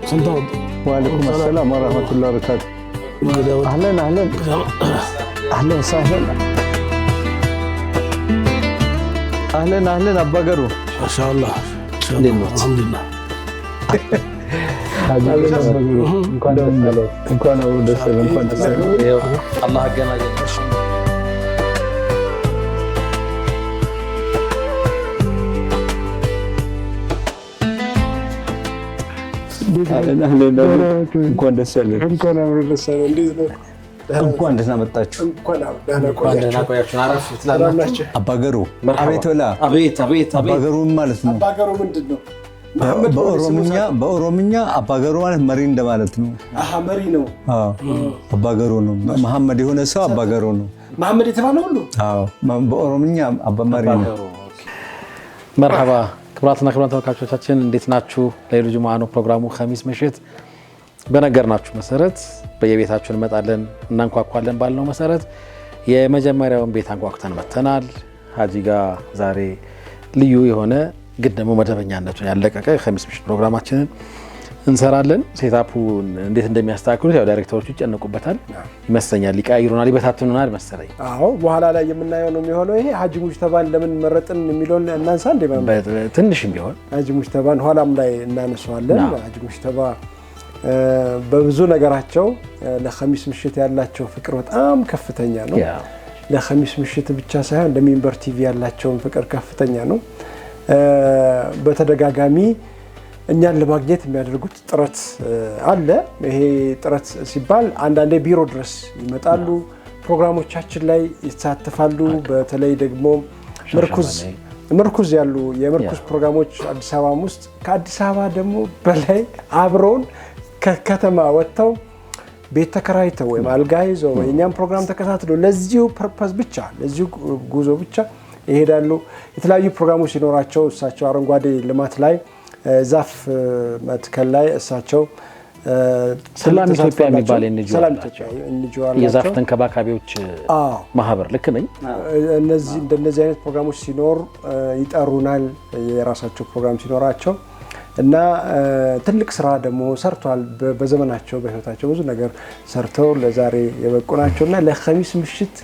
وعليكم السلام ورحمة الله وبركاته. أهلا أهلا أهلا وسهلا. أهلا أهلا أبا قرو. ما شاء الله. الحمد لله. الله حقنا እንኳን ደስ ያለን እንኳን ደህና መጣችሁ። አባገሩ አቤት ወላ አቤት አቤት አባገሩ ማለት ነው። አባገሩ ምንድነው? በኦሮምኛ አባገሩ ማለት መሪ እንደማለት ነው። አሃ መሪ ነው። አዎ አባገሩ ነው። መሐመድ የሆነ ሰው አባገሩ ነው። መሐመድ የተባለው ሁሉ አዎ በኦሮምኛ አባ መሪ ነው። መርሐባ ክብራትና ክብራን ተመልካቾቻችን እንዴት ናችሁ? ለይሉ ጁሙዓ ነው ፕሮግራሙ። ኸሚስ ምሽት በነገርናችሁ መሰረት በየቤታችሁ እንመጣለን እናንኳኳለን ባልነው መሰረት የመጀመሪያውን ቤት አንኳኩተን መተናል። ሀጂ ጋር ዛሬ ልዩ የሆነ ግን ደግሞ መደበኛነቱን ያለቀቀ ኸሚስ ምሽት ፕሮግራማችንን እንሰራለን። ሴታፑን እንዴት እንደሚያስተካክሉት ያው ዳይሬክተሮቹ ይጨነቁበታል ይመስለኛል፣ ይቀያይሩናል፣ ይበታትኑናል መሰለኝ። አዎ በኋላ ላይ የምናየው ነው የሚሆነው። ይሄ ሀጂ ሙጅተባን ለምን መረጥን የሚለውን እናንሳ እንደ ትንሽም ቢሆን ሀጂ ሙጅተባን ኋላም ላይ እናነሳዋለን። ሀጂ ሙጅተባ በብዙ ነገራቸው ለኸሚስ ምሽት ያላቸው ፍቅር በጣም ከፍተኛ ነው። ለኸሚስ ምሽት ብቻ ሳይሆን ለሚንበር ቲቪ ያላቸውን ፍቅር ከፍተኛ ነው። በተደጋጋሚ እኛን ለማግኘት የሚያደርጉት ጥረት አለ። ይሄ ጥረት ሲባል አንዳንዴ ቢሮ ድረስ ይመጣሉ፣ ፕሮግራሞቻችን ላይ ይሳተፋሉ። በተለይ ደግሞ ምርኩዝ ያሉ የምርኩዝ ፕሮግራሞች አዲስ አበባ ውስጥ ከአዲስ አበባ ደግሞ በላይ አብረውን ከከተማ ወጥተው ቤት ተከራይተው ወይም አልጋ ይዘው የኛም ፕሮግራም ተከታትለው ለዚሁ ፐርፐስ ብቻ ለዚሁ ጉዞ ብቻ ይሄዳሉ። የተለያዩ ፕሮግራሞች ሲኖራቸው እሳቸው አረንጓዴ ልማት ላይ ዛፍ መትከል ላይ እሳቸው ሰላም ኢትዮጵያ የሚባል የዛፍ ተንከባካቢዎች ማህበር ልክ ነኝ። እንደነዚህ አይነት ፕሮግራሞች ሲኖር ይጠሩናል፣ የራሳቸው ፕሮግራም ሲኖራቸው እና ትልቅ ስራ ደግሞ ሰርቷል። በዘመናቸው በህይወታቸው ብዙ ነገር ሰርተው ለዛሬ የበቁ ናቸውና ለኸሚስ ምሽት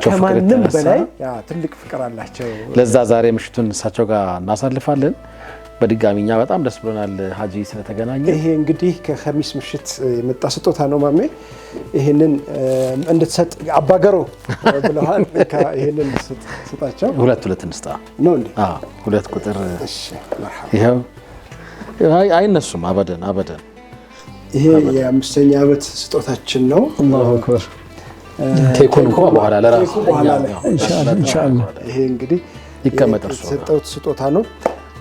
ከማንም በላይ ትልቅ ፍቅር አላቸው። ለዛ ዛሬ ምሽቱን እሳቸው ጋር እናሳልፋለን። በድጋሚኛ በጣም ደስ ብሎናል ሀጂ ስለተገናኘ። ይሄ እንግዲህ ከኸሚስ ምሽት የመጣ ስጦታ ነው ማሜ። ይሄንን እንድትሰጥ አባገሩ ብለዋል። ይሄንን ስጣቸው። ሁለት እንስጣ ነው እንዴ? ሁለት ቁጥር። እሺ መርሐባ። ይሄው አይነሱም አበደን። ይሄ የ5ኛ ዓመት ስጦታችን ነው። አላሁ አክበር። ቴኩን እንኳን በኋላ ለራሱ ኢንሻአላህ ይሄ እንግዲህ ይቀመጥ የተሰጠው ስጦታ ነው።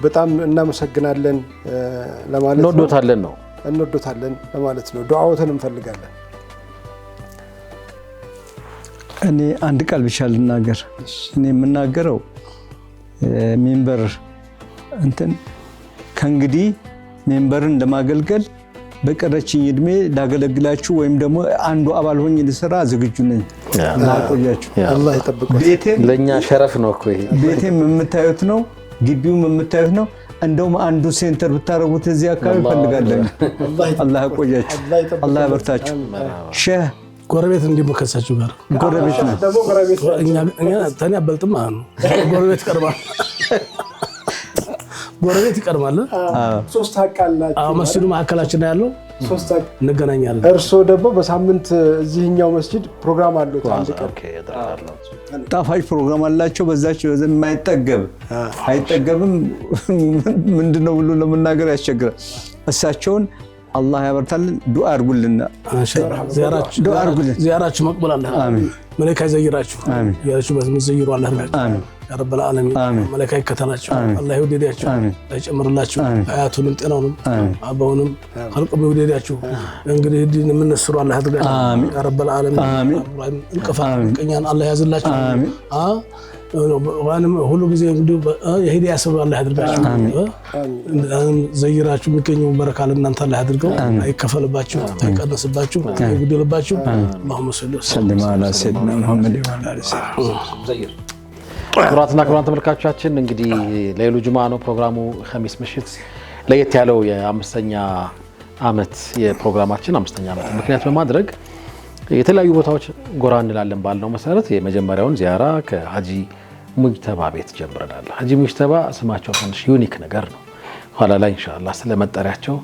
በጣም እናመሰግናለን ለማለት ነው። እንወዶታለን ለማለት ነው። ዱዓዎትን እንፈልጋለን። እኔ አንድ ቃል ብቻ ልናገር። እኔ የምናገረው ሜምበር ከእንግዲህ ሜምበርን ለማገልገል በቀረችኝ እድሜ ላገለግላችሁ ወይም ደግሞ አንዱ አባል ሆኜ ልሰራ ዝግጁ ነኝ። አላህ ይጠብቀው። ለኛ ሸረፍ ነው እኮ ይሄ። ቤቴም የምታዩት ነው፣ ግቢውም የምታዩት ነው። እንደውም አንዱ ሴንተር ብታረጉት እዚህ አካባቢ ፈልጋለሁ። አላህ ያቆያችሁ፣ አላህ ያበርታችሁ። ሼህ ጎረቤት እንዲመከሳችሁ ጋር ጎረቤት ነው ደግሞ ጎረቤት እኛ ተኔ አበልጥም ማለት ነው። ጎረቤት ይቀርባል፣ ጎረቤት ይቀርባል። ሶስት ሀቅ አላችሁ። መስጂዱ ማዕከላችን ያለው ሶስት ሀቅ እንገናኛለን። እርሶ ደግሞ በሳምንት እዚህኛው መስጂድ ፕሮግራም አሉት። አንድ ቀን ጣፋጭ ፕሮግራም አላቸው። በዛች የማይጠገብ አይጠገብም ምንድነው ብሎ ለመናገር ያስቸግራል። እሳቸውን አላህ ያበርታልን። ዱዓ አድርጉልን። ዚያራችሁ መቅበል አለ። አሜን። መለካ ይዘይራችሁ። አሜን። ያላችሁ በመዘይሩ አላህ ያርጋችሁ። አሜን ያ ረብ العالمين። መለካ ይከተላችሁ። አላህ ይወደዳችሁ፣ ይጨምርላችሁ፣ አያቱንም ጤናውንም አባውንም ኸልቁም ይወደዳችሁ። እንግዲህ ዲን የምንስሩ አላህ ያድርጋችሁ። ያ ረብ العالمين። እንቅፋት ቀኛን አላህ ያዝላችሁ። አሜን። ዋንም ሁሉ ጊዜ እንግዲህ የሂዳያ ሰው አላህ ያድርጋችሁ። አሜን። ዘይራችሁ የሚገኘው በረካ ለእናንተ አላህ ያድርገው። አይከፈልባችሁ፣ አይቀነስባችሁ፣ አይጉድልባችሁ። اللهم صل وسلم على سيدنا محمد وعلى اله وصحبه። ክቡራትና ክቡራን ተመልካቾቻችን እንግዲህ ለይሉ ጁሙዓ ነው ፕሮግራሙ። ኸሚስ ምሽት ለየት ያለው የ5ኛ ዓመት የፕሮግራማችን 5ኛ ዓመት ምክንያት በማድረግ የተለያዩ ቦታዎች ጎራ እንላለን ባልነው መሰረት የመጀመሪያውን ዚያራ ከሀጂ ሙጅተባ ቤት ጀምረናል። ሀጂ ሙጅተባ ስማቸው ትንሽ ዩኒክ ነገር ነው። ኋላ ላይ ኢንሻአላህ ስለመጠሪያቸው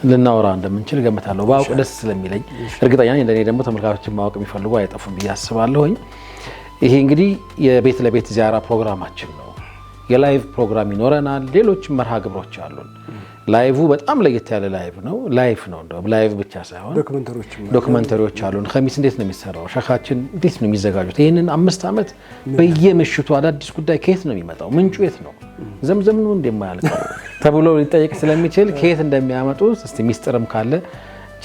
ልናወራ እንደምንችል ገምታለሁ። ባውቅ ደስ ስለሚለኝ እርግጠኛ ነኝ እንደኔ ደግሞ ተመልካቾችን ማወቅ የሚፈልጉ አይጠፉም ብዬ አስባለሁኝ። ይሄ እንግዲህ የቤት ለቤት ዚያራ ፕሮግራማችን ነው። የላይቭ ፕሮግራም ይኖረናል። ሌሎች መርሃ ግብሮች አሉን። ላይቭ በጣም ለየት ያለ ላይቭ ነው። ላይቭ ነው እንደው ላይቭ ብቻ ሳይሆን ዶክመንተሪዎች አሉን። ኸሚስ እንዴት ነው የሚሰራው? ሸኻችን እንዴት ነው የሚዘጋጁት? ይሄንን 5 ዓመት በየምሽቱ አዳዲስ ጉዳይ ከየት ነው የሚመጣው? ምንጩ የት ነው? ዘምዘም ነው እንደማያልቀው ተብሎ ሊጠየቅ ስለሚችል ከየት እንደሚያመጡት እስቲ ሚስጥርም ካለ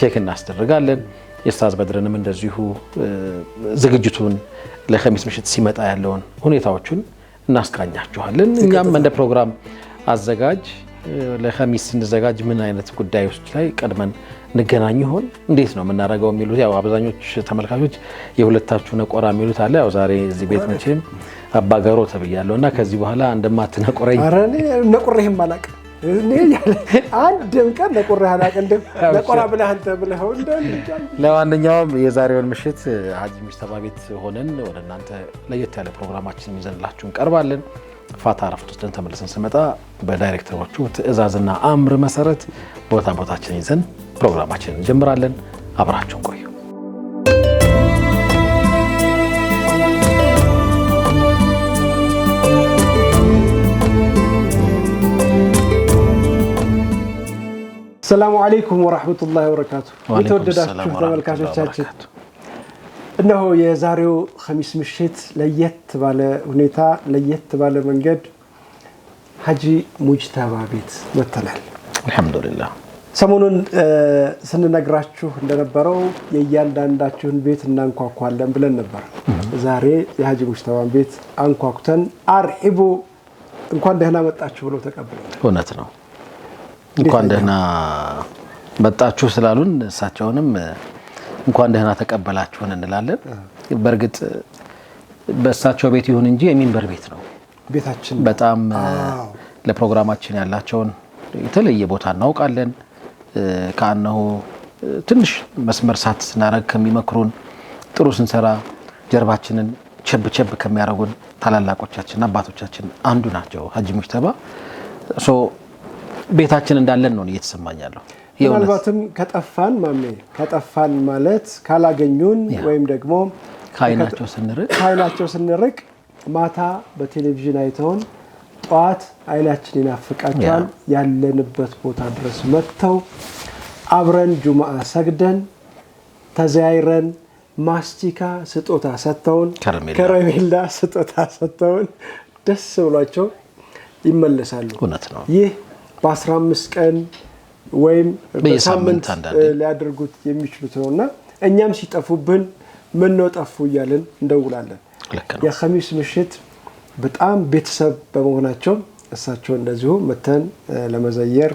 ቼክ እናስደርጋለን። የኡስታዝ በድርንም እንደዚሁ ዝግጅቱን ለኸሚስ ምሽት ሲመጣ ያለውን ሁኔታዎችን እናስቃኛችኋለን። እኛም እንደ ፕሮግራም አዘጋጅ ለኸሚስ ስንዘጋጅ ምን አይነት ጉዳዮች ላይ ቀድመን እንገናኝ ይሆን እንዴት ነው የምናደርገው የሚሉት ያው አብዛኞች ተመልካቾች የሁለታችሁ ነቆራ የሚሉት አለ። ያው ዛሬ እዚህ ቤት መቼም አባገሮ ተብያለሁና ከዚህ በኋላ እንደማትነቆረኝ አረኔ ነቆረህም አላቅ እኔ አንድም ቀን ነቆረህ አላቅ እንደ ነቆራ ብለህ አንተ ብለህ ለማንኛውም የዛሬውን ምሽት ሀጂ ሙጅተባ ቤት ሆነን ወደ እናንተ ለየት ያለ ፕሮግራማችን ይዘንላችሁ እንቀርባለን። ፋታ ረፍት ወስደን ተመልሰን ስመጣ በዳይሬክተሮቹ ትዕዛዝና አምር መሰረት ቦታችን ይዘን ፕሮግራማችንን እንጀምራለን። አብራችሁን ቆዩ። ሰላሙ አለይኩም ወራህመቱላሂ ወበረካቱ። የተወደዳችሁ ተመልካቾቻችን እነሆ የዛሬው ኸሚስ ምሽት ለየት ባለ ሁኔታ ለየት ባለ መንገድ ሀጂ ሙጅተባ ቤት መተናል። አልহামዱሊላህ ሰሞኑን ስንነግራችሁ እንደነበረው የእያንዳንዳችሁን ቤት እናንኳኳለን ብለን ነበር። ዛሬ የሀጂ ሙጅተባን ቤት አንኳኩተን አርሂቡ እንኳን ደህና መጣችሁ ብለው ተቀብለናል። እውነት ነው። እንኳን ደህና መጣችሁ ስላሉን እሳቸውንም እንኳን ደህና ተቀበላችሁን እንላለን። በእርግጥ በእሳቸው ቤት ይሁን እንጂ የሚንበር ቤት ነው ቤታችን። በጣም ለፕሮግራማችን ያላቸውን የተለየ ቦታ እናውቃለን። ካነው ትንሽ መስመር ሳት ስናረግ ከሚመክሩን ጥሩ ስንሰራ ጀርባችንን ቸብ ከሚያረጉን ታላላቆቻችን አባቶቻችን አንዱ ናቸው ሀጂ ሙጅተባ። ቤታችን እንዳለን ነው እየተሰማኛለሁ። ምናልባትም ከጠፋን ማለት ካላገኙን ወይም ደግሞ ከዓይናቸው ስንርቅ ማታ በቴሌቪዥን አይተውን ጧት አይናችን ይናፍቃቸዋል። ያለንበት ቦታ ድረስ መጥተው አብረን ጁማዓ ሰግደን ተዘያይረን ማስቲካ ስጦታ ሰጥተውን ከረሜላ ስጦታ ሰጥተውን ደስ ብሏቸው ይመለሳሉ። እውነት ነው። ይህ በ15 ቀን ወይም በሳምንት ሊያደርጉት የሚችሉት ነውና እኛም ሲጠፉብን ምን ነው ጠፉ እያልን እንደውላለን። የኸሚስ ምሽት በጣም ቤተሰብ በመሆናቸው እሳቸው እንደዚሁ መተን ለመዘየር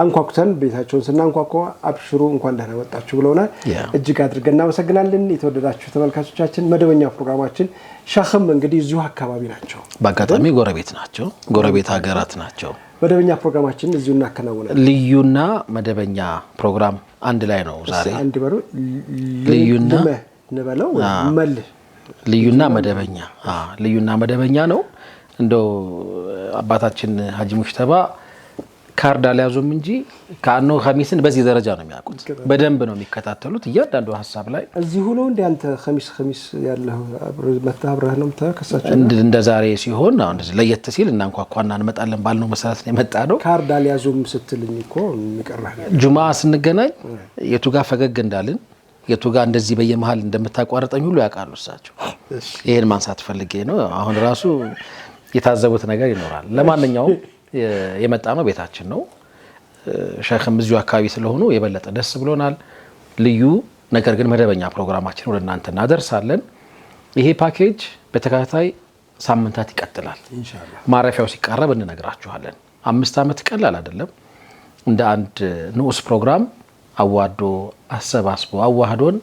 አንኳኩተን ቤታቸውን ስናንኳኳ አብሽሩ እንኳን ደህና መጣችሁ ብለውናል። እጅግ አድርገን እናመሰግናለን። የተወደዳችሁ ተመልካቾቻችን መደበኛ ፕሮግራማችን ሸኽም እንግዲህ እዚሁ አካባቢ ናቸው። በአጋጣሚ ጎረቤት ናቸው፣ ጎረቤት ሀገራት ናቸው። መደበኛ ፕሮግራማችን እዚሁ እናከናውናለን። ልዩና መደበኛ ፕሮግራም አንድ ላይ ነው ዛሬ። አንድ በሩ ልዩና ነበለው መልህ ልዩና መደበኛ ነው። እንደው አባታችን ሀጂ ሙጅተባ ካርድ አልያዙም እንጂ ካነው ኸሚስን በዚህ ደረጃ ነው የሚያውቁት። በደንብ ነው የሚከታተሉት እያንዳንዱ ሐሳብ ላይ። እዚሁ ነው እንደ አንተ ኸሚስ ያለው መታብረህ ነው ተከሳቸው እንደ ዛሬ ሲሆን አሁን ለየት ሲል እናንኳኳና እንመጣለን ባልነው መሰረት ነው የመጣ ነው። ካርድ አልያዙም ስትልኝ እኮ የሚቀርህ ጁማዓ ስንገናኝ የቱ ጋር ፈገግ እንዳልን የቱ ጋር እንደዚህ በየመሃል እንደምታቋርጠኝ ሁሉ ያውቃሉ እሳቸው። ይሄን ማንሳት ፈልጌ ነው። አሁን ራሱ የታዘቡት ነገር ይኖራል። ለማንኛውም የመጣ ነው ቤታችን ነው። ሸኽም እዚሁ አካባቢ ስለሆኑ የበለጠ ደስ ብሎናል። ልዩ ነገር ግን መደበኛ ፕሮግራማችን ወደ እናንተ እናደርሳለን። ይሄ ፓኬጅ በተከታታይ ሳምንታት ይቀጥላል። ኢንሻአላህ ማረፊያው ሲቃረብ እንነግራችኋለን። 5 ዓመት ቀላል አይደለም። እንደ አንድ ንዑስ ፕሮግራም አዋዶ አሰባስቦ አዋህዶን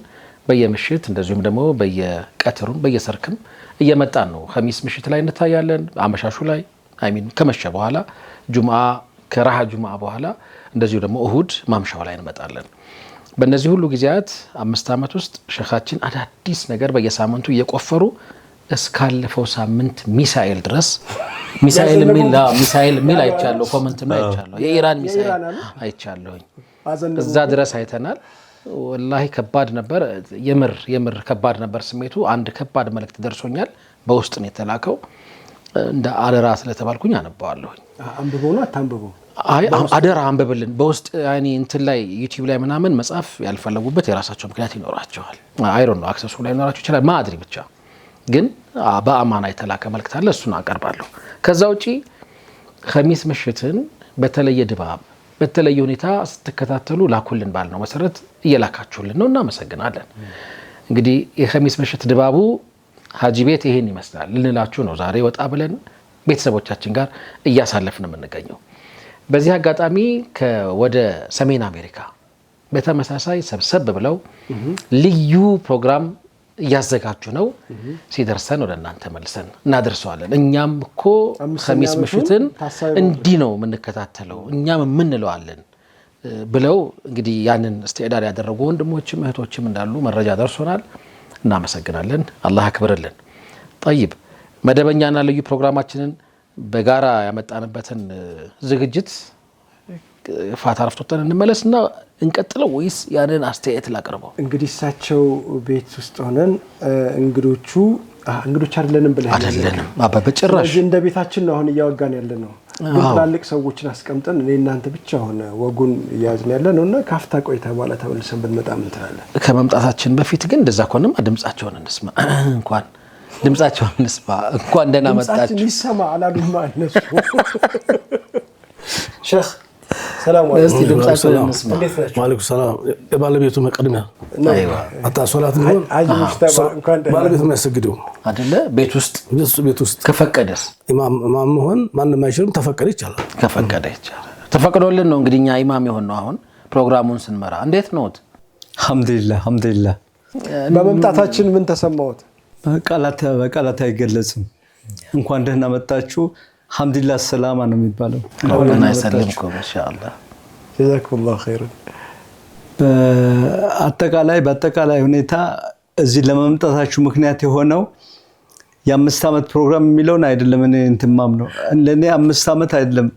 በየምሽት እንደዚሁም ደግሞ በየቀትሩም በየሰርክም እየመጣን ነው። ኸሚስ ምሽት ላይ እንታያለን። አመሻሹ ላይ ከመሸ በኋላ ጁምዓ ከራሃ ጁምዓ በኋላ እንደዚሁ ደግሞ እሁድ ማምሻው ላይ እንመጣለን። በእነዚህ ሁሉ ጊዜያት 5 ዓመት ውስጥ ሸኻችን አዳዲስ ነገር በየሳምንቱ እየቆፈሩ እስካለፈው ሳምንት ሚሳኤል ድረስ ሚሳኤል ሚል አይቻለሁ፣ ኮመንት ነው አይቻለሁ፣ የኢራን ሚሳኤል አይቻለሁኝ። እዛ ድረስ አይተናል። ወላሂ ከባድ ነበር፣ የምር ከባድ ነበር ስሜቱ። አንድ ከባድ መልእክት ደርሶኛል፣ በውስጥ ነው የተላከው። እንደ አደራ ስለተባልኩኝ አነባዋለሁኝ። አንብበው ነው አታንብበው? አይ አደራ አንብብልን። በውስጥ ያኔ እንትን ላይ ዩቲዩብ ላይ ምናምን መጻፍ ያልፈለጉበት የራሳቸው ምክንያት ይኖራቸዋል። አይ ዶንት ኖ አክሰሱ ላይ ይኖራቸው ይችላል ማድሪ ብቻ ግን በአማና የተላከ መልእክት አለ፣ እሱን አቀርባለሁ። ከዛ ውጪ ኸሚስ ምሽትን በተለየ ድባብ በተለየ ሁኔታ ስትከታተሉ ላኩልን ባልነው መሰረት እየላካችሁልን ነው፣ እናመሰግናለን። እንግዲህ የኸሚስ ምሽት ድባቡ ሀጂ ቤት ይሄን ይመስላል ልንላችሁ ነው። ዛሬ ወጣ ብለን ቤተሰቦቻችን ጋር እያሳለፍን የምንገኘው። በዚህ አጋጣሚ ወደ ሰሜን አሜሪካ በተመሳሳይ ሰብሰብ ብለው ልዩ ፕሮግራም እያዘጋጁ ነው። ሲደርሰን ወደ እናንተ መልሰን እናደርሰዋለን። እኛም እኮ ኸሚስ ምሽትን እንዲህ ነው የምንከታተለው እኛም የምንለዋለን ብለው እንግዲህ ያንን እስቲዕዳድ ያደረጉ ወንድሞችም እህቶችም እንዳሉ መረጃ ደርሶናል። እናመሰግናለን። አላህ ያክብርልን። ጠይብ መደበኛና ልዩ ፕሮግራማችንን በጋራ ያመጣንበትን ዝግጅት ፋታ ረፍቶተን እንመለስና እንቀጥለው ወይስ ያንን አስተያየት ላቀርበው? እንግዲህ እሳቸው ቤት ውስጥ ሆነን እንግዶች አይደለንም ብለህ አይደለንም በጭራሽ እንደ ቤታችን ነው አሁን እያወጋን ያለ ነው። ትላልቅ ሰዎችን አስቀምጠን እኔ እናንተ ብቻ ሆነ ወጉን እያዝን ያለ ነውና ካፍታ ቆይታ በኋላ ተመልሰን ብንመጣ ምን ትላለህ? ከመምጣታችን በፊት ግን እንደዛ ከሆነማ ድምጻቸውን እንስማ። እንኳን ድምጻቸውን እንስማ። እንኳን ደህና መጣችሁ። ድምጻችን ይሰማ አላሉማ እነሱ። ሼህ ሰላም አለይኩም። ድምጻቸውን እንስማ። ወአለይኩም ሰላም። የባለቤቱ መቅደሚያ አይዋ አታ ሶላት ነው ባለቤቱ የሚያሰግደው አይደለ? ቤት ውስጥ ከፈቀደስ ኢማም ሆን ማንም አይችልም። ተፈቀደ ይቻላል። ከፈቀደ ይቻላል። ተፈቅዶልን ነው እንግዲህ እኛ ኢማም የሆን ነው አሁን ፕሮግራሙን ስንመራ። እንዴት ነውት? አልহামዱሊላህ በመምጣታችን ምን ተሰማዎት? በቃላት አይገለጽም። እንኳን ደህና መጣችሁ። አልহামዱሊላህ ሰላማ ነው የሚባለው። አላህ ይሰልምኩም ኢንሻአላህ። ጀዛኩሙላህ ኸይረን። በአጠቃላይ ሁኔታ እዚህ ለመምጣታችሁ ምክንያት የሆነው የ5 ዓመት ፕሮግራም የሚለውን አይደለም። እኔ እንትማም ነው ለኔ 5 ዓመት አይደለም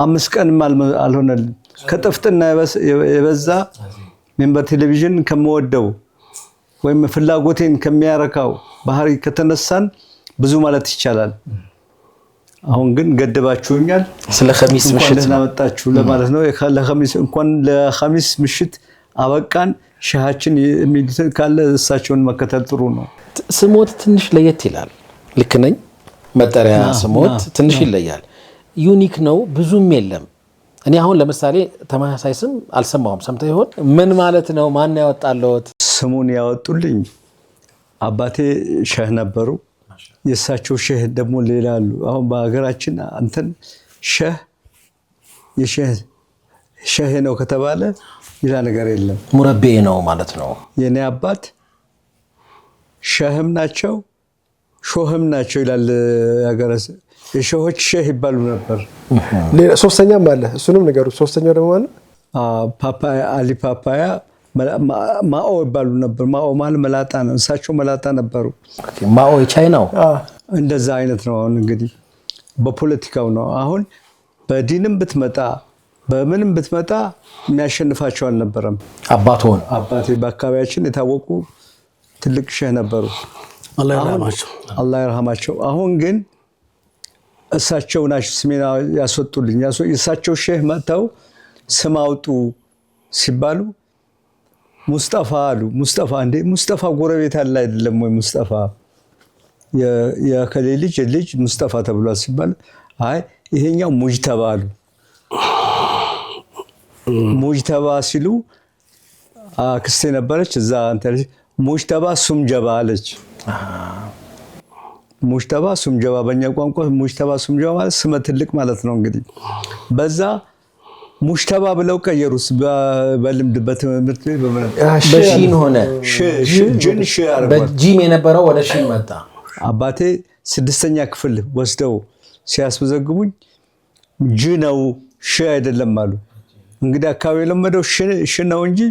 5 ቀንም አልሆነልኝ። ከጥፍጥና የበዛ ሜምበር ቴሌቪዥን ከመወደው ወይም ፍላጎቴን ከሚያረካው ባህሪ ከተነሳን ብዙ ማለት ይቻላል። አሁን ግን ገደባችሁኛል። ስለ ኸሚስ ምሽት ለማመጣችሁ ለማለት ነው። ለኸሚስ ምሽት አበቃን። ሻሃችን የሚሉትን ካለ እሳቸውን መከተል ጥሩ ነው። ስሞት ትንሽ ለየት ይላል። ልክ ነኝ? መጠሪያ ስሞት ትንሽ ይለያል። ዩኒክ ነው፣ ብዙም የለም። እኔ አሁን ለምሳሌ ተመሳሳይ ስም አልሰማሁም። ሰምተህ ይሆን? ምን ማለት ነው? ማን ያወጣለዎት? ስሙን ያወጡልኝ አባቴ ሼህ ነበሩ። የእሳቸው ሼህ ደግሞ ሌላ አሉ። አሁን በሀገራችን አንተን ሼህ ነው ከተባለ ሌላ ነገር የለም። ሙረቤ ነው ማለት ነው። የኔ አባት ሼህም ናቸው ሾህም ናቸው ይላል ያገረስ። የሾሆች ሼህ ይባሉ ነበር። ሌላ ሶስተኛም አለ። እሱንም ነገሩ። ሶስተኛው ደግሞ አለ ፓፓያ አሊ ፓፓያ ማኦ ይባሉ ነበር። ማኦ ማለት መላጣ ነው። እሳቸው መላጣ ነበሩ። ማኦ የቻይናው እንደዛ አይነት ነው። አሁን እንግዲህ በፖለቲካው ነው። አሁን በዲንም ብትመጣ በምንም ብትመጣ የሚያሸንፋቸው አልነበረም። አባቴ በአካባቢያችን የታወቁ ትልቅ ሼህ ነበሩ። አላህ ይርሐማቸው። አሁን ግን እሳቸው ናቸው ስሜን ያስወጡልኝ። እሳቸው ሼህ መጥተው ስም አውጡ ሲባሉ ሙስጠፋ አሉ። ሙስጠፋ እንዴ ሙስጠፋ ጎረቤት አለ አይደለም ወይ? ሙስጠፋ የከሌ ልጅ ሙስጠፋ ተብሏል ሲባል አይ ይሄኛው ሙጅተባ አሉ። ሙጅተባ ሲሉ አክስቴ ነበረች እዛ አንተ ሙጅተባ ሱምጀባ አለች። ሙጅተባ ሱምጀባ በእኛ ቋንቋ ሙጅተባ ሱምጀባ ማለት ስመ ትልቅ ማለት ነው። እንግዲህ በዛ ሙጅተባ ብለው ቀየሩስ። በልምድ በትምህርት ቤት በሺን ሆነ በጂም የነበረው ወደ ሺን መጣ። አባቴ 6ኛ ክፍል ወስደው ሲያስመዘግቡኝ ጅ ነው ሽ አይደለም አሉ። እንግዲህ አካባቢ የለመደው ሽ ነው እንጂ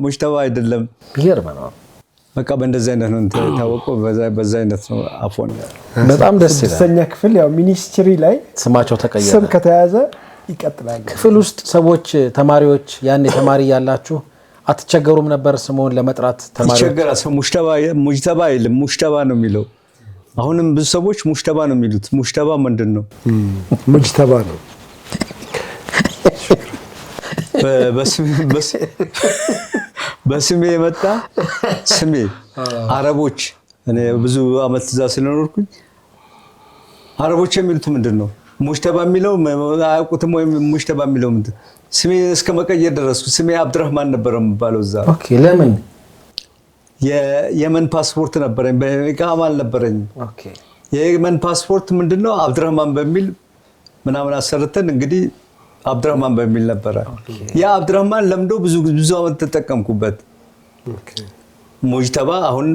ሙጅተባ አይደለም። ይገርም ነው። በቃ በእንደዚህ አይነት ነው የታወቀው። በዛ አይነት ነው አፎን። በጣም ደስ ይላል። ስድስተኛ ክፍል ያው ሚኒስትሪ ላይ ስማቸው ተቀየረ። ስም ከተያዘ ይቀጥላል። ክፍል ውስጥ ሰዎች ተማሪዎች ያኔ ተማሪ ያላችሁ አትቸገሩም ነበር ስሙን ለመጥራት? ተማሪዎች ይቸገራ። ሰው ሙጅተባ አይልም ሙጅተባ ነው የሚለው። አሁንም ብዙ ሰዎች ሙጅተባ ነው የሚሉት። ሙጅተባ ምንድን ነው? ሙጅተባ ነው። በስሜ የመጣ ስሜ አረቦች እኔ ብዙ አመት እዛ ስለኖርኩኝ አረቦች የሚሉት ምንድን ነው? ሙጅተባ የሚለው አያውቁትም። ወይም ሙጅተባ የሚለው ምንድን ስሜ እስከ መቀየር ደረስኩ። ስሜ አብድራህማን ነበር የሚባለው እዛ። ኦኬ። ለምን? የየመን ፓስፖርት ነበረኝ፣ በኢቃማ አልነበረኝም። ኦኬ። የየመን ፓስፖርት ምንድነው አብድራህማን በሚል ምናምን አሰርተን እንግዲህ አብድራህማን በሚል ነበረ። ያ አብድራህማን ለምዶ ብዙ አመት ተጠቀምኩበት። ሙጅተባ አሁን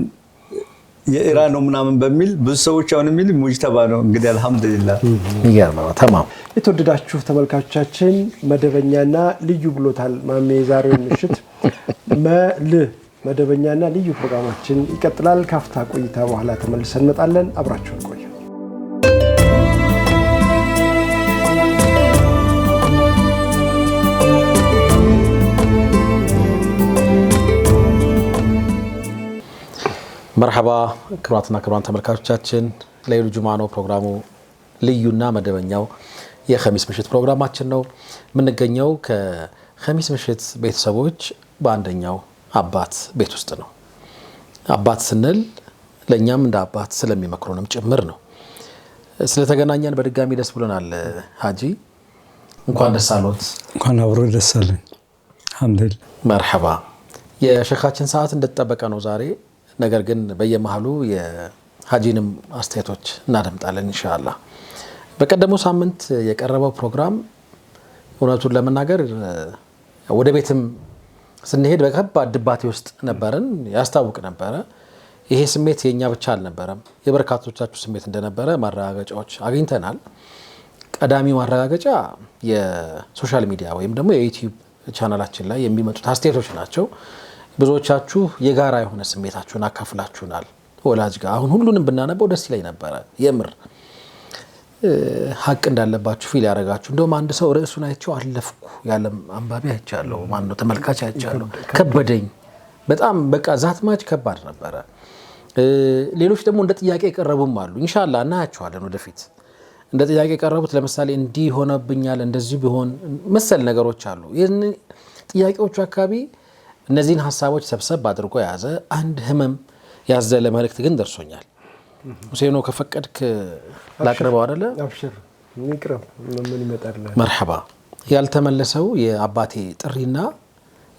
የኢራን ነው ምናምን በሚል ብዙ ሰዎች አሁን የሚል ሙጅተባ ነው። እንግዲህ አልহামዱሊላህ ይገርማል። ተማም የተወደዳችሁ ተመልካቾቻችን መደበኛና ልዩ ብሎታል ማሜ። ዛሬውን ምሽት መደበኛና ልዩ ፕሮግራማችን ይቀጥላል። ካፍታ ቆይታ በኋላ ተመልሰን እንመጣለን። አብራችሁን ቆዩ። መርሐባ ክቡራትና ክቡራን ተመልካቾቻችን፣ ለይሉ ጁምዓ ነው ፕሮግራሙ። ልዩና መደበኛው የኸሚስ ምሽት ፕሮግራማችን ነው። የምንገኘው ከኸሚስ ምሽት ቤተሰቦች በአንደኛው አባት ቤት ውስጥ ነው። አባት ስንል ለእኛም እንደ አባት ስለሚመክሩንም ጭምር ነው። ስለተገናኘን በድጋሚ ደስ ብሎናል። ሀጂ እንኳን ደስ አሎት። እንኳን አብሮ ደስ አለን። አልሐምዱሊላህ። መርሐባ። የሼኻችን ሰዓት እንደተጠበቀ ነው ዛሬ። ነገር ግን በየመሃሉ የሀጂንም አስተያየቶች እናደምጣለን ኢንሻአላህ። በቀደመው ሳምንት የቀረበው ፕሮግራም እውነቱን ለመናገር ወደ ቤትም ስንሄድ በከባድ ድባቴ ውስጥ ነበርን፣ ያስታውቅ ነበረ። ይሄ ስሜት የኛ ብቻ አልነበረም፣ የበርካቶቻችሁ ስሜት እንደነበረ ማረጋገጫዎች አግኝተናል። ቀዳሚው ማረጋገጫ የሶሻል ሚዲያ ወይም ደግሞ የዩቲዩብ ቻናላችን ላይ የሚመጡት አስተያየቶች ናቸው። ብዙዎቻችሁ የጋራ የሆነ ስሜታችሁን አካፍላችሁናል ወላጅ ጋር። አሁን ሁሉንም ብናነበው ደስ ይለኝ ነበረ። የምር ሀቅ እንዳለባችሁ ፊል ያደረጋችሁ። እንደውም አንድ ሰው ርዕሱን አይቼው አለፍኩ ያለም አንባቢ አይቻለሁ፣ ማነው ተመልካች አይቻለሁ። ከበደኝ በጣም በቃ ዛትማች ከባድ ነበረ። ሌሎች ደግሞ እንደ ጥያቄ የቀረቡም አሉ። ኢንሻአላህ እናያቸዋለን ወደፊት። እንደ ጥያቄ የቀረቡት ለምሳሌ እንዲህ ሆነብኛል፣ እንደዚህ ቢሆን መሰል ነገሮች አሉ። ይህን ጥያቄዎቹ አካባቢ እነዚህን ሀሳቦች ሰብሰብ አድርጎ የያዘ አንድ ህመም ያዘለ መልእክት ግን ደርሶኛል። ሁሴኖ ከፈቀድክ ላቅርበው አይደለ? አብሽር ይቅርብ። ምን ይመጣል? መርሐባ። ያልተመለሰው የአባቴ ጥሪና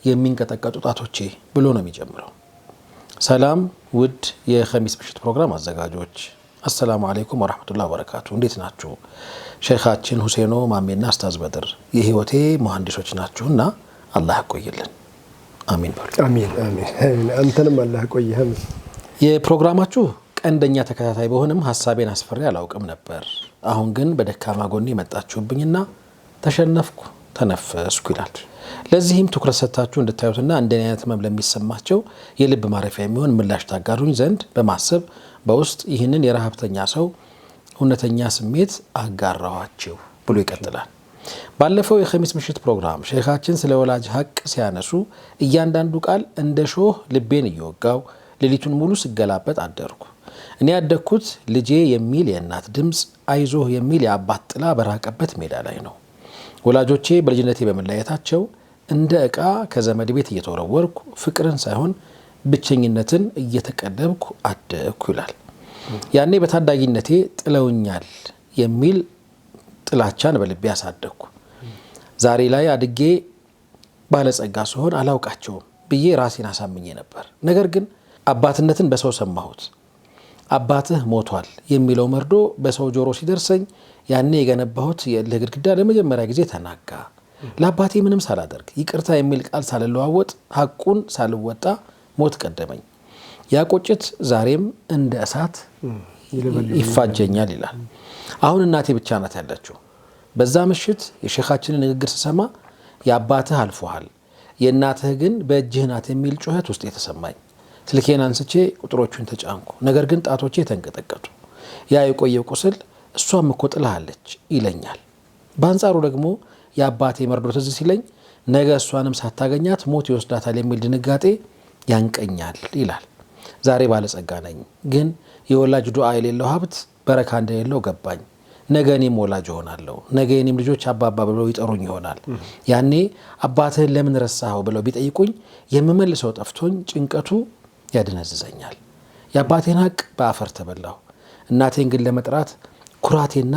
የሚንቀጠቀጡ ጣቶቼ ብሎ ነው የሚጀምረው። ሰላም ውድ የኸሚስ ምሽት ፕሮግራም አዘጋጆች፣ አሰላሙ አለይኩም ወራህመቱላሂ ወበረካቱ። እንዴት ናችሁ? ሼኻችን ሁሴኖ ማሜና ኡስታዝ በድር የህይወቴ መሐንዲሶች ናችሁና አላህ ያቆይልን። አሚን በሉ። አሚን አሚን። አንተንም አላህ ያቆይህ። የፕሮግራማችሁ ቀንደኛ ተከታታይ በሆነም ሀሳቤን አስፈሪ አላውቅም ነበር። አሁን ግን በደካማ ጎኔ መጣችሁብኝና ተሸነፍኩ፣ ተነፈስኩ ይላል። ለዚህም ትኩረት ሰጥታችሁ እንድታዩትና እንደኔ አይነት ህመም ለሚሰማቸው የልብ ማረፊያ የሚሆን ምላሽ ታጋሩኝ ዘንድ በማሰብ በውስጥ ይህንን የረሃብተኛ ሰው እውነተኛ ስሜት አጋራኋችሁ ብሎ ይቀጥላል። ባለፈው የኸሚስ ምሽት ፕሮግራም ሼኻችን ስለ ወላጅ ሀቅ ሲያነሱ እያንዳንዱ ቃል እንደ ሾህ ልቤን እየወጋው ሌሊቱን ሙሉ ስገላበጥ አደርኩ። እኔ ያደግኩት ልጄ የሚል የእናት ድምፅ፣ አይዞህ የሚል የአባት ጥላ በራቀበት ሜዳ ላይ ነው። ወላጆቼ በልጅነቴ በመለያየታቸው እንደ ዕቃ ከዘመድ ቤት እየተወረወርኩ ፍቅርን ሳይሆን ብቸኝነትን እየተቀለብኩ አደግኩ ይላል። ያኔ በታዳጊነቴ ጥለውኛል የሚል ጥላቻን በልቤ ያሳደግኩ። ዛሬ ላይ አድጌ ባለጸጋ ስሆን አላውቃቸውም ብዬ ራሴን አሳምኜ ነበር። ነገር ግን አባትነትን በሰው ሰማሁት። አባትህ ሞቷል የሚለው መርዶ በሰው ጆሮ ሲደርሰኝ ያኔ የገነባሁት የእልህ ግድግዳ ለመጀመሪያ ጊዜ ተናጋ። ለአባቴ ምንም ሳላደርግ ይቅርታ የሚል ቃል ሳልለዋወጥ ሐቁን ሳልወጣ ሞት ቀደመኝ። ያ ቁጭት ዛሬም እንደ እሳት ይፋጀኛል ይላል። አሁን እናቴ ብቻ ናት ያለችው። በዛ ምሽት የሼኻችንን ንግግር ስሰማ የአባትህ አልፎሃል የእናትህ ግን በእጅህ ናት የሚል ጩኸት ውስጥ የተሰማኝ ስልኬን አንስቼ ቁጥሮቹን ተጫንኩ ነገር ግን ጣቶቼ ተንቀጠቀጡ ያ የቆየው ቁስል እሷም እኮ ጥላሃለች ይለኛል በአንጻሩ ደግሞ የአባቴ መርዶ ትዝ ሲለኝ ነገ እሷንም ሳታገኛት ሞት ይወስዳታል የሚል ድንጋጤ ያንቀኛል ይላል ዛሬ ባለጸጋ ነኝ ግን የወላጅ ዱዓ የሌለው ሀብት በረካ እንደሌለው ገባኝ ነገ እኔም ወላጅ ሆናለሁ ነገ የኔም ልጆች አባባ ብለው ይጠሩኝ ይሆናል ያኔ አባትህን ለምን ረሳኸው ብለው ቢጠይቁኝ የምመልሰው ጠፍቶኝ ጭንቀቱ ያደነዝዘኛል የአባቴን ሀቅ በአፈር ተበላሁ እናቴን ግን ለመጥራት ኩራቴና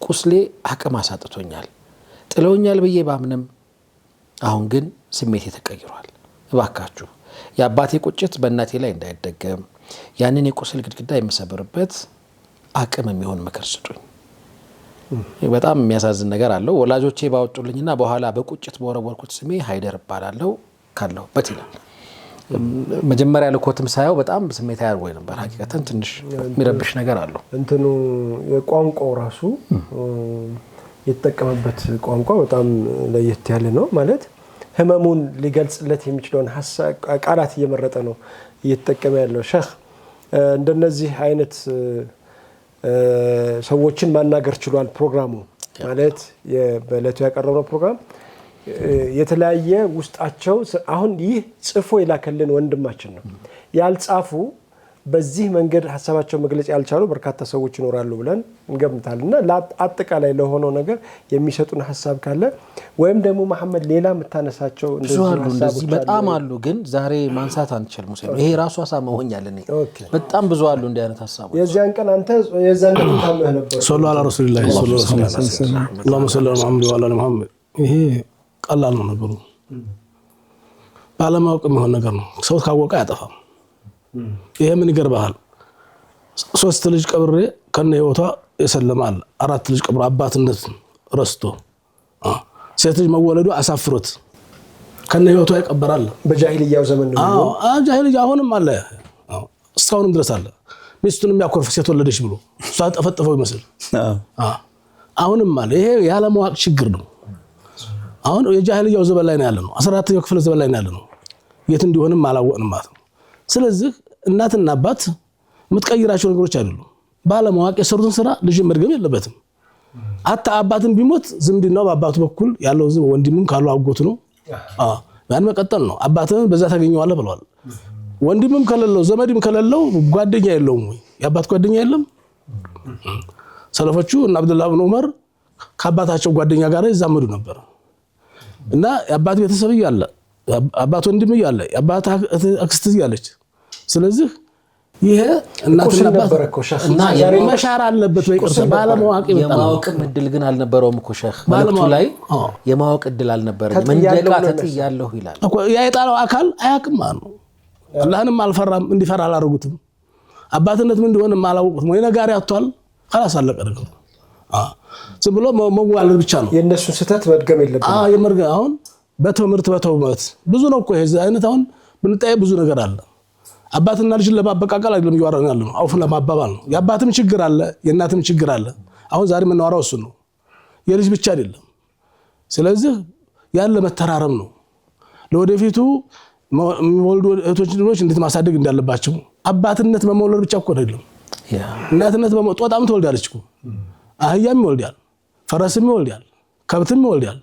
ቁስሌ አቅም አሳጥቶኛል ጥለውኛል ብዬ ባምንም አሁን ግን ስሜቴ ተቀይሯል እባካችሁ የአባቴ ቁጭት በእናቴ ላይ እንዳይደገም ያንን የቁስል ግድግዳ የምሰብርበት አቅም የሚሆን ምክር ስጡኝ በጣም የሚያሳዝን ነገር አለው ወላጆቼ ባወጡልኝና በኋላ በቁጭት በወረወርኩት ስሜ ሃይደር እባላለሁ ካለሁበት ይላል መጀመሪያ ለኮትም ሳይው በጣም ስሜታ ያርወይ ነበር ሀቂቀተን ትንሽ የሚረብሽ ነገር አለው እንትኑ የቋንቋው ራሱ የተጠቀመበት ቋንቋ በጣም ለየት ያለ ነው ማለት ህመሙን ሊገልጽለት የሚችለውን ቃላት እየመረጠ ነው እየተጠቀመ ያለው ሼኽ እንደነዚህ አይነት ሰዎችን ማናገር ችሏል ፕሮግራሙ ማለት በለቱ ያቀረበው ፕሮግራም የተለያየ ውስጣቸው አሁን ይህ ጽፎ ይላከልን ወንድማችን ነው ያልጻፉ በዚህ መንገድ ሐሳባቸው መግለጽ ያልቻሉ በርካታ ሰዎች ይኖራሉ ብለን እንገምታልና ለአጠቃላይ ለሆነው ነገር የሚሰጡን ሐሳብ ካለ ወይም ደግሞ መሐመድ ሌላ መታነሳቸው እንደዚህ በጣም አሉ ግን ዛሬ ማንሳት አንችልም ሙሴ ይሄ ራሱ አሳመውኛል እኔ በጣም ብዙ አሉ እንደ አይነት ሐሳቦች የዚያን ቀን አንተ የዛን ቀን ታመህ ነበር ሰለላሁ ዐለይሂ ወሰለም اللهم صل على محمد وعلى ال محمد ይሄ ቀላል ነው ነገሩ ባለማወቅ የሚሆን ነገር ነው ሰው ካወቀ ያጠፋም ይሄ ምን ይገርባል 3 ልጅ ቀብሬ ከነ ህይወቷ የሰለማል 4 ልጅ ቀብሮ አባትነት ረስቶ ሴት ልጅ መወለዱ አሳፍሮት ከነ ህይወቷ ይቀበራል በጃሂልያው ዘመን ነው ጃሂልያ አሁንም አለ እስካሁንም ድረስ አለ ሚስቱንም ያኮርፍ ሴት ወለደች ብሎ እሷ ተፈጠፈው ይመስል አሁንም አለ ይሄ ያለማወቅ ችግር ነው አሁን የጃሂልያው ዘመን ላይ ነው ያለነው 14ኛው ክፍለ ዘመን ላይ ነው ያለነው የት እንዲሆንም አላወቅንም ማለት ነው ስለዚህ እናትና አባት ምትቀይራቸው ነገሮች አይደሉም ባለማወቅ የሰሩትን ስራ ልጅ መድገም የለበትም አታ አባትን ቢሞት ዝምድናው በአባቱ በኩል ያለው ወንድምም ካለው አጎቱ ነው ያን መቀጠል ነው አባትን በዛ ታገኘዋለህ ብለዋል ወንድምም ከሌለው ዘመድም ከሌለው ጓደኛ የለውም ወይ የአባት ጓደኛ የለም ሰለፎቹ እና አብዱላህ ኢብኑ ዑመር ከአባታቸው ጓደኛ ጋር ይዛመዱ ነበር እና የአባት ቤተሰብ ይያለ አባት ወንድም ይያለ አባት አክስት ይያለች ስለዚህ ይሄ እናትና አባት እና የመሻር አለበት በይቅርታ ባለማወቅ የማወቅ እድል ግን አልነበረውም እኮ ሼኽ መልእክቱ ላይ የማወቅ እድል አልነበረም መንጀቃተት ያለው ይላል እኮ ያይጣለው አካል አያቅም ማለት ነው አላህንም አልፈራም እንዲፈራ አላረጉትም አባትነት ምን እንደሆነ ማላወቁት ወይ ነጋሪ አጥቷል خلاص አለቀ ነገር ዝም ብሎ መዋለድ ብቻ ነው የነሱ ስተት መድገም የለበትም የመርገ አሁን በትምህርት በተውበት ብዙ ነው እኮ ይሄ አይነት አሁን ብንጣይ ብዙ ነገር አለ አባትና ልጅ ለማበቃቀል አይደለም ይወራን ያለው አውፍ ለማባባል ነው የአባትም ችግር አለ የእናትም ችግር አለ አሁን ዛሬ የምናወራው እሱ ነው የልጅ ብቻ አይደለም ስለዚህ ያለ መተራረም ነው ለወደፊቱ የሚወልዱ እህቶች እንዴት ማሳደግ እንዳለባቸው አባትነት መመውለድ ብቻ እኮ አይደለም እናትነት ጦጣም ትወልዳለች እኮ አህያም ይወልዳል ፈረስም ይወልዳል ከብትም ይወልዳል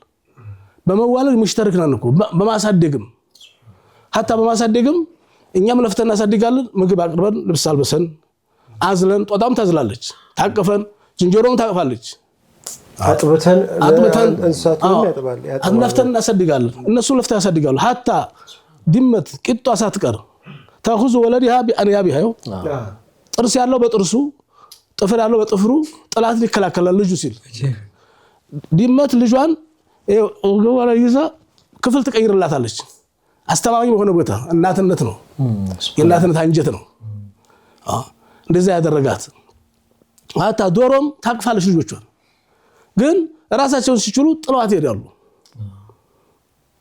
በመዋለድ ሙሽተረክ ነን እኮ በማሳደግም hatta በማሳደግም እኛም ለፍተና እናሳድጋለን ምግብ አቅርበን ልብስ አልበሰን አዝለን ጦጣም ታዝላለች ታቀፈን ዝንጀሮም ታቀፋለች አጥብተን እንስሳቱን ያጥባል ለፍተን እናሳድጋለን እነሱ ለፍተው ያሳድጋሉ hatta ድመት ቂጧ ሳትቀር ታخذ ወለዲها በአንያቢها ጥርስ ያለው በጥርሱ ጥፍር ያለው በጥፍሩ ጥላት ሊከላከላል ልጁ ሲል ድመት ልጇን ወገወራ ይዛ ክፍል ትቀይርላታለች አስተማማኝ በሆነ ቦታ እናትነት ነው የእናትነት አንጀት ነው እንደዛ ያደረጋት አታ ዶሮም ታቅፋለች ልጆቿን ግን ራሳቸውን ሲችሉ ጥሏት ይሄዳሉ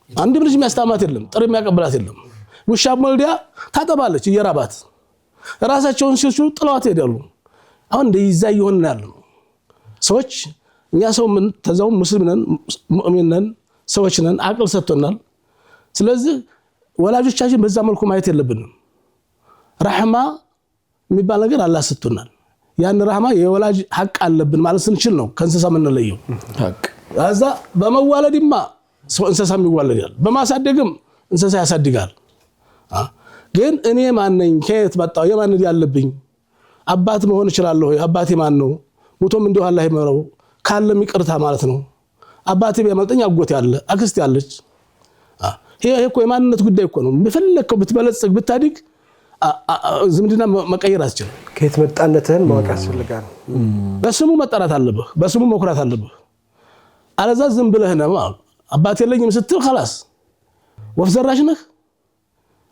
አንድም ልጅ የሚያስታማት የለም ጥሪ የሚያቀብላት የለም ውሻ ሞልዲያ ታጠባለች እየራባት ራሳቸውን ሲችሉ ጥሏት ይሄዳሉ አሁን እንደዛ ይሆናል ሰዎች እኛ ሰው ምን ተዛው ሙስሊም ነን ሙእሚን ነን ሰዎች ነን አቅል ሰጥቶናል ስለዚህ ወላጆቻችን በዛ መልኩ ማየት የለብንም ረህማ የሚባል ነገር አላህ ሰጥቶናል ያን ረህማ የወላጅ ሐቅ አለብን ማለት ስንችል ነው ከእንስሳ ምን ለየው ሐቅ አዛ በመዋለድማ ሰው እንስሳ ይወለዳል በማሳደግም እንስሳ ያሳድጋል ግን እኔ ማን ነኝ ከየት መጣው የማን ያለብኝ አባት መሆን ይችላል አባቴ ማን ነው ሙቶም እንደው አላህ ይመረው ካለም ይቅርታ ማለት ነው አባቴ ቢያመልጠኝ አጎት ያለ አክስት ያለች ይሄ እኮ የማንነት ጉዳይ እኮ ነው በፈለከው ብትበለጽግ ብታድግ ዝምድና መቀየር አትችልም ከየት መጣነትህን ማወቅ ያስፈልጋል በስሙ መጠራት አለብህ በስሙ መኩራት አለብህ አለዛ ዝም ብለህ ነው አባት የለኝም ስትል خلاص ወፍ ዘራሽ ነህ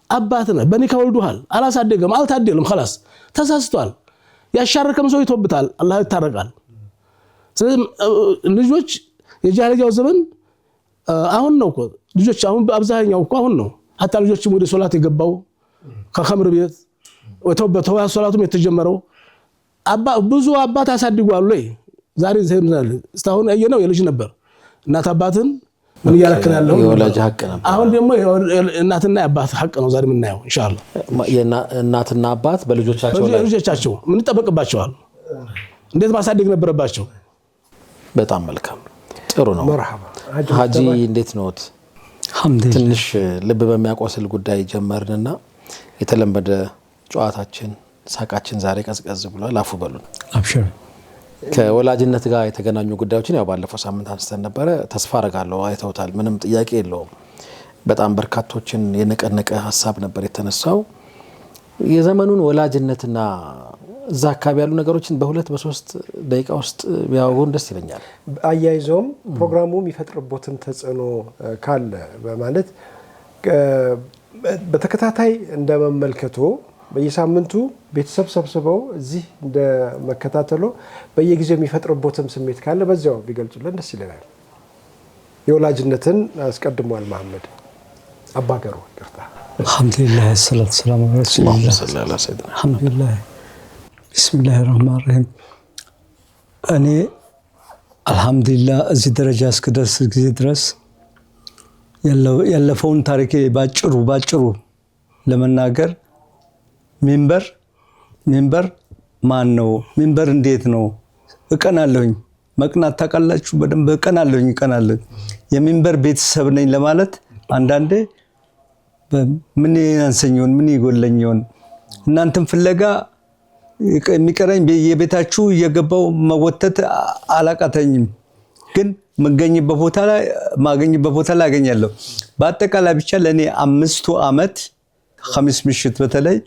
አባት ነህ በኒካ ወልዱሃል አላሳደገም አልታደለም خلاص ተሳስቷል ያሻረከም ሰው ይተውብታል አላህ ይታረቃል ስለዚህ ልጆች የጃህሊያው ዘመን አሁን ነው እኮ ልጆች አሁን በአብዛኛው እኮ አሁን ነው hatta ልጆችም ወደ ሶላት የገባው ከኸምር ቤት ወተውበተው ሶላቱም የተጀመረው ብዙ አባት አሳድጓል ወይ ዛሬ ዘመናል እስታሁን ያየነው የልጅ ነበር እናት አባትን ምን ያለከን ያለው የወላጅ ሐቅ ነው አሁን ደግሞ እናትና አባት ሐቅ ነው ዛሬ ምን እናየው ኢንሻአላህ እናትና አባት በልጆቻቸው ምን ተጠበቅባቸዋል እንዴት ማሳደግ ነበረባቸው በጣም መልካም ጥሩ ነው መርሐባ ሀጂ እንዴት ነዎት ትንሽ ልብ በሚያቆስል ጉዳይ ጀመርንና የተለመደ ጨዋታችን ሳቃችን ዛሬ ቀዝቀዝ ብሏል አፉ በሉን አብሽር ከወላጅነት ጋር የተገናኙ ጉዳዮችን ያው ባለፈው ሳምንት አንስተን ነበር ተስፋ አረጋለሁ አይተውታል ምንም ጥያቄ የለውም በጣም በርካቶችን የነቀነቀ ሐሳብ ነበር የተነሳው የዘመኑን ወላጅነትና እዛ አካባቢ ያሉ ነገሮችን በሁለት በሶስት ደቂቃ ውስጥ ቢያወሩን ደስ ይለኛል አያይዞም ፕሮግራሙ የሚፈጥርበትን ተጽዕኖ ካለ በማለት በተከታታይ እንደመመልከቱ በየሳምንቱ ቤተሰብ ሰብስበው እዚህ እንደመከታተሉ በየጊዜው የሚፈጥርበትም ስሜት ካለ በዛው ቢገልጹልን ደስ ይላል የወላጅነትን አስቀድሟል መሐመድ አባገሩ ይርታ አልহামዱሊላህ ሰላቱ ሰላም አለይሂ ወሰለም አልহামዱሊላህ ቢስሚላሂር ረህማኒር ረሂም እኔ አልহামዱሊላህ እዚህ ደረጃ እስከደርስ ጊዜ ድረስ ያለፈውን ታሪክ ባጭሩ ለመናገር ሚንበር ማን ነው ሚንበር እንዴት ነው እቀናለሁኝ መቅናት ታቀላችሁ በደንብ እቀናለሁኝ የሚንበር ቤተሰብ ነኝ ለማለት አንዳንዴ ምን ያንሰኝውን ምን ይጎለኝውን እናንተም ፍለጋ የሚቀረኝ የቤታችሁ እየገባው መወተት አላቃተኝም ግን ማገኝበት ቦታ ላይ አገኛለሁ በአጠቃላይ ብቻ ለኔ 5 አመት ኸሚስ ምሽት በተለይ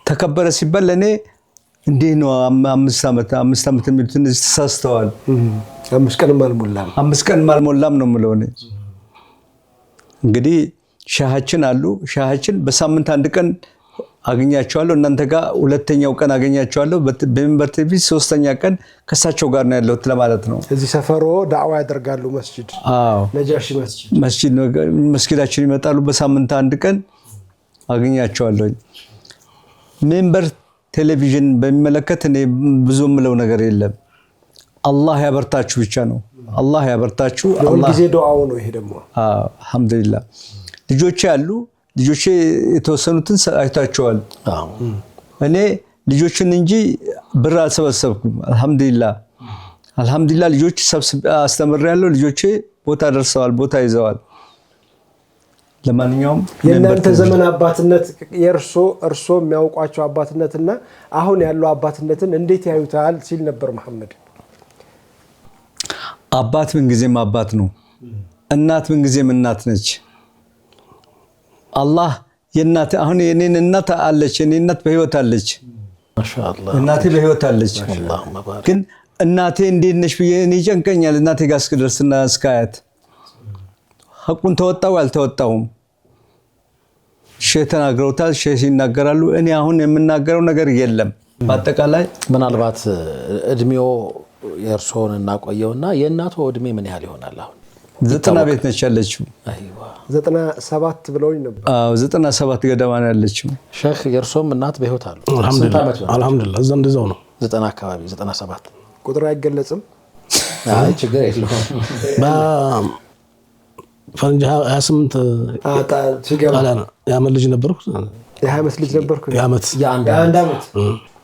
ተከበረ ሲባል ለኔ እንዴ ነው 5 አመት የሚሉትን ተሳስተዋል 5 ቀን ማልሞላም ነው የምለው እኔ እንግዲህ ሻሃችን በሳምንት አንድ ቀን አገኛቸዋለሁ እናንተ ጋር ሁለተኛው ቀን አገኛቸዋለሁ በሚንበር ቲቪ ሶስተኛ ቀን ከሳቸው ጋር ነው ያለሁት ለማለት ነው እዚህ ሰፈሮ ዳዕዋ ያደርጋሉ መስጂድ ነጃሺ መስጂዳችን ይመጣሉ በሳምንት አንድ ቀን አገኛቸዋለሁ ሚንበር ቴሌቪዥን በሚመለከት እኔ ብዙ ምለው ነገር የለም አላህ ያበርታችሁ ብቻ ነው አላህ ያበርታችሁ አላህ ጊዜ ዱዓው ነው ይሄ ደግሞ አልহামዱሊላህ ልጆቼ የተወሰኑትን አይታቸዋል እኔ ልጆችን እንጂ ብር አልሰበሰብኩም አልহামዱሊላህ ልጆች ሰብስብ አስተምሬያለሁ ልጆቼ ቦታ ደርሰዋል ቦታ ይዘዋል ለማንኛውም የእናንተ ዘመን አባትነት እርሶ የሚያውቋቸው አባትነትና አሁን ያለው አባትነትን እንዴት ያዩታል ሲል ነበር መሐመድ አባት ምን ጊዜም አባት ነው እናት ምን ጊዜም እናት ነች አላህ የእናት አሁን የኔን እናት አለች የኔ እናት በህይወት አለች ማሻአላህ እናቴ በህይወት አለች ግን እናቴ እንዴት ነሽ ብዬ ጨንቀኛል እናቴ ጋር እስከደርስና እስካያት ሐቁን ተወጣው አልተወጣውም ሸይጣን አግሮታል ሸይጣን ይናገራሉ እኔ አሁን የምናገረው ነገር የለም በአጠቃላይ ምናልባት እድሜው የርሶን እናቆየውና የእናቱ እድሜ ምን ያህል ይሆናል አሁን 90 ቤት ነች ያለችው አይዋ 97 ብለውኝ ነበር 97 ገደማ ነው ያለችው ሼክ የርሶም እናት በህይወት አሉ አልহামዱሊላህ እንደዛው ነው 90 አካባቢ 97 ቁጥር አይገለጽም አይ ችግር የለውም። ፈረንጅ 28 የዓመት ልጅ ነበርኩ። የ20 ልጅ ነበርኩ። የዓመት የአንድ ዓመት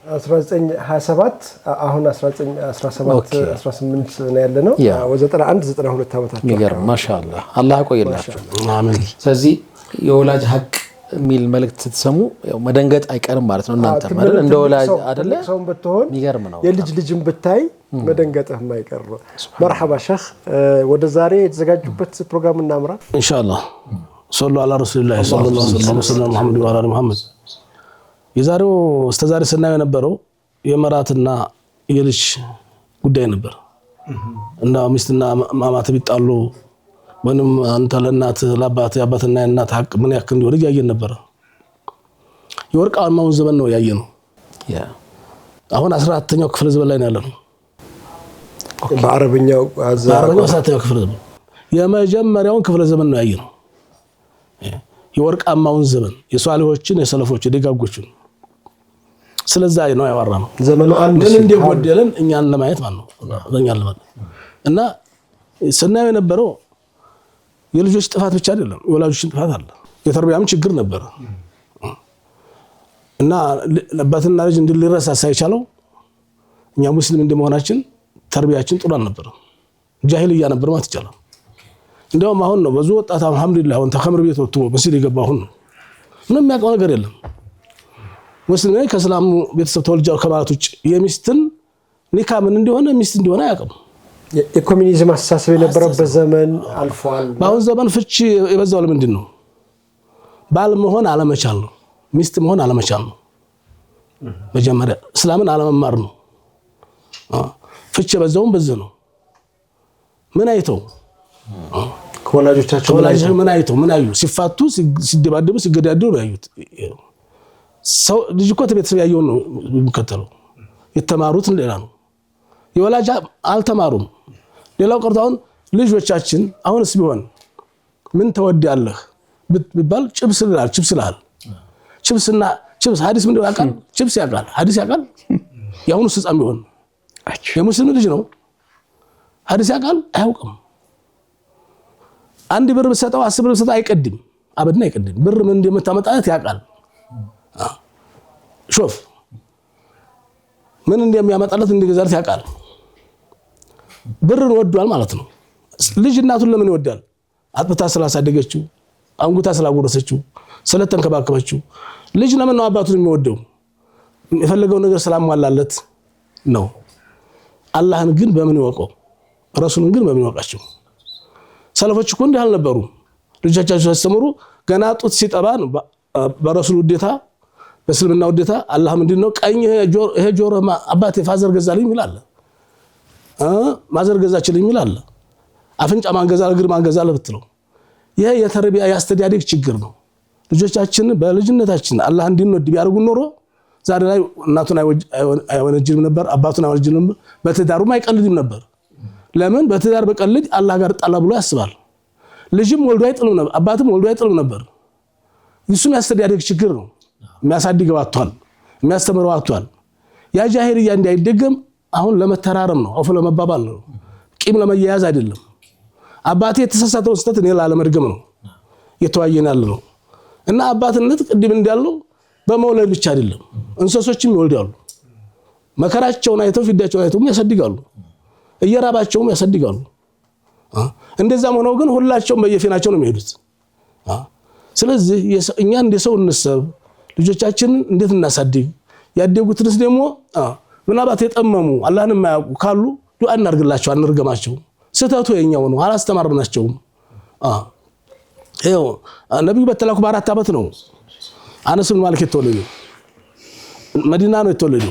1927 አሁን 1917 18 ነው ያለነው። 91 92 ዓመታቸው የሚገርም ማሻአላህ አላህ ያቆይላችሁ። አሜን። ስለዚህ የወላጅ ሀቅ የሚል መልእክት ስትሰሙ መደንገጥ አይቀርም ማለት ነው። እናንተ ማለት እንደ ወላጅ አይደለ ሰው ብትሆን የሚገርም ነው። የልጅ ልጅም ብታይ መደንገጥህ የማይቀር ነው። መርሐባ ሼህ፣ ወደ ዛሬ የተዘጋጁበት ፕሮግራም እናምራ ኢንሻአላህ። ሰለላሁ ዐላ ረሱሊላህ ሰለላሁ ዐለይሂ ወሰለም መሐመድ ወዐላ መሐመድ። የዛሬው እስከዛሬ ስናየው የነበረው የመራትና የልጅ ጉዳይ ነበር እና ሚስትና ማማት ቢጣሉ ወንም አንተ ለናት ለአባት ያባትና እናት ሀቅ ምን ያክል እንደሆነ ያየን ነበር። የወርቃማው ዘመን ነው ያየነው። አሁን 14ኛው ክፍለ ዘመን ላይ ነው ያለነው። በአረብኛው 14ኛው ክፍለ ዘመን የመጀመሪያውን ክፍለ ዘመን ነው ያየነው። የወርቃማውን ዘመን የሷሊሆችን የሰለፎችን የደጋጎችን ስለዛ ነው ያወራነው። ዘመኑ አንድ ምን እንደጎደለን እኛን ለማየት ማለት ነው ለኛን ለማለት እና ስናየው የነበረው የልጆች ጥፋት ብቻ አይደለም፣ የወላጆችን ጥፋት አለ። የተርቢያም ችግር ነበር እና አባትና ልጅ እንዲረሳ ሳይቻለው እኛ ሙስሊም እንደመሆናችን ተርቢያችን ጥሩ አልነበረም። ጃሂልያ ነበር ማለት ይቻላል። እንደውም አሁን ነው ብዙ ወጣት አልহামዱሊላህ አሁን ተኸምር ቤት ወጥቶ መስጊድ የገባ አሁን ምንም የሚያውቀው ነገር የለም። ሙስሊም ነኝ ከእስላም ቤተሰብ ተወልጃለሁ ከማለት ውጭ የሚስትን ኒካ ምን እንደሆነ ሚስት እንደሆነ አያውቅም። የኮሚኒዝም አስተሳሰብ የነበረበት ዘመን አልፏል። በአሁን ዘመን ፍቺ የበዛው ለምንድን ነው? ባል መሆን አለመቻል ነው፣ ሚስት መሆን አለመቻል ነው። መጀመሪያ እስላምን አለመማር ነው። ፍቺ የበዛውም በዚህ ነው። ምን አይተው ከወላጆቻቸው ምን አይተው ምን አዩ? ሲፋቱ ሲደባደቡ ሲገዳደሉ ነው ያዩት። ሰው ልጅ እኮ ቤተሰብ ያየው ነው የሚከተለው። የተማሩት ሌላ ነው። የወላጅ አልተማሩም። ሌላው ቀርታውን ልጆቻችን አሁንስ ቢሆን ምን ተወዳለህ ቢባል ጭብስ ይላል። ጭብስና ጭብስ ሐዲስ ምን ያውቃል? ጭብስ ያውቃል፣ ሐዲስ ያውቃል። ያሁኑ ህፃን ቢሆን የሙስሊም ልጅ ነው ሐዲስ ያውቃል አያውቅም። አንድ ብር ብሰጠው 10 ብር ብሰጠው አይቀድም፣ አበድና አይቀድም። ብር ምን እንደምታመጣለት ያውቃል። ሾፍ ምን እንደሚያመጣለት እንደገዛለት ያውቃል። ብርን ወዷል ማለት ነው። ልጅ እናቱን ለምን ይወዳል? አጥብታ ስላሳደገችው፣ አንጉታ ስላጎረሰችው፣ ስለተንከባከበችው። ልጅ ለምን ነው አባቱን የሚወደው? የፈለገው ነገር ስላሟላለት ነው። አላህን ግን በምን ይወቀው? ረሱልን ግን በምን ይወቃቸው? ሰለፎች እኮ እንዲህ አልነበሩም። ልጆቻቸው ሲያስተምሩ ገና ጡት ሲጠባ ነው በረሱል ውዴታ በእስልምና ውዴታ አላህ ምንድነው ቀኝ ይሄ ጆሮ አባቴ ፋዘር ገዛልኝ ይላል፣ ማዘር ገዛችልኝ ይላል። አፍንጫ ማንገዛል እግር ማንገዛል ብትለው ይሄ የተርቢያ ያስተዳደግ ችግር ነው። ልጆቻችን በልጅነታችን አላህ እንዲንወድ ቢያርጉ ኖሮ ዛሬ ላይ እናቱን አይወነጅልም ነበር፣ አባቱን አይወነጅልም ነበር፣ በትዳሩም አይቀልድም ነበር። ለምን? በትዳር በቀልድ አላህ ጋር ጣላ ብሎ ያስባል። ልጅም ወልዶ አይጥልም ነበር፣ አባትም ወልዶ አይጥልም ነበር። እሱም ያስተዳደግ ችግር ነው። የሚያሳድገው አጥቷል፣ የሚያስተምረው አጥቷል። ያ ጃሂልያ እንዳይደገም አሁን ለመተራረም ነው፣ አፍ ለመባባል ነው፣ ቂም ለመያያዝ አይደለም። አባቴ የተሳሳተው ስህተት እኔ ላለመድገም ነው የተዋየን ያለ ነው። እና አባትነት ቅድም እንዳለው በመውለድ ብቻ አይደለም፣ እንስሶችም ይወልዳሉ። መከራቸውን አይተው ፊዳቸውን አይተው ያሳድጋሉ፣ እየራባቸውም ያሳድጋሉ። እንደዛም ሆነው ግን ሁላቸውም በየፊናቸው ነው የሚሄዱት። ስለዚህ እኛ እንደ ሰው እንሰብ፣ ልጆቻችንን እንዴት እናሳድግ፣ ያደጉትንስ ደግሞ ምናልባት የጠመሙ አላህን የማያውቁ ካሉ ዱዓ እናርግላቸው፣ አንርገማቸው። ስህተቱ የኛው ነው፣ አላስተማርናቸውም። ይኸው ነብዩ በተላኩ በ4 ዓመት ነው አነስ ብን ማሊክ የተወለዱ። መዲና ነው የተወለዱ።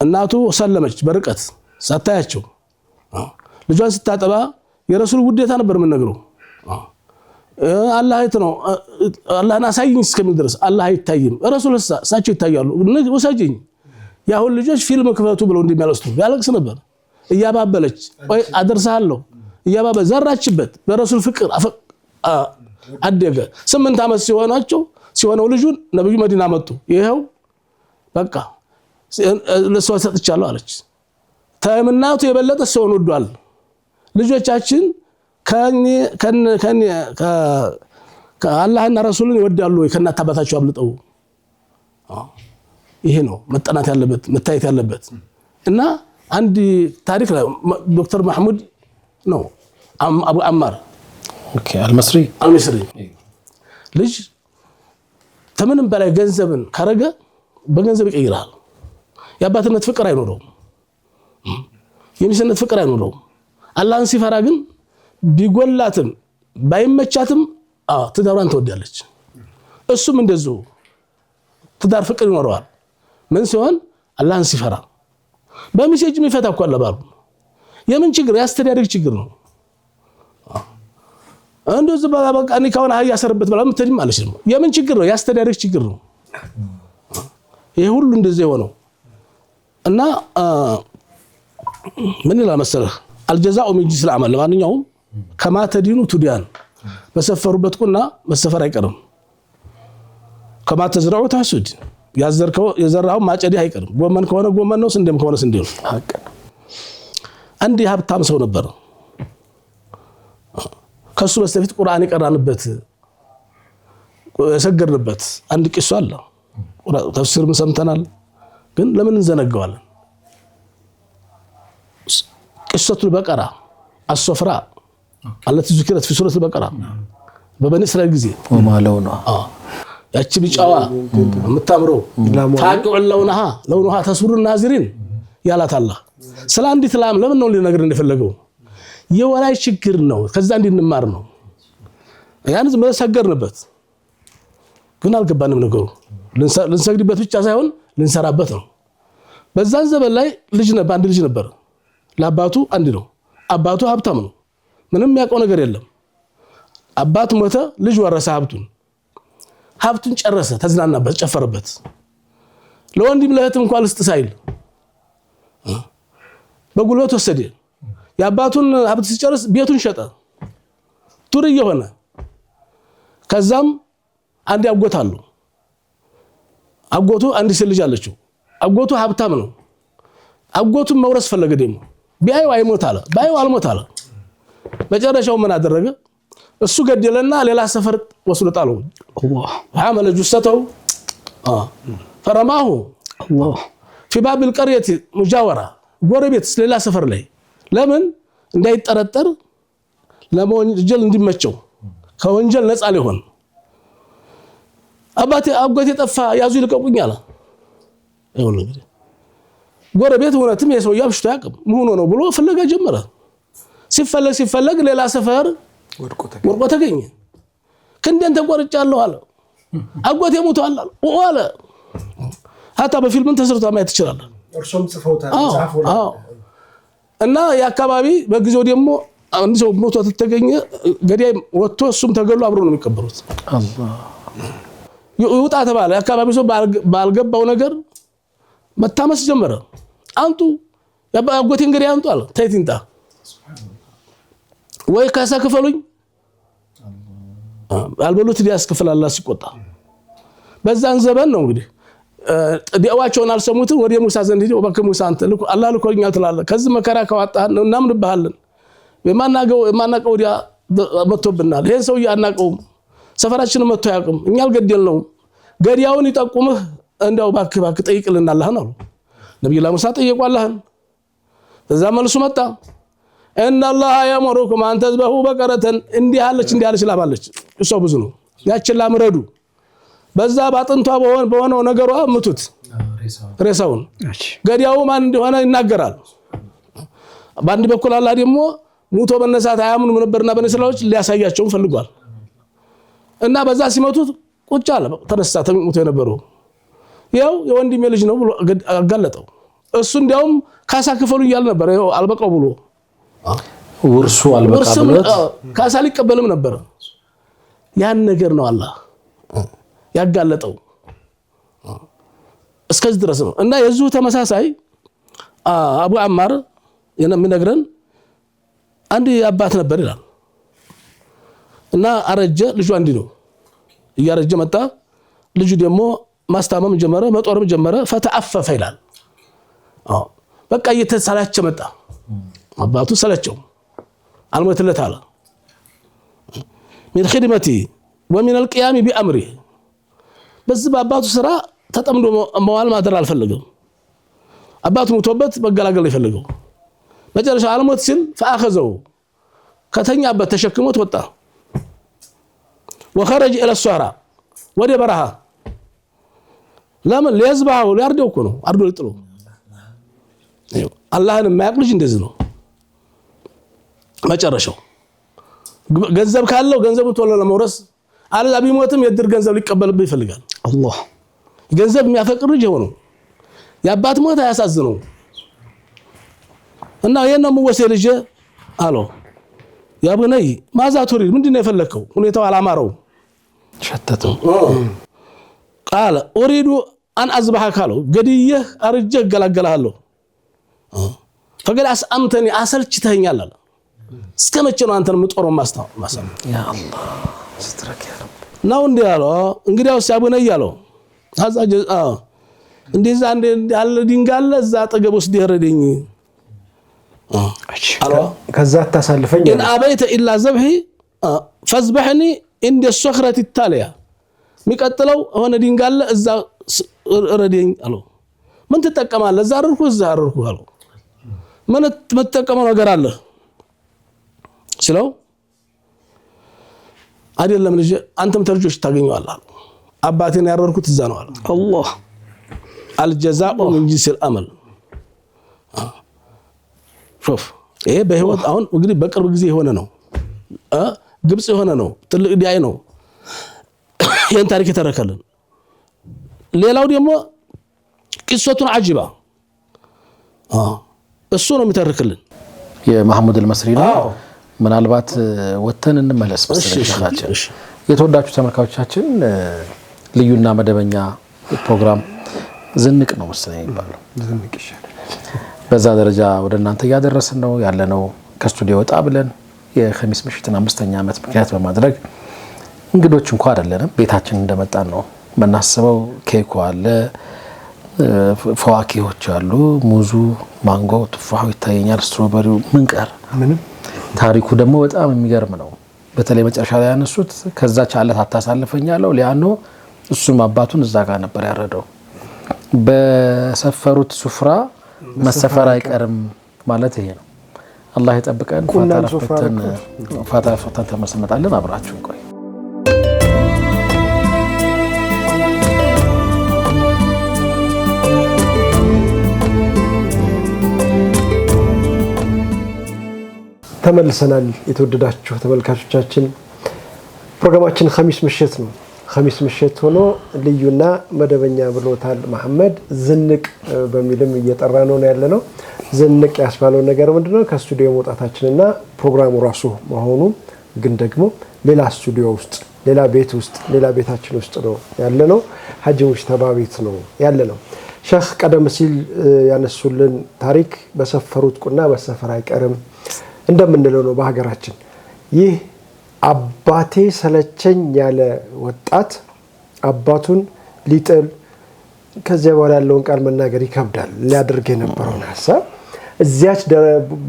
እናቱ ሰለመች በርቀት ሳታያቸው። ልጇን ስታጠባ የረሱል ውዴታ ነበር ምን ነግረው አላህ አይት ነው አላህን አሳይኝ እስከሚል ድረስ አላህ አይታይም። ረሱል እሳቸው ይታያሉ። ወሳጅኝ ያሁን ልጆች ፊልም ክፈቱ ብለው እንደሚያለቅሱ ያለቅስ ነበር። እያባበለች ወይ አደርሳለሁ እያባበ ዘራችበት በረሱል ፍቅር አደገ። 8 ዓመት ሲሆነው ልጁን ነብዩ መዲና መጡ። ይሄው በቃ ለሷ ሰጥቻለሁ አለች። ተምናቱ የበለጠ ሰውን ወዷል ልጆቻችን ከአላህና ረሱልን ይወዳሉ ከናት አባታቸው አብልጠው ይሄ ነው መጠናት ያለበት መታየት ያለበት እና አንድ ታሪክ ዶክተር መሐሙድ ነው አቡ አማር ኦኬ አልመስሪ ልጅ ተምንም በላይ ገንዘብን ካረገ በገንዘብ ይቀይራል ያባትነት ፍቅር አይኖረው የሚስነት ፍቅር አይኖረው አላህን ሲፈራ ግን ቢጎላትም ባይመቻትም ትዳሯን ትወዳለች እሱም እንደዚሁ ትዳር ፍቅር ይኖረዋል ምን ሲሆን አላህን ሲፈራ በሚሴጅ የሚፈታ እኮ አለባሉ የምን ችግር ያስተዳደግ ችግር ነው እንደው ዝባላ በቃ ኒካውን ያሰርበት ብላ ምትድም ማለት ነው የምን ችግር ነው ያስተዳደግ ችግር ነው ይሄ ሁሉ እንደዚህ ሆነው እና ምን ይላል መሰለህ الجزاء من جنس العمل ለማንኛውም ከማ ተዲኑ ቱዲያን በሰፈሩበት ቁና መሰፈር አይቀርም ከማ ተዝራው ታሱድ ያዘርከው የዘራው ማጨዲ አይቀርም ጎመን ከሆነ ጎመን ነው ስንዴም ከሆነ ስንዴ ነው ሐቅ አንድ ሀብታም ሰው ነበር ከሱ በስተፊት ቁርአን ይቀራንበት የሰገርንበት አንድ ቂሷ አለ ተፍሲር ሰምተናል ግን ለምን እንዘነጋዋለን قصة البقرة الصفراء التي ذكرت في سورة البقرة ببني إسرائيل جزء وما لونها ያቺ ቢጫዋ የምታምረው ታቂው ለውነሃ ተስሩ الناظرين ያላት አላህ ስለ አንዲት ላም ለምን ነው ሊነገር እንደፈለገው የወላይ ችግር ነው ከዛ እንድንማር ነው ያን መሰገርንበት ግን አልገባንም ነገሩ ልንሰግድበት ብቻ ሳይሆን ልንሰራበት ነው በዛን ዘመን ላይ አንድ ልጅ ነበር ለአባቱ አንድ ነው አባቱ ሀብታም ነው ምንም ያውቀው ነገር የለም አባት ሞተ ልጅ ወረሰ ሀብቱን ጨረሰ ተዝናናበት ጨፈረበት ለወንድም ለእህት እንኳን ልስጥሳይል በጉልበት ወሰደ የአባቱን ሀብት ሲጨርስ ቤቱን ሸጠ ቱር እየሆነ ከዛም አንድ ያጎታሉ አጎቱ አንድ ልጅ አለችው አጎቱ ሀብታም ነው አጎቱን መውረስ ፈለገ ደግሞ ቢያዩ አይሞት አለ ባዩ አልሞት አለ መጨረሻው ምን አደረገ እሱ ገደለና ሌላ ሰፈር ወስዶ ጣለው አላህ عمل جثته فرماه الله في باب القريه مجاوره ጎረቤት ሌላ ሰፈር ላይ ለምን እንዳይጠረጠር ለወንጀል እንዲመቸው ከወንጀል ነፃ ሊሆን አጎቴ ጠፋ ያዙ ይልቀቁኝ አለ ይሁን እንግዲህ ጎረቤት ሆነትም የሰው ያብሽቶ ያቀም ምን ሆኖ ብሎ ፍለጋ ጀመረ ሲፈለግ ሌላ ሰፈር ወርቆ ተገኘ ክንደን ተቆርጫለሁ አለ አጎቴ ሞቷል አለ hatta በፊልም ተሰርቶ ማየት ይችላል እርሶም ጽፈውታል ጻፉላ እና ያካባቢ በጊዜው ደግሞ አንድ ሰው ሞቶ ተገኘ ገዳይ ወጥቶ እሱም ተገሎ አብሮ ነው የሚቀበሩት አላህ ይውጣ ተባለ ያካባቢ ሰው ባልገባው ነገር መታመስ ጀመረ አንቱ ያባጎቴ እንግዲህ አንቱ አለ ታይቲንታ ወይ ካሳ ከፈሉኝ አልበሉት ዲያስከፈላላ ሲቆጣ በዛን ዘመን ነው እንግዲህ ዲያዋቸውን አልሰሙትን ወደ ሙሳ ዘንድ ሄዶ በከሙሳ አንተ አላህ ልኮኛል ተላለ ከዚህ መከራ ከዋጣህ እናምንብሃለን የማናቀው ዲያ መጥቶብናል ይሄን ሰው ያናቀው ሰፈራችን መጥቶ ያቅም እኛ አልገደልነው ገዲያውን ይጠቁምህ እንዳው ባክ ጠይቅልና አላህ ነው ነብዩ ሙሳ ጠየቁ አላህን በዛ መልሱ መጣ ان الله يامركم ان تذبحوا بقره እንዲህ አለች ላባለች እሷ ብዙ ነው ያችን ላምረዱ በዛ ባጥንቷ በሆነው ነገሯ ምቱት ሬሳውን ገዲያው ማን እንደሆነ ይናገራል ባንድ በኩል አላህ ደግሞ ሙቶ በነሳት አያምኑ ነበርና በነስላዎች ሊያሳያቸው ፈልጓል እና በዛ ሲመቱት ቁጭ አለ ተነሳ ተሙቶ የነበረው ያው የወንድሜ ልጅ ነው ብሎ አጋለጠው እሱ እንዲያውም ካሳ ክፈሉ ይያል ነበር ያው አልበቃው ብሎ ወርሱ አልበቃ ብሎት ካሳ ሊቀበልም ነበር ያን ነገር ነው አላህ ያጋለጠው እስከዚህ ድረስ ነው እና የዙ ተመሳሳይ አቡ አማር የሚነግረን አንድ አባት ነበር ይላል እና አረጀ ልጁ አንዲ ነው እያረጀ መጣ ልጁ ደግሞ ማስታመም ጀመረ መጦርም ጀመረ ፈተአፈፈ ይላል በቃ እየተሰላቸ መጣ አባቱ ሰለቸው አልሞትለት አለ من خدمتي ومن القيام بأمره بس በአባቱ ስራ ተጠምዶ መዋል ማደር አልፈልግም አባቱ ሞቶበት መገላገል ይፈልገው መጨረሻ አልሞት ሲል فاخذው ከተኛበት ተሸክሞት ወጣ وخرج الى الصحراء ወደ በረሃ ለምን ሊያዝባው ሊያርደው እኮ ነው አርዶ ልጥሎ አላህን የማያውቅ እንደዚህ ነው መጨረሻው ገንዘብ ካለው ገንዘቡን ቶሎ ለመውረስ አለዛ ቢሞትም የድር ገንዘብ ሊቀበልብህ ይፈልጋል አላህ ገንዘብ የሚያፈቅር ልጅ ሆኖ ያባት ሞት ያሳዝነው እና የነሙ ወሰለ ልጅ አሎ ያ በነይ ማዛ ቱሪድ ምንድነው የፈለከው ሁኔታው አላማረው ሸተተው قال اريد ان اذبحك አለው ገድዬህ አርጀህ ገላገላለሁ ፈገል አስአምተኒ አሰልችተኛል አለ እስከመቼ ነው አንተን ምጦረው ማስተው ያ አላህ ስትረክ ያ ረብ ነው እንዴ ያለው እንግዲያው ሲያቡነ ያለው አዛ እንደዛ እንደ ያለ ድንጋለ እዛ አጠገብ ውስጥ ይረደኝ አሎ ከዛ ታሳልፈኝ ان ابيت الا ذبحي فذبحني عند الصخره التاليه ሚቀጥለው ሆነ ድንጋለ እዛ ረደኝ አለው ምን ተጠቀማለ እዛ አርርኩ አለው ምን ተጠቀመው ነገር አለ ስለው አይደለም ልጅ አንተም ተርጆች ታገኛለህ አባቴን ያረርኩት እዛ ነው አለ አላህ الجزاء من جنس العمل شوف ይሄ በህይወት አሁን እንግዲህ በቅርብ ጊዜ የሆነ ነው ግብጽ የሆነ ነው ትልቅ ዲያይ ነው ይሄን ታሪክ ተረከልን ሌላው ደግሞ ቂሶቱን አጅባ እሱ ነው የሚተርክልን የመሐሙድ አልመስሪ ነው ምናልባት ወተን እንመለስ በስተሻችን የተወዳጁ ተመልካቾቻችን ልዩና መደበኛ ፕሮግራም ዝንቅ ነው መሰለኝ ይባላል ዝንቅ ይሻላል በዛ ደረጃ ወደ እናንተ ያደረስን ነው ያለነው ከስቱዲዮ ወጣ ብለን የኸሚስ ምሽትን 5ኛ ዓመት ምክንያት በማድረግ እንግዶች እንኳን አይደለንም ቤታችን እንደመጣን ነው መናስበው ኬኩ አለ ፈዋኪዎች አሉ ሙዙ ማንጎ ቱፋሁ ይታየኛል ስትሮበሪው ምን ቀር ምንም ታሪኩ ደግሞ በጣም የሚገርም ነው በተለይ መጨረሻ ላይ ያነሱት ከዛ ቻለት አታሳልፈኛለው ሊያኖ እሱም አባቱን እዛ ጋር ነበር ያረደው በሰፈሩት ሱፍራ መሰፈር አይቀርም ማለት ይሄ ነው አላህ ይጠብቀን ፋታፈተን ተመስመጣለን አብራችሁ ቆይ ተመልሰናል የተወደዳችሁ ተመልካቾቻችን ፕሮግራማችን ኸሚስ ምሽት ነው ኸሚስ ምሽት ሆኖ ልዩና መደበኛ ብሎታል መሐመድ ዝንቅ በሚልም እየጠራ ነው ያለነው ዝንቅ ያስባለው ነገር ምንድነው ከስቱዲዮ መውጣታችንና ፕሮግራሙ ራሱ መሆኑ ግን ደግሞ ሌላ ስቱዲዮ ውስጥ ሌላ ቤት ውስጥ ሌላ ቤታችን ውስጥ ነው ያለነው ሐጂ ሙጅተባ ቤት ነው ያለነው ሼህ ቀደም ሲል ያነሱልን ታሪክ በሰፈሩት ቁና በሰፈር አይቀርም እንደምንለው ነው በሀገራችን ይህ አባቴ ሰለቸኝ ያለ ወጣት አባቱን ሊጥል ከዚያ በኋላ ያለውን ቃል መናገር ይከብዳል ሊያደርግ የነበረው ሐሳብ እዚያች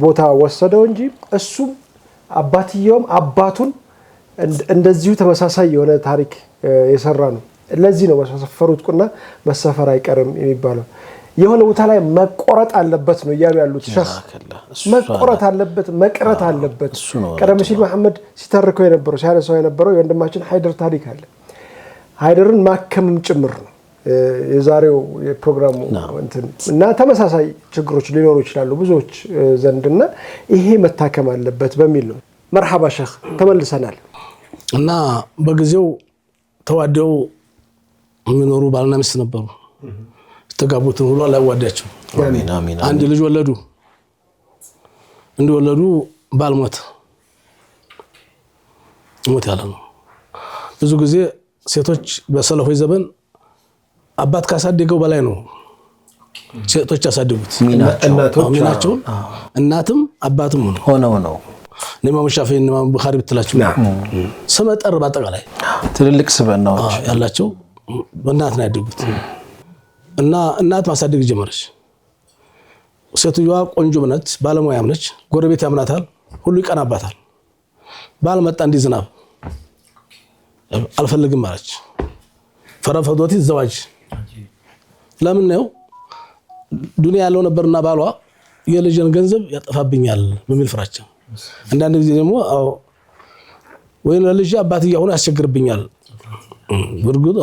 ቦታ ወሰደው እንጂ እሱ አባትየውም አባቱን እንደዚሁ ተመሳሳይ የሆነ ታሪክ የሰራ ነው ለዚህ ነው በሰፈሩት ቁና መሰፈር አይቀርም የሚባለው የሆነ ቦታ ላይ መቆረጥ አለበት ነው ያሉ ያሉት ሸህ መቆረጥ አለበት መቅረት አለበት ቀደም ሲል መሐመድ ሲተርከው የነበረው ሲያነሳው የነበረው የወንድማችን ሃይደር ታሪክ አለ ሃይደርን ማከምም ጭምር ነው የዛሬው የፕሮግራሙ እና ተመሳሳይ ችግሮች ሊኖሩ ይችላሉ ብዙዎች ዘንድና ይሄ መታከም አለበት በሚል ነው መርሐባ ሸህ ተመልሰናል እና በጊዜው ተዋደው የሚኖሩ ባልና ሚስት ነበሩ ተጋቡትን ሁሉ አላህ ያዋዳቸው አሜን አሜን አንድ ልጅ ወለዱ እንደወለዱ ባልሞት ሞት ያለ ነው ብዙ ጊዜ ሴቶች በሰለፎች ዘመን አባት ካሳደገው በላይ ነው ሴቶች ያሳደጉት እናቶች እናትም አባትም ሆነው ለማሙ ሻፊዒ እና ኢማም ቡኻሪ ብትላችሁ ሰመጠር ባጠቃላይ ትልልቅ ስብዕናዎች ያላቸው በእናት ነው ያደጉት እና እናት ማሳደግ ጀመረች ሴትዮዋ ቆንጆ ነች፣ ባለሙያም ነች፣ ጎረቤት ያምናታል፣ ሁሉ ይቀናባታል። ባል መጣ እንዲዝናብ አልፈልግም አለች። ፈረፈዶት ዘዋጅ ለምን ነው ዱንያ ያለው ነበርና ባሏ የልጅን ገንዘብ ያጠፋብኛል በሚል ፍራቻ አንዳንድ ጊዜ ደግሞ ወይ ለልጅ አባትያ ሆኖ ያስቸግርብኛል ብርጉድ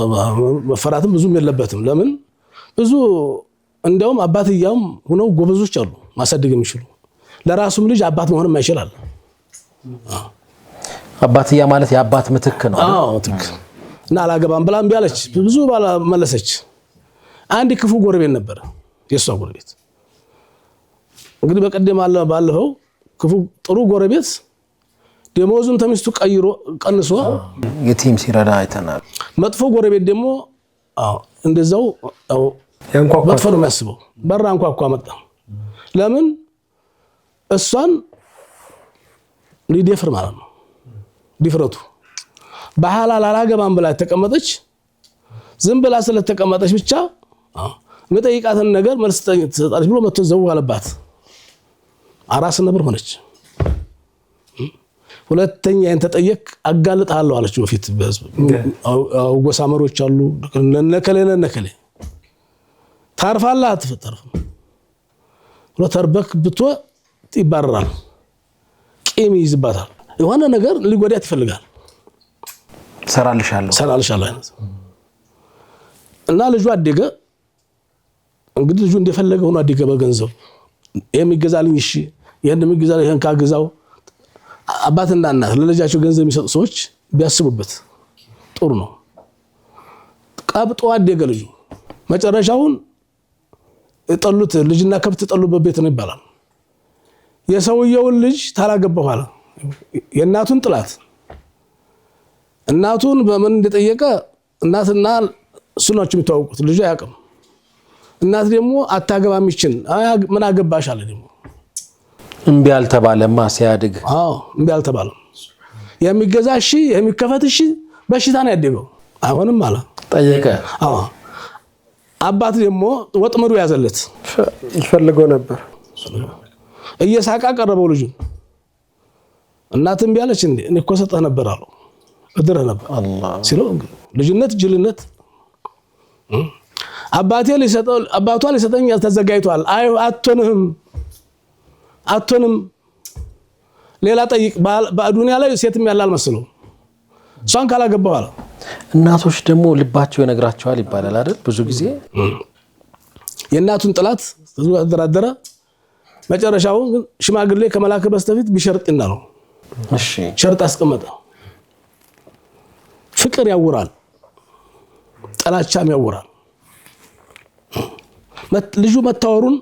መፈራትም ብዙም የለበትም ለምን ብዙ እንደውም አባትያም ሆነው ጎበዞች አሉ ማሳደግ የሚችሉ ለራሱም ልጅ አባት መሆንም አይችላል አባትያ ማለት የአባት ምትክ ነው ምትክ እና አላገባም ብላም ቢያለች ብዙ ባላ መለሰች አንድ ክፉ ጎረቤት ነበር የሷ ጎረቤት እንግዲህ በቀደም ባለፈው ክፉ ጥሩ ጎረቤት ደሞዙን ተሚስቱ ቀንሶ የቲም ሲራዳ አይተናል መጥፎ ጎረቤት ደግሞ እንደዛው ያንኳኳ መጥፎ ነው የሚያስበው በራ አንኳኳ መጣ ለምን እሷን ሊደፍር ማለት ነው ዲፍረቱ በሐላል አላገባም ብላ ተቀመጠች ዝም ብላ ስለተቀመጠች ብቻ መጠይቃትን ነገር መልስ ተሰጣለች ብሎ መጥቶ ዘው አለባት አራስ ነበር ሆነች ሁለተኛ እንተጠየቅ አጋልጣለሁ አለች በፊት ጎሳመሮች አሉ ነከለ ታርፋላ አትፈጠርም ወተርበክ ብቶ ይባረራል ቂም ይዝባታል የሆነ ነገር ሊጎዳት ይፈልጋል ሰራልሻለሁ አይነት እና ልጁ አደገ እንግዲህ ልጁ እንደፈለገ ሆኖ አደገ በገንዘብ የሚገዛልኝ እሺ የሚገዛልኝ ይሄን ካገዛው አባትና እናት ለልጃቸው ገንዘብ የሚሰጡ ሰዎች ቢያስቡበት ጥሩ ነው ቀብጦ አደገ ልጁ መጨረሻውን የጠሉት ልጅና ከብት የጠሉበት ቤት ነው ይባላል የሰውየውን ልጅ ታላገባው አለ የእናቱን ጥላት እናቱን በምን እንደጠየቀ እናትና ሱናቸው የሚታወቁት ልጅ አያውቅም እናት ደግሞ አታገባም ይችል ምን አገባሽ አለ ደግሞ እምቢ አልተባለማ ሲያድግ እምቢ አልተባለም የሚገዛሽ የሚከፈትሽ በሽታ ነው ያደገው አሁንም አለ ጠየቀ አባት ደግሞ ወጥመዱ ያዘለት ይፈልገው ነበር እየሳቃ ቀረበው ልጅ እናትም ቢያለች እንዴ እኔ እኮ ሰጠህ ነበር አለው እድረህ ነበር አላህ ሲለው ልጅነት ጅልነት አባቷ ሊሰጠኝ ተዘጋጅቷል አይ አቶንም ሌላ ጠይቅ በዱንያ ላይ ሴትም ያላል መስለው ሷን ካላገባው አለ እናቶች ደግሞ ልባቸው ይነግራቸዋል ይባላል አይደል ብዙ ጊዜ የእናቱን ጥላት ተደራደረ መጨረሻው ሽማግሌ ከመላከ በስተፊት ቢሸርጥና ነው እሺ ሸርጥ አስቀመጠ ፍቅር ያወራል ጥላቻም ያወራል ልጁ መታወሩን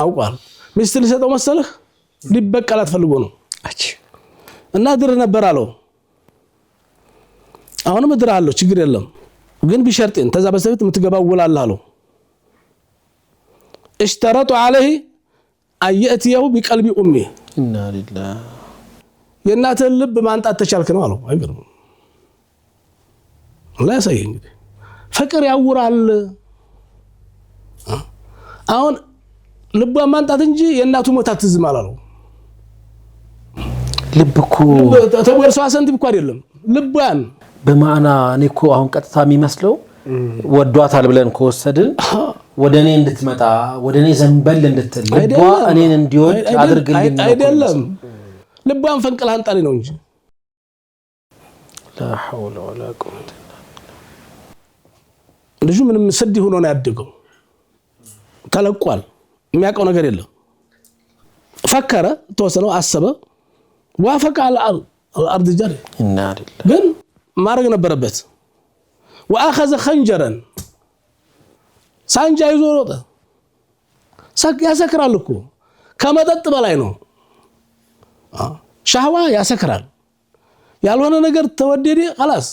አውቋል ሚስት ሊሰጠው መሰለህ ሊበቀላት ፈልጎ ነው እና ድር ነበር አለው አሁንም ድር አለው ችግር የለም ግን ቢሸርጥን ተዛ በስተፊት የምትገባው ወላል አለው اشترطوا عليه ان ياتيه بقلب امه ኢና ሊላህ የእናትህ ልብ ማንጣት ተቻልክ ነው አለው አይገርም ላይ ሳይ እንግዲህ ፍቅር ያውራል አሁን ልብ ማንጣት እንጂ የእናቱ ሞት አትዝም አላለው ልብኩ ተወርሷ ሰንቲም እኮ አይደለም ልቧን በማዕና እኔኮ አሁን ቀጥታ የሚመስለው ወዷታል ብለን ከወሰድን ወደኔ እንድትመጣ ወደኔ ዘንበል እንድትል ልቧ እኔን እንዲወድ አድርግልኝ አይደለም ልቧን ፈንቅል አንጣሪ ነው እንጂ لا حول ولا قوه ልጁ ምንም ስድ ሆኖ ነው ያደገው ከለቋል የሚያውቀው ነገር የለም ፈከረ ተወሰነው አሰበ ዋፈቀ على الارض جري ኢና ሊላህ ግን ማረግ ነበረበት واخذ خنجرا ሳንጃ ይዞ ሮጠ ያሰክራል እኮ ከመጠጥ በላይ ነው ሻህዋ ያሰክራል ያልሆነ ነገር ተወደደ خلاص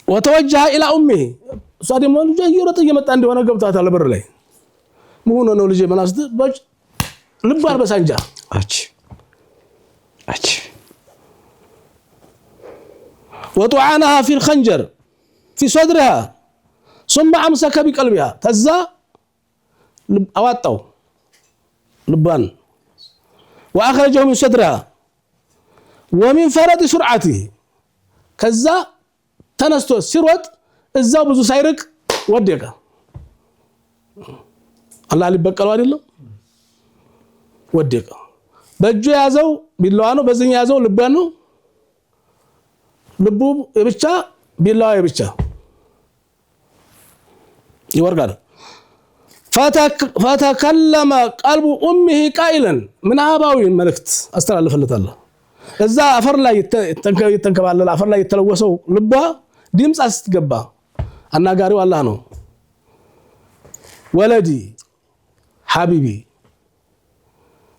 وتوجه الى امه صادم ልጅ እየሮጠ እየመጣ እንደሆነ ገብቷታል በር ላይ ምን ነው ልጅ መናስት ልባር በሳንጃ አች وطعنها في الخنجر في صدرها ثم امسك بقلبها تزا አዋጣው ልባን واخرجه من صدرها ومن فرط سرعته ከዛ ተነስቶ ሲሮጥ እዛው ብዙ ሳይርቅ ወደቀ አላህ ሊበቀለው አይደለም ወደቀ በእጁ ያዘው ቢላዋ ነው በዚህኛ ያዘው ልባን ነው ልቡ የብቻ ቢላዋ የብቻ ይወርጋል فتكلم قلب امه قائلا من اباوي መልእክት አስተላልፈልታለሁ እዛ አፈር ላይ የተንከባለለ አፈር ላይ የተለወሰው ልባ ድምጽ አስተገባ አናጋሪው አላህ ነው ወለዲ ሐቢቢ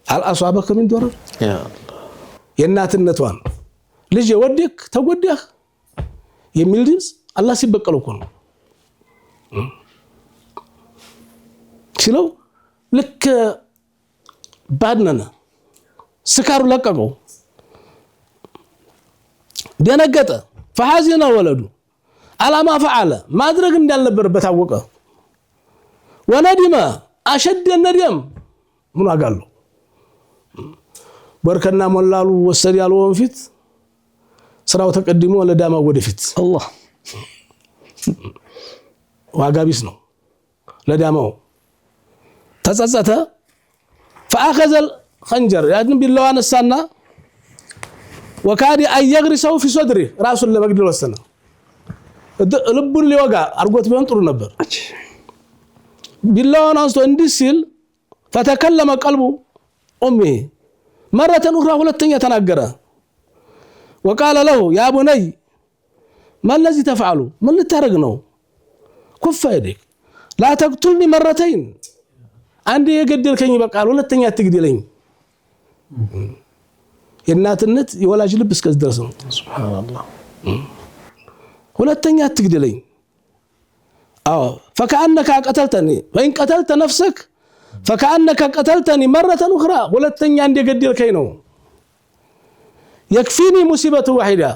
አልአሷበከ ምን ዶር ያ የናትነቷን ልጅ ወድክ ተጎዳህ የሚል ድምጽ አላህ ሲበቀለው እኮ ነው ሲለው ልክ ባድነና ስካሩ ለቀቀው ደነገጠ فحزن ولده على ما فعل ማድረግ እንዳልነበረበት አወቀ ወነዲማ አሸደ الندم ምን አጋለው በርከና ሞላሉ ወሰድ ያለው ወንፊት ስራው ተቀድሞ ለዳማ ወደፊት አላህ ዋጋቢስ ነው ለዳማው ተጸጸተ فاخذ الخنجر يعني بالله انسانا وكاد يغرسه في صدره راسه ለመግደል ወሰነ ልቡን ሊወጋ አርጎት ቢሆን ጥሩ ነበር بالله አንስቶ እንዲህ ሲል فتكلم قلبه امه مره اخرى ሁለተኛ ተናገረ وقال له يا بني ما الذي تفعل من ልታረግ ነው كف يدك لا تقتلني مرتين አንዴ የገደልከኝ በቃል ሁለተኛ አትግደለኝ የናትነት የወላጅ ልብ እስከዚህ ድረስ ነው ሱብሃንአላህ ሁለተኛ አትግደለኝ አዎ فكأنك قتلتني وإن قتلت نفسك فكأنك قتلتني مرة أخرى ሁለተኛ አንዴ የገደልከኝ ነው يكفيني مصيبة واحدة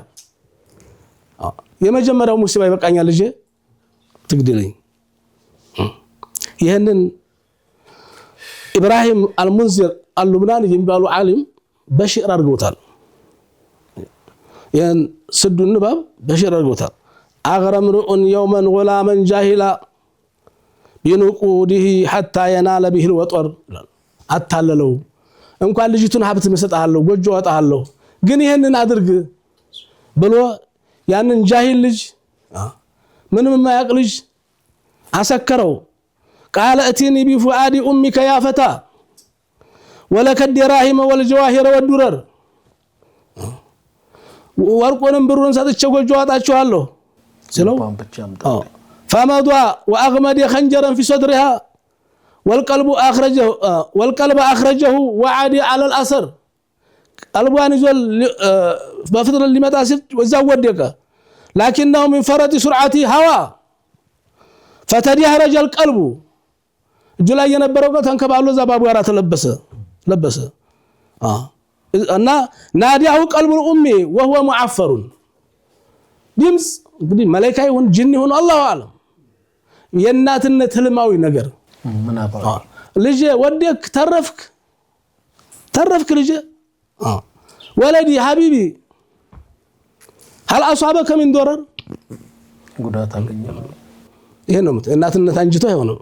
የመጀመሪያው ሙሲባ ይበቃኛል ልጄ ትግደለኝ ይሄንን ኢብራሂም አልሙንዚር አልሉብናኒ የሚባሉ ዓሊም በሽዕር አድርገውታል ያን ስዱ ንባብ በሽዕር አድርገውታል አግረም ሩኡን የውመን ጉላመን ጃሂላ ቢንቁዲሂ ሐታ የናለ ቢሂል ወጦር አታለለው እንኳን ልጅቱን ሀብት መስጠሃለሁ ጎጆ ወጣሃለሁ ግን ይሄንን አድርግ ብሎ ያንን ጃሂል ልጅ ምንም ማያቅ ልጅ አሰከረው قال اتني بفؤاد امك يا فتى ولك الدراهم والجواهر والدرر ወርቁንም ብሩን ሰጥቼ ጎጆ አጣችኋለሁ ስለው فمضى واغمد خنجرا في صدرها والقلب اخرجه وعاد على الاثر قلبان يزل بفضل لمتا سيت وزاو ودك لكنه من فرط سرعته هوا فتدهرج القلب ጁላይ የነበረው ተንከባሎ ዛባቡ ጋር ተለበሰ እና ናዲያው ቀልቡ ኡሚ وهو معفر ድምጽ እንግዲህ መላእክት ይሁን ጂን ይሁን አላሁ አለም የናትነት ህልማዊ ነገር ምን አባራ ልጄ ወደክ ተረፍክ ልጄ ወለዲ ሐቢቢ هل اصابك من ضرر ጉዳት አገኘው ይሄ ነው እናትነት አንጅቶ አይሆንም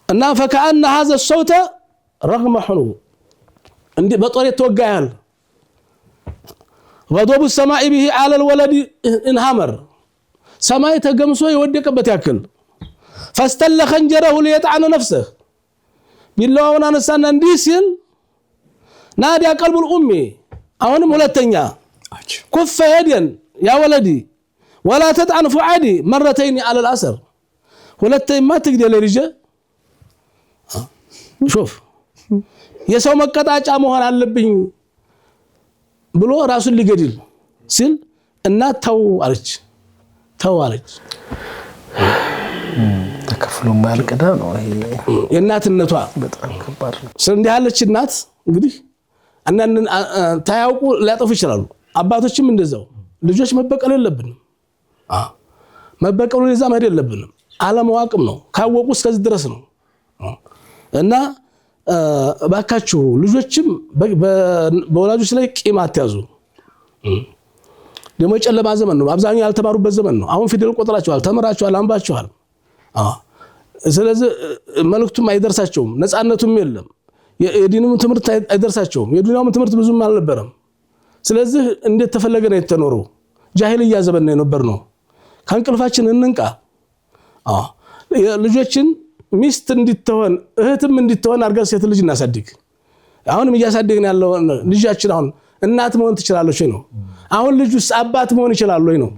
እና فكأن هذا الصوت رغم حنو እንዴ በጦር የተወጋያል غضب السماء به على الولد انهمر ሰማይ ተገምሶ የወደቀበት ያክል فاستل خنجره ليطعن نفسه ቢላውን አነሳና እንዲህ ሲል نادى قلب الام አሁንም ሁለተኛ كف يدين يا ولدي ولا تطعن فؤادي مرتين على الاثر ሁለተኛ ما تقدر ልጅ شوف የሰው መቀጣጫ መሆን አለብኝ ብሎ ራሱን ሊገድል ሲል እናት ተው አለች ተከፍሎ ማልቀዳ ነው ይሄ የናትነቷ በጣም ከባድ ነው እንዲህ ያለች እናት እንግዲህ አንናን ታያውቁ ሊያጠፉ ይችላሉ አባቶችም እንደዛው ልጆች መበቀል የለብንም መበቀሉ ለዛ መሄድ የለብንም አለማወቅም ነው ካወቁ እስከዚህ ድረስ ነው እና ባካችሁ ልጆችም በወላጆች ላይ ቂም አትያዙ ደሞ የጨለማ ዘመን ነው አብዛኛው ያልተማሩበት ዘመን ነው አሁን ፊደል ቆጥራቸዋል ተመራቸዋል አንባቸዋል ስለዚህ መልእክቱም አይደርሳቸውም ነፃነቱም የለም የዲኑም ትምህርት አይደርሳቸውም የዱንያውም ትምህርት ብዙም አልነበረም ስለዚህ እንዴት ተፈለገ ነው የተኖረው ጃሂልያ ዘመን ነው የነበርነው ካንቅልፋችን እንንቃ ልጆችን ሚስት እንድትሆን እህትም እንድትሆን አርገን ሴት ልጅ እናሳድግ አሁንም እያሳደግን ያለው ልጃችን አሁን እናት መሆን ትችላለች ነው አሁን ልጅስ አባት መሆን ይችላል ወይ ነው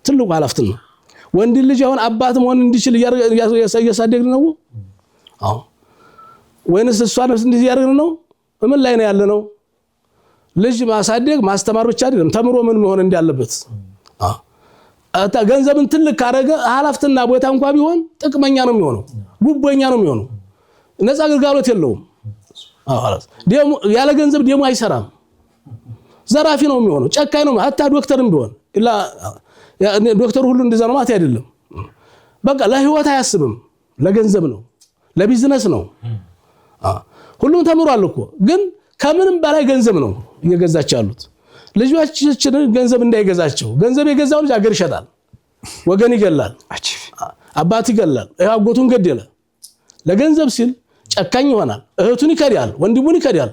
ትልቁ ኃላፊነት ነው ወንድ ልጅ አሁን አባት መሆን እንዲችል እያሳደግን ነው ወይንስ እሷን እንደዚህ ያደርግን ነው ምን ላይ ነው ያለ ነው ልጅ ማሳደግ ማስተማር ብቻ አይደለም ተምሮ ምን መሆን እንዳለበት ገንዘብን ትልቅ ካረገ ኃላፊነትና ቦታ እንኳን ቢሆን ጥቅመኛ ነው የሚሆነው ጉቦኛ ነው የሚሆነው ነፃ አገልግሎት የለውም ደሞ ያለ ገንዘብ ደሞ አይሰራም ዘራፊ ነው የሚሆነው ጨካኝ ነው አታ ዶክተርም ቢሆን ኢላ ዶክተር ሁሉ እንደዛ ነው ማለት አይደለም በቃ ለህይወት አያስብም ለገንዘብ ነው ለቢዝነስ ነው ሁሉም ተምሯል እኮ ግን ከምንም በላይ ገንዘብ ነው እየገዛቸው ያሉት ልጆቻችን ገንዘብ እንዳይገዛቸው ገንዘብ የገዛው ልጅ አገር ይሸጣል ወገን ይገላል አባት ይገላል አጎቱን ገደለ ለገንዘብ ሲል ጨካኝ ይሆናል እህቱን ይከዳል ወንድሙን ይከዳል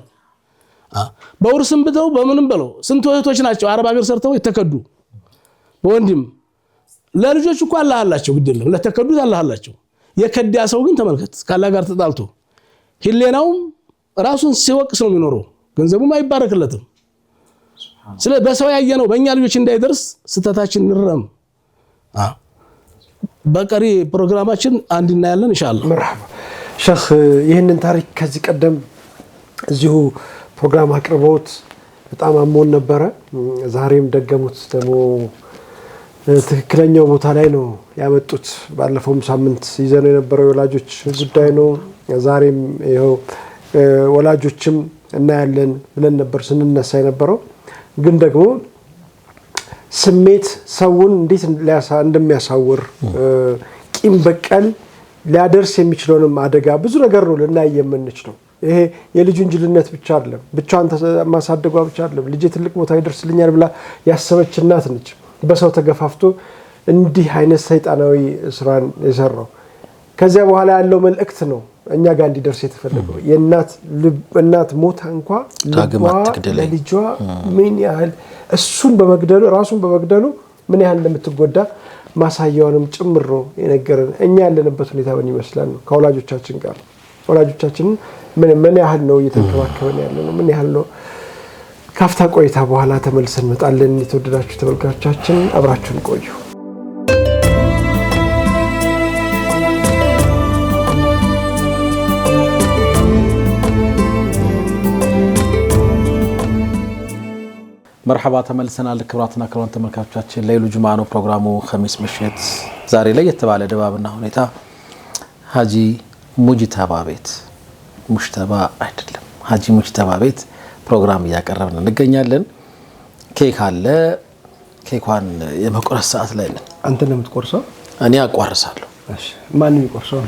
በውርስም ብለው በምንም ብለው ስንት እህቶች ናቸው አረብ ሀገር ሰርተው የተከዱ በወንድም ለልጆች እኮ አላህ አላቸው ግድለም ለተከዱት አላህ አላቸው የከዳ ሰው ግን ተመልከት ካላ ጋር ተጣልቶ ሂሌናውም ራሱን ሲወቅስ ነው የሚኖረው ገንዘቡም አይባረክለትም ስለ በሰው ያየነው በእኛ ልጆች እንዳይደርስ ስተታችን ንረም በቀሪ ፕሮግራማችን አንድ እናያለን ኢንሻአላህ መርሐባ ሼህ ይሄንን ታሪክ ከዚህ ቀደም እዚሁ ፕሮግራም አቅርቦት በጣም አሞን ነበረ ዛሬም ደገሙት ደግሞ ትክክለኛው ቦታ ላይ ነው ያመጡት ባለፈውም ሳምንት ይዘነው የነበረው ወላጆች ጉዳይ ነው ዛሬም ይሄው ወላጆችም እናያለን ብለን ነበር ስንነሳ የነበረው ግን ደግሞ ስሜት ሰውን እንዴት እንደሚያሳውር ቂም በቀል ሊያደርስ የሚችለውንም አደጋ ብዙ ነገር ነው ልናይ የምንችለው ይሄ የልጁን ጅልነት ብቻ አይደለም ብቻዋን ማሳደጓ ብቻ አይደለም ልጅ ትልቅ ቦታ ይደርስልኛል ብላ ያሰበች እናት ነች በሰው ተገፋፍቶ እንዲህ አይነት ሰይጣናዊ ስራን የሰራው ከዚያ በኋላ ያለው መልእክት ነው እኛ ጋር እንዲደርስ የተፈለገው የእናት ሞታ እንኳን ለልጇ ምን ያህል እሱን በመግደሉ ራሱን በመግደሉ ምን ያህል እንደምትጎዳ ማሳያውንም ጭምር ነው የነገረን እኛ ያለንበት ሁኔታ ምን ይመስላል ከወላጆቻችን ጋር ወላጆቻችን ምን ያህል ነው እየተንከባከበን ያለነው ምን ያህል ነው ካፍታ ቆይታ በኋላ ተመልሰን መጣለን የተወደዳችሁ ተመልካቾቻችን አብራችሁን ቆዩ مرحبا ተመልሰናል ክብራትና ክብራን ተመልካቾቻችን ለይሉ ጁማዓ ነው ፕሮግራሙ ኸሚስ ምሽት ዛሬ ላይ የተባለ ደባብና ሁኔታ ሀጂ ሙጅተባ ቤት ሙጅተባ አይደለም ሀጂ ሙጅተባ ቤት ፕሮግራም ያቀርበን እንገኛለን ኬክ አለ ኬኳን የመቆረስ ሰዓት ላይ ነን አንተ ለምትቆርሰው እኔ አቋርሳለሁ እሺ ማን የሚቆርሰው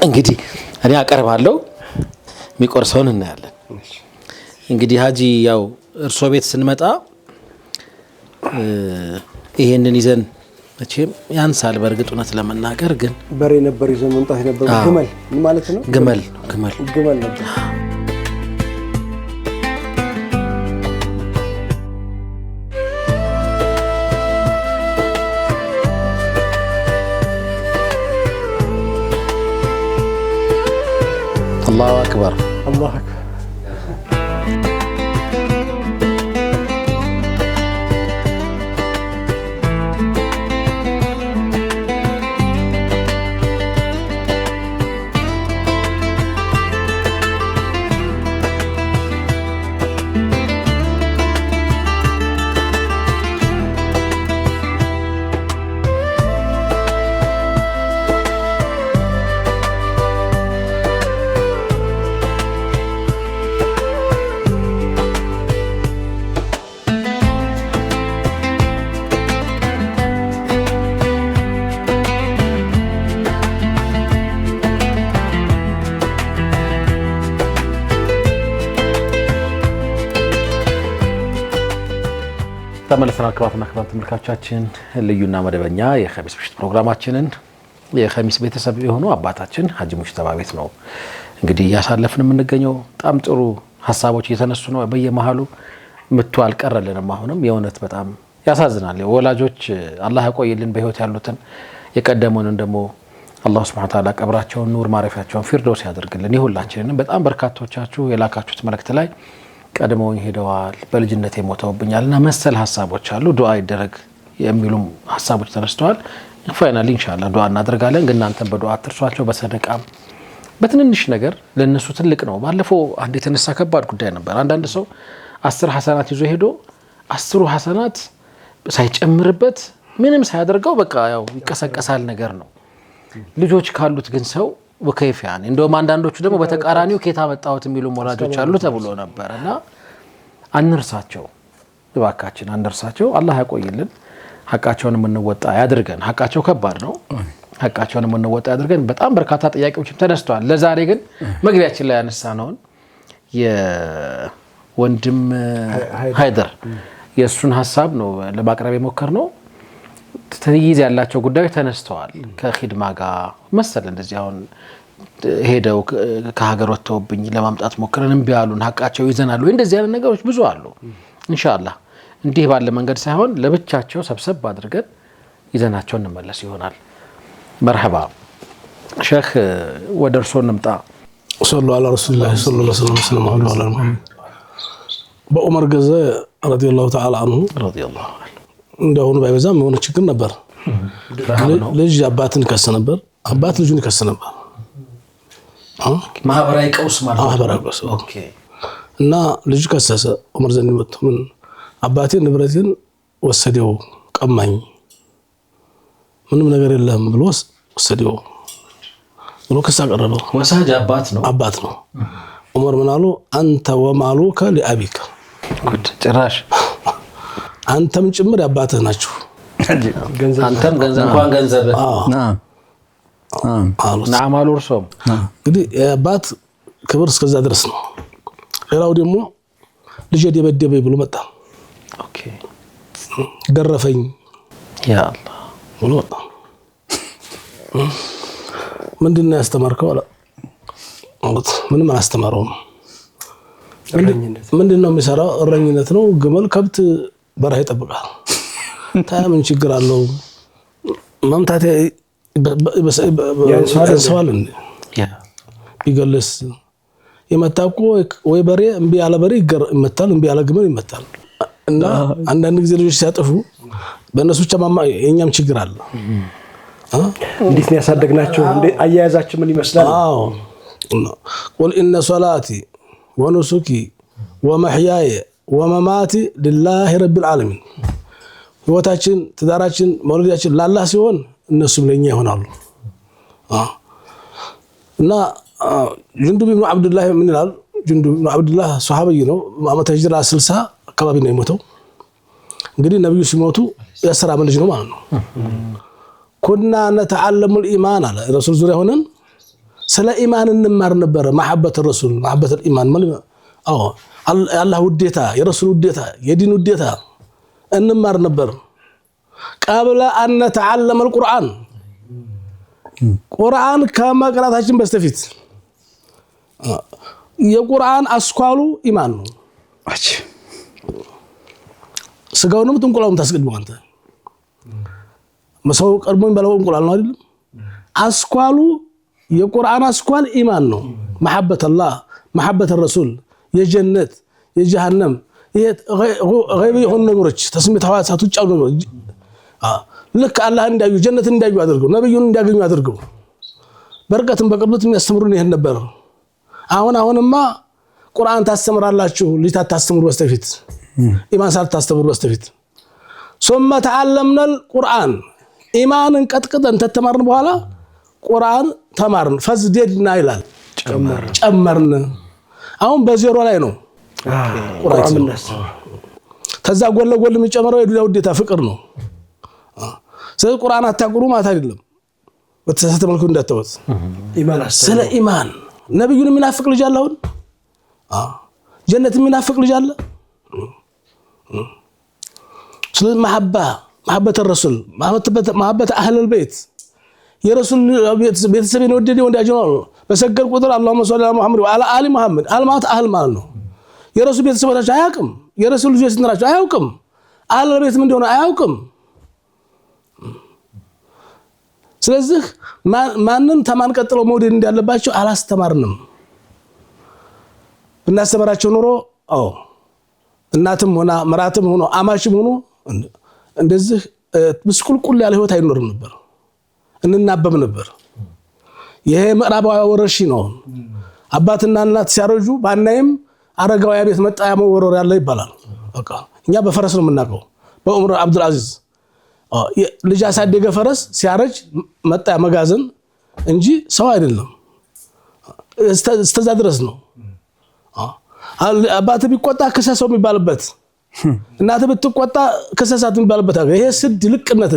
እንግዲህ እኔ አቀርባለሁ የሚቆርሰውን እናያለን እንግዲህ ሀጂ ያው እርሶ ቤት ስንመጣ ይሄንን ይዘን መቼም ያንሳል በርግጡነት ለመናገር ግን በሬ ነበር ይዘን መምጣት ነበር ግመል ምን ማለት ነው ግመል ነበር الله أكبر الله أكبر ተመልሰናል። ክቡራትና ክቡራን ተመልካቾቻችን ልዩና መደበኛ የኸሚስ ምሽት ፕሮግራማችንን የኸሚስ ቤተሰብ የሆኑ አባታችን ሀጂ ሙጅተባ ቤት ነው እንግዲህ እያሳለፍን የምንገኘው። በጣም ጥሩ ሀሳቦች እየተነሱ ነው። በየመሃሉ ምቱ አልቀረልንም። አሁንም የእውነት በጣም ያሳዝናል። ወላጆች አላህ ያቆይልን በህይወት ያሉትን የቀደሙንን ደግሞ አላህ Subhanahu Wa Ta'ala ቀብራቸውን ኑር ማረፊያቸውን ፊርዶስ ያደርግልን። ይሁላችንንም በጣም በርካቶቻችሁ የላካችሁት መልእክት ላይ ቀድመውኝ ሄደዋል በልጅነት የሞተውብኛልና መሰል ሀሳቦች አሉ። ዱዓ ይደረግ የሚሉም ሀሳቦች ተነስተዋል። ፋይናሊ ኢንሻአላህ ዱዓ እናደርጋለን። ግን እናንተም በዱዓ አትርሷቸው። በሰደቃም በትንንሽ ነገር ለነሱ ትልቅ ነው። ባለፈው አንድ የተነሳ ከባድ ጉዳይ ነበር። አንዳንድ ሰው 10 ሐሰናት ይዞ ሄዶ 10 ሐሰናት ሳይጨምርበት ምንም ሳያደርገው በቃ ያው ይቀሰቀሳል ነገር ነው። ልጆች ካሉት ግን ሰው ወከይፍ ያን እንደውም አንዳንዶቹ ደግሞ በተቃራኒው ከታ መጣሁት የሚሉ ወላጆች አሉ ተብሎ ነበርና አንርሳቸው፣ እባካችን አንርሳቸው። አላህ ያቆይልን። ሐቃቸውን የምንወጣ ያድርገን። ሐቃቸው ከባድ ነው። ሐቃቸውን የምንወጣ ያድርገን። በጣም በርካታ ጥያቄዎችም ተነስተዋል። ለዛሬ ግን መግቢያችን ላይ ያነሳነውን የወንድም ሃይደር የሱን ሐሳብ ነው ለማቅረብ የሞከርነው። ተይዝ ያላቸው ጉዳዮች ተነስተዋል። ከኺድማ ጋር መሰለ እንደዚህ አሁን ሄደው ከሀገር ወጥተውብኝ ለማምጣት ሞክረን እምቢ አሉን፣ ሐቃቸው ይዘናሉ። እንደዚህ አይነት ነገሮች ብዙ አሉ። ኢንሻአላህ እንዲህ ባለ መንገድ ሳይሆን ለብቻቸው ሰብሰብ አድርገን ይዘናቸው እንመለስ ይሆናል። መርሐባ ሼክ ወደ እርሶ እንምጣ። ሰለላሁ ዐላ ረሱሊላህ ሰለላሁ ዐለይሂ ወሰለም በዑመር ገዘ ረዲየላሁ ተዓላ አንሁ እንደሆነ ባይበዛም የሆነ ችግር ነበር። ልጅ አባትን ከሰ ነበር፣ አባት ልጁን ከሰ ነበር። ማህበራዊ ቀውስ ማለት ነው። ማህበራዊ ቀውስ ኦኬ። እና ልጅ ከሰሰ ዑመር ዘንድ መጥቶ ምን አባቴን ንብረቴን ወሰደው ቀማኝ፣ ምንም ነገር የለም ብሎ ወሰደው ብሎ ክስ አቀረበ። ወሳጅ አባት ነው። ዑመር ምን አሉ? አንተ ወማሉከ ሊአቢከ ጉድ ጭራሽ አንተም ጭምር ያባትህ ናችሁ። አንተም እንኳን ገንዘብ ነዓም አሉ እርሶም። እንግዲህ የአባት ክብር እስከዛ ድረስ ነው። ሌላው ደግሞ ልጅ ደበደበኝ ብሎ መጣ። ኦኬ ገረፈኝ ያ አላህ ብሎ መጣ። ምንድነው ያስተማርከው አለ። ምንም አላስተማረውም። ምንድነው የሚሰራው? እረኝነት ነው። ግመል ከብት በረሃ ይጠብቃል። ታዲያ ምን ችግር አለው? መምታት ያንሰዋል እንዴ? ይገለስ ይመታቆ ወይ በሬ እምቢ ያለ በሬ ይመታል፣ እምቢ ያለ ግመል ይመታል። እና አንዳንድ ጊዜ ልጆች ሲያጠፉ በእነሱ ብቻ የኛም ችግር አለ። እንዴት ነው ያሳደግናቸው? እንዴ አያያዛችን ምን ይመስላል? አዎ ቁል ኢነ ሶላቲ ወኑሱኪ ወመሕያየ ወመማቲ ሊላሂ ረቢል ዓለሚን። ህይወታችን፣ ትዳራችን፣ መውለዳችን ለአላህ ሲሆን እነሱም ለኛ ይሆናሉ። እና ጁንዱብ ኢብኑ አብዱላህ ምን ይላል? ጁንዱብ ኢብኑ አብዱላህ ሱሐቢይ ነው። ዓመተ ሂጅራ 60 አካባቢ ነው የሞተው። እንግዲህ ነብዩ ሲሞቱ የ10 ዓመት ልጅ ነው ማለት ነው። ኩና ነተዓለሙል ኢማን አለ ረሱል ዙሪያ ሆነን ስለ ኢማን እንማር ነበር። መሐበተ ረሱል መሐበተ ኢማን ማለት አዎ አላህ ውዴታ፣ የረሱል ውዴታ፣ የዲን ውዴታ እንማር ነበር። ቀብለ አን ነተዓለመ القرآن ቁርአን ከመቅራታችን በስተፊት የቁርአን አስኳሉ ኢማን ነው። አቺ ስጋውንም እንቁላሉን ታስቀድመው አንተ መሰው ቀድሞኝ ባለው እንቁላል ነው አይደል? አስኳሉ የቁርአን አስኳል ኢማን ነው። መሐበተ አላህ መሐበተ ረሱል የጀነት የጀሃነም ገይብ የሆኑ ነገሮች ተስሚት ሐዋሳት ውጭ ያሉ ነገሮች ልክ አላህ እንዳዩ ጀነት እንዳዩ አድርገው ነብዩን እንዲያገኙ አድርገው በርቀትም በቅርበት የሚያስተምሩን ይሄን ነበር። አሁንማ ቁርአን ታስተምራላችሁ ልጅ ታስተምሩ በስተፊት ኢማን ሳታስተምሩ በስተፊት ثم تعلمنا القرآن ኢማንን ቀጥቅጠን ተተማርን በኋላ ቁርአን ተማርን ፈዝደድና ይላል ጨመርን። አሁን በዜሮ ላይ ነው ቁርአን ምንነሳው። ከዛ ጎን ለጎን የሚጨምረው የዱንያ ውዴታ ፍቅር ነው። ስለዚህ ቁርአን አታቁሩ ማለት አይደለም። በተሳሳተ መልኩ እንዳታወት ኢማን ስለ ኢማን ነብዩን የሚናፍቅ ልጅ አለ። አሁን ጀነት የሚናፍቅ ልጅ አለ። ስለዚህ محبة الرسول محبة أهل البيت የረሱል ቤተሰብን ወደደ ወንዳጅ ነው በሰገድ ቁጥር اللهم صل على محمد وعلى آل محمد آل ማለት አህል ማለት ነው የረሱል ቤተሰቦች አያውቅም የረሱል ልጆች እንራቸው አያውቅም አህል ቤት ምን እንደሆነ አያውቅም ስለዚህ ማንንም ተማን ቀጥለው መውደድ እንዳለባቸው አላስተማርንም እናስተማራቸው ኑሮ እናትም ሆና መራትም ሆኖ አማችም ሆኖ እንደዚህ ብስቁልቁል ያለ ህይወት አይኖርም ነበር እንናበብ ነበር ይሄ ምዕራባዊ ወረርሽ ነው አባትና እናት ሲያረጁ ባናይም አረጋው ቤት መጣ ያመወረር ያለ ይባላል በቃ እኛ በፈረስ ነው የምናውቀው በዑመር አብዱል አዚዝ ልጅ አሳደገ ፈረስ ሲያረጅ መጣ መጋዘን እንጂ ሰው አይደለም እስተዛ ድረስ ነው አባት ቢቆጣ ከሰሰው የሚባልበት እናት ብትቆጣ ከሰሳት የሚባልበት ይሄ ስድ ልቅነት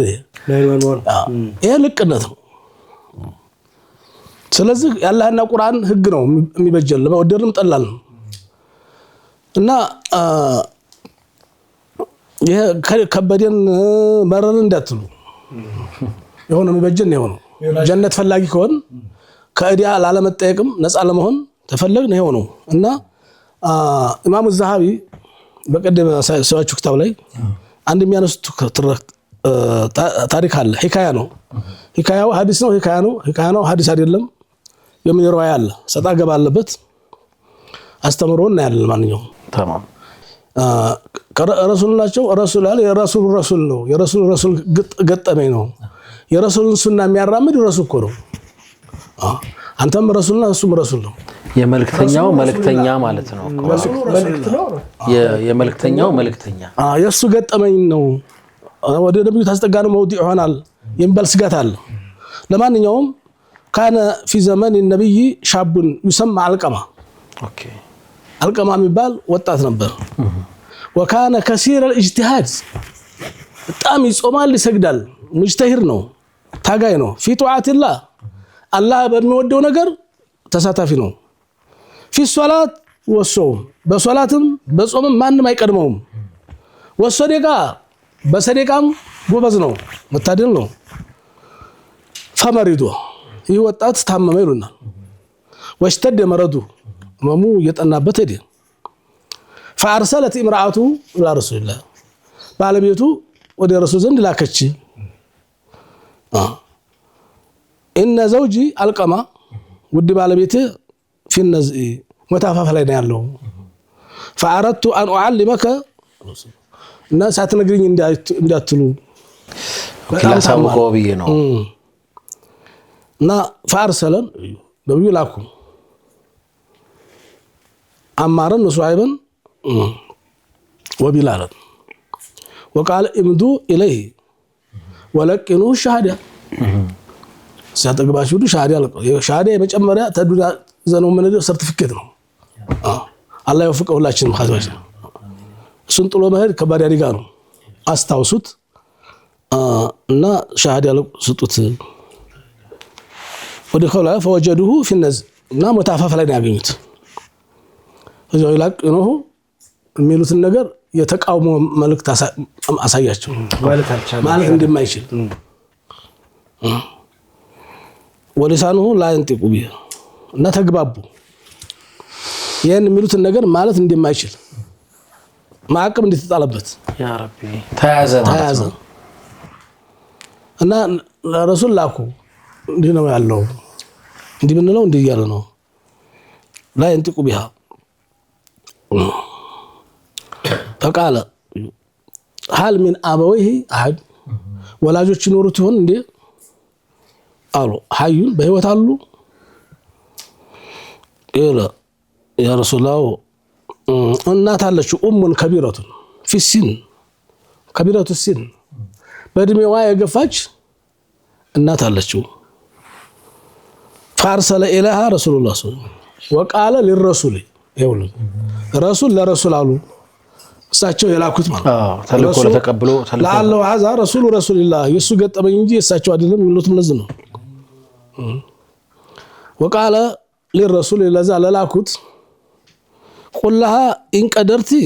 ይሄ ልቅነት ነው ስለዚህ ያላህና ቁርአን ህግ ነው የሚበጀል ለወደድም ጠላል እና ይሄ ከበደን መረን እንዳትሉ የሆነ የሚበጀን ነው ጀነት ፈላጊ ከሆነ ከእዲያ ላለመጠየቅም ነፃ ለመሆን ተፈለግን ይሄው ነው እና ኢማሙ ዘሃቢ በቀደም ሰዋቹ ክታብ ላይ አንድ የሚያነሱት ታሪክ አለ ሂካያ ነው ሂካያው ሐዲስ ነው ሂካያ ነው ሐዲስ አይደለም የምን ሪዋያ አለ ሰጣ ገባ አለበት አስተምሮና ያለ ማንኛው تمام ረሱል ናቸው ረሱል አለ የረሱል ነው የረሱል ገጠመኝ ነው የረሱልን ሱና የሚያራምድ ረሱል እኮ ነው አንተም ረሱልና እሱም ረሱል ነው የመልእክተኛው መልእክተኛ ማለት ነው የመልእክተኛው መልእክተኛ የሱ ገጠመኝ ነው ወደ ነብዩ ታስጠጋኑ መውዲ ይሆናል የሚባል ስጋት አለ ለማንኛውም كان في زمن النبي شاب يسمى علقمة اوكي علقمة የሚባል ወጣት ነበር وكان كثير الاجتهاد በጣም ይጾማል ይሰግዳል ሙጅተሂድ ነው ታጋይ ነው في طاعة الله الله በሚወደው ነገር ተሳታፊ ነው في الصلاه والصوم በሶላትም በጾምም ማንንም አይቀድመውም ወሰደቃ በሰደቃም ጎበዝ ነው መታደል ነው ፈመሪዶ ይወጣት ታመመ ይሉናል ወሽተደ መረዱ መሙ የጠናበት ሄደ فارسلت امراته الى رسول الله ባለቤቱ ወደ ረሱል ዘንድ ላከች ان زوجي القما ውድ ባለቤቴ في النزء መታፋፋ ላይ ነው ያለው فاردت ان اعلمك እና ሳትነግሪኝ እንዳትሉ በጣም ሳውቆብዬ ነው እና فارسلن ነብዩ ላኩ አማረን ሱዓይብን وبلالا وقال امدوا اليه ولقنوا الشهاده ሲያጠግባችሁ ሻሃዳ የመጨመሪያ ተዱዳ ዘነው ምን ሰርቲፊኬት ነው አላህ ይወፍቀው ሁላችንም ኻዛዎች እሱን ጥሎ መሄድ ከባድ አደጋ ነው አስታውሱት እና ሻሃዳ ለስጡት ወደ ኸላ فوجدوه في النزل እና መታፋፍ ላይ ያገኙት እዛው ይላቅነው የሚሉትን ነገር የተቃውሞ መልእክት አሳያቸው ማለት እንደማይችል ወለሳኑ ላንጥቁ ቢያ እና ተግባቡ ያን የሚሉትን ነገር ማለት እንደማይችል ማዕቀብ እንድትጣለበት ያ ረቢ ተያዘ እና ለረሱል ላኩ እንዲህ ነው ያለው እንዲህ ብንለው እንዲህ ያለ ነው ላንጥቁ ቢያ فقال هل من ابويه احد ወላጆች ይኖሩት ይሆን እንዴ አሉ ሐዩን በህይወት አሉ يا رسول الله እናት አለች ኡሙን ከቢረቱ في السن ከቢረቱ السن በእድሜዋ የገፋች እናት አለች فارسل اليها رسول الله صلى الله عليه وسلم وقال للرسول ይሁን ረሱል ለረሱል አሉ እሳቸው የላኩት ማለት ተልኮ ለተቀብሎ ለአላህ አዛ ረሱልላህ የሱ ገጠመኝ እንጂ እሳቸው አይደለም ይሉትም ለዚህ ነው وقال للرسول لذا للاكوت قل لها ان قدرتي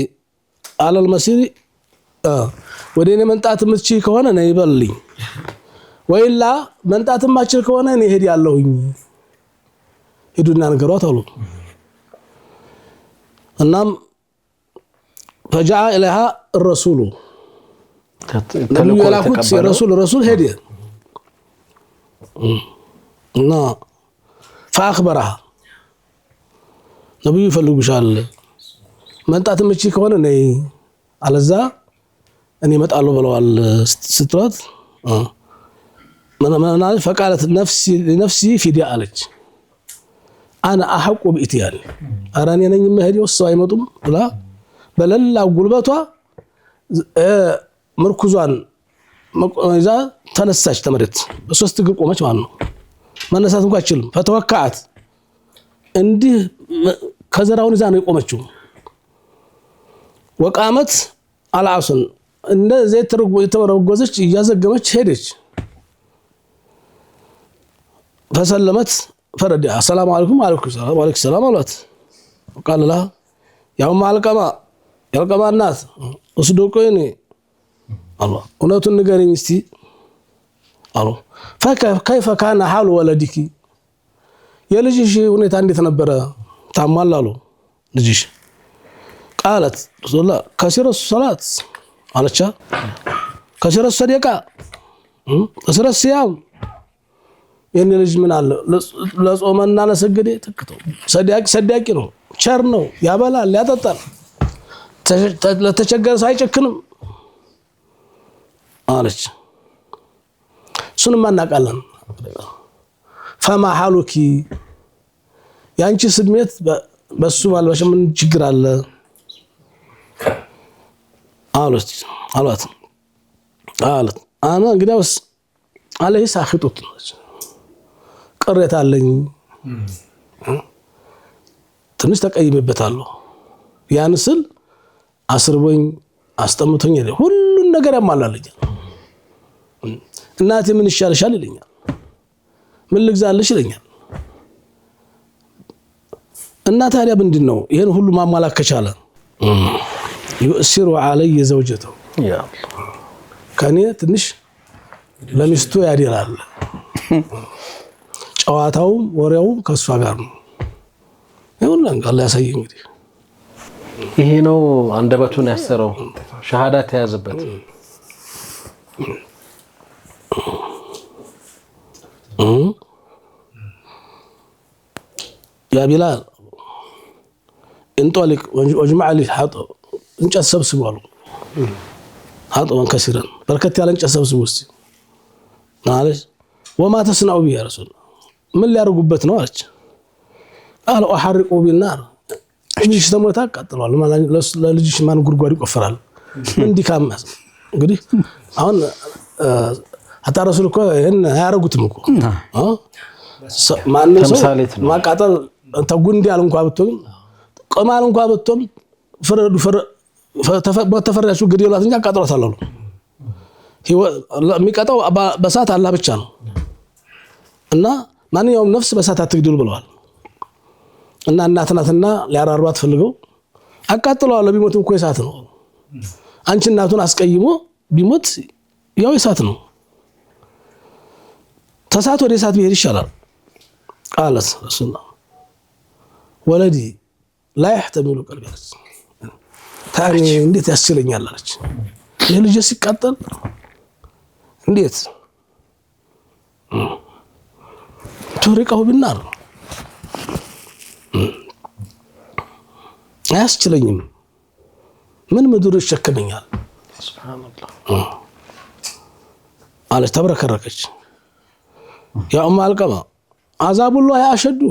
على المسير ወደ እኔ መንጣት የምትችይ ከሆነ ነይ በልልኝ ወይላ መንጣት የማትችል ከሆነ እኔ እሄዳለሁኝ ሂዱና ንገሯት አሉ እናም فجاء إليها الرسول نبي لا كنت رسول هدي فأخبرها نبي يفلق شال من تعتم تشي كمان ني على الزا أني متقالو بلو على السترات من فقالت نفسي في دي عليك أنا أحق بإتياني أراني أنا يمهدي والصواي مطم لا بللا قلبتها مركزان إذا تنساش تمرت بس وستقرب وما شو ما نسات مقاتل فتوقعت عندي كذا راون زاني قومتشو وقامت على عصن إن زي ترى جوزش إجازة جمش هديش فسلمت فرد السلام عليكم وعليكم السلام وعليكم السلام ولات وقال لها يا أم القما يا القما الناس أصدقوني الله وناتو نجاري مستي الله فكيف كان حال ولدك يا لجيش ونيت عندي تنبرة تعمل له لجيش قالت رسول الله كثير الصلاة على شا كثير الصدقة كثير الصيام يعني لجي من الله لصومنا لسجدي تكتو صدق ነው ቸር ነው ያበላል ያጠጣል ለተቸገረ ሳይጨክንም አለች እሱንም እናቃለን فما حالك ያንቺ ስሜት በሱ ማልበሽ ምን ችግር አለ አለች አና እንግዲያውስ አለይ ሳኺጡት ቅሬታ አለኝ ትንሽ ተቀይሜበታለሁ ያን ስል አስርቦኝ አስጠምቶኝ ሁሉን ነገር ያማላልኝ እናቴ ምን ይሻልሻል ይለኛል ምን ልግዛልሽ ይለኛል እና ታዲያ ምንድነው ይሄን ሁሉ ማሟላት ከቻለ يؤثر علي زوجته يا الله ከኔ ትንሽ ለሚስቱ ያዲራል ጨዋታው ወሬው ከሷ ጋር ነው ይሁን አላህ ያሳይ እንግዲህ ይሄ ነው አንደበቱን ያሰረው ሸሃዳ ተያዘበት يا بلال انطلق واجمع لي حطب እንጨት ሰብስቧል حطبا كثيرا በርከት ያለ እንጨት ሰብስቡ እስቲ ማለት وما تصنعوا به يا رسول ምን ሊያርጉበት ነው አለች قال احرقوا بالنار እንጂ ተሞታ ቀጥሏል ማለት ለልጅሽ ማን ጉርጓድ ይቆፈራል እንዲህ ካመስ እንግዲህ አሁን አታ ረሱል እኮ ይሄን ያረጉትም እኮ ማን ነው ማቃጠል ተጉንዲ ያል እንኳን ብትሆን ቀማል እንኳን ብትሆን ፍረዱ ተፈረሱ ግዲዮላት እንጂ አቃጥሏታል አሉ የሚቀጣው በሳት አላህ ብቻ ነው እና ማንኛውም ነፍስ በሳት አትግደል ብለዋል እና እናትናትና ሊያራሯት ፈልገው አቃጥሏል ቢሞት እኮ እሳት ነው አንቺ እናቱን አስቀይሞ ቢሞት ያው እሳት ነው ተሳት ወደ እሳት ቢሄድ ይሻላል قالت رسول الله ولدي لا يحتمل قلبي ታሪ እንዴት ያስችለኛል አለች የልጅ ሲቃጠል እንዴት ተሪቀው بالنار አያስችለኝም ምን ምድር ይሸከመኛል ሱብሃንአላህ አለች ተብረከረከች ያ ኡም አልቀማ አዛቡላህ ያሸዱ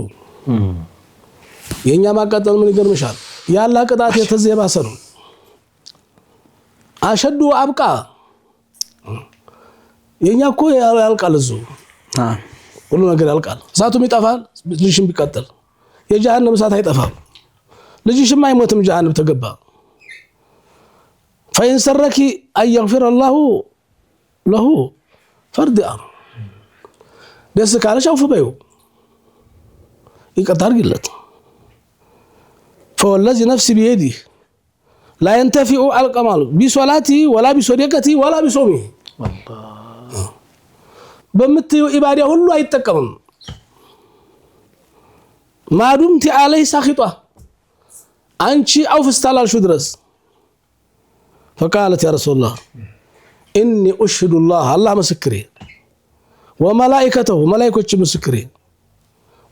የኛ ማቃጠል ምን ይገርምሻል ያላ ቅጣት የተዘባሰ ነው አሸዱ አብቃ የኛ እኮ ያልቃል እዙ ሁሉ ነገር ያልቃል እሳቱም ይጠፋል ልጅሽም ቢቃጠል የጀሃነም እሳት አይጠፋም ልጅሽም አይሞትም ጀሃነም ተገባ فإن سرك أن يغفر الله له فرد ደስ ካለሽ አውፍ በዩ ይቀጣር ግለት فوالذي نفسي بيده لا ينتفع القمال بصلاته ولا بصدقته ولا بصومه በምትዩ ኢባዳ ሁሉ አይተቀምም ማዱምቲ عليه ساخطه አንቺ አውፍስታላልሹ ድረስ فقالت يا رسول الله اني اشهد الله مسكري وملائكته ملائكه مسكري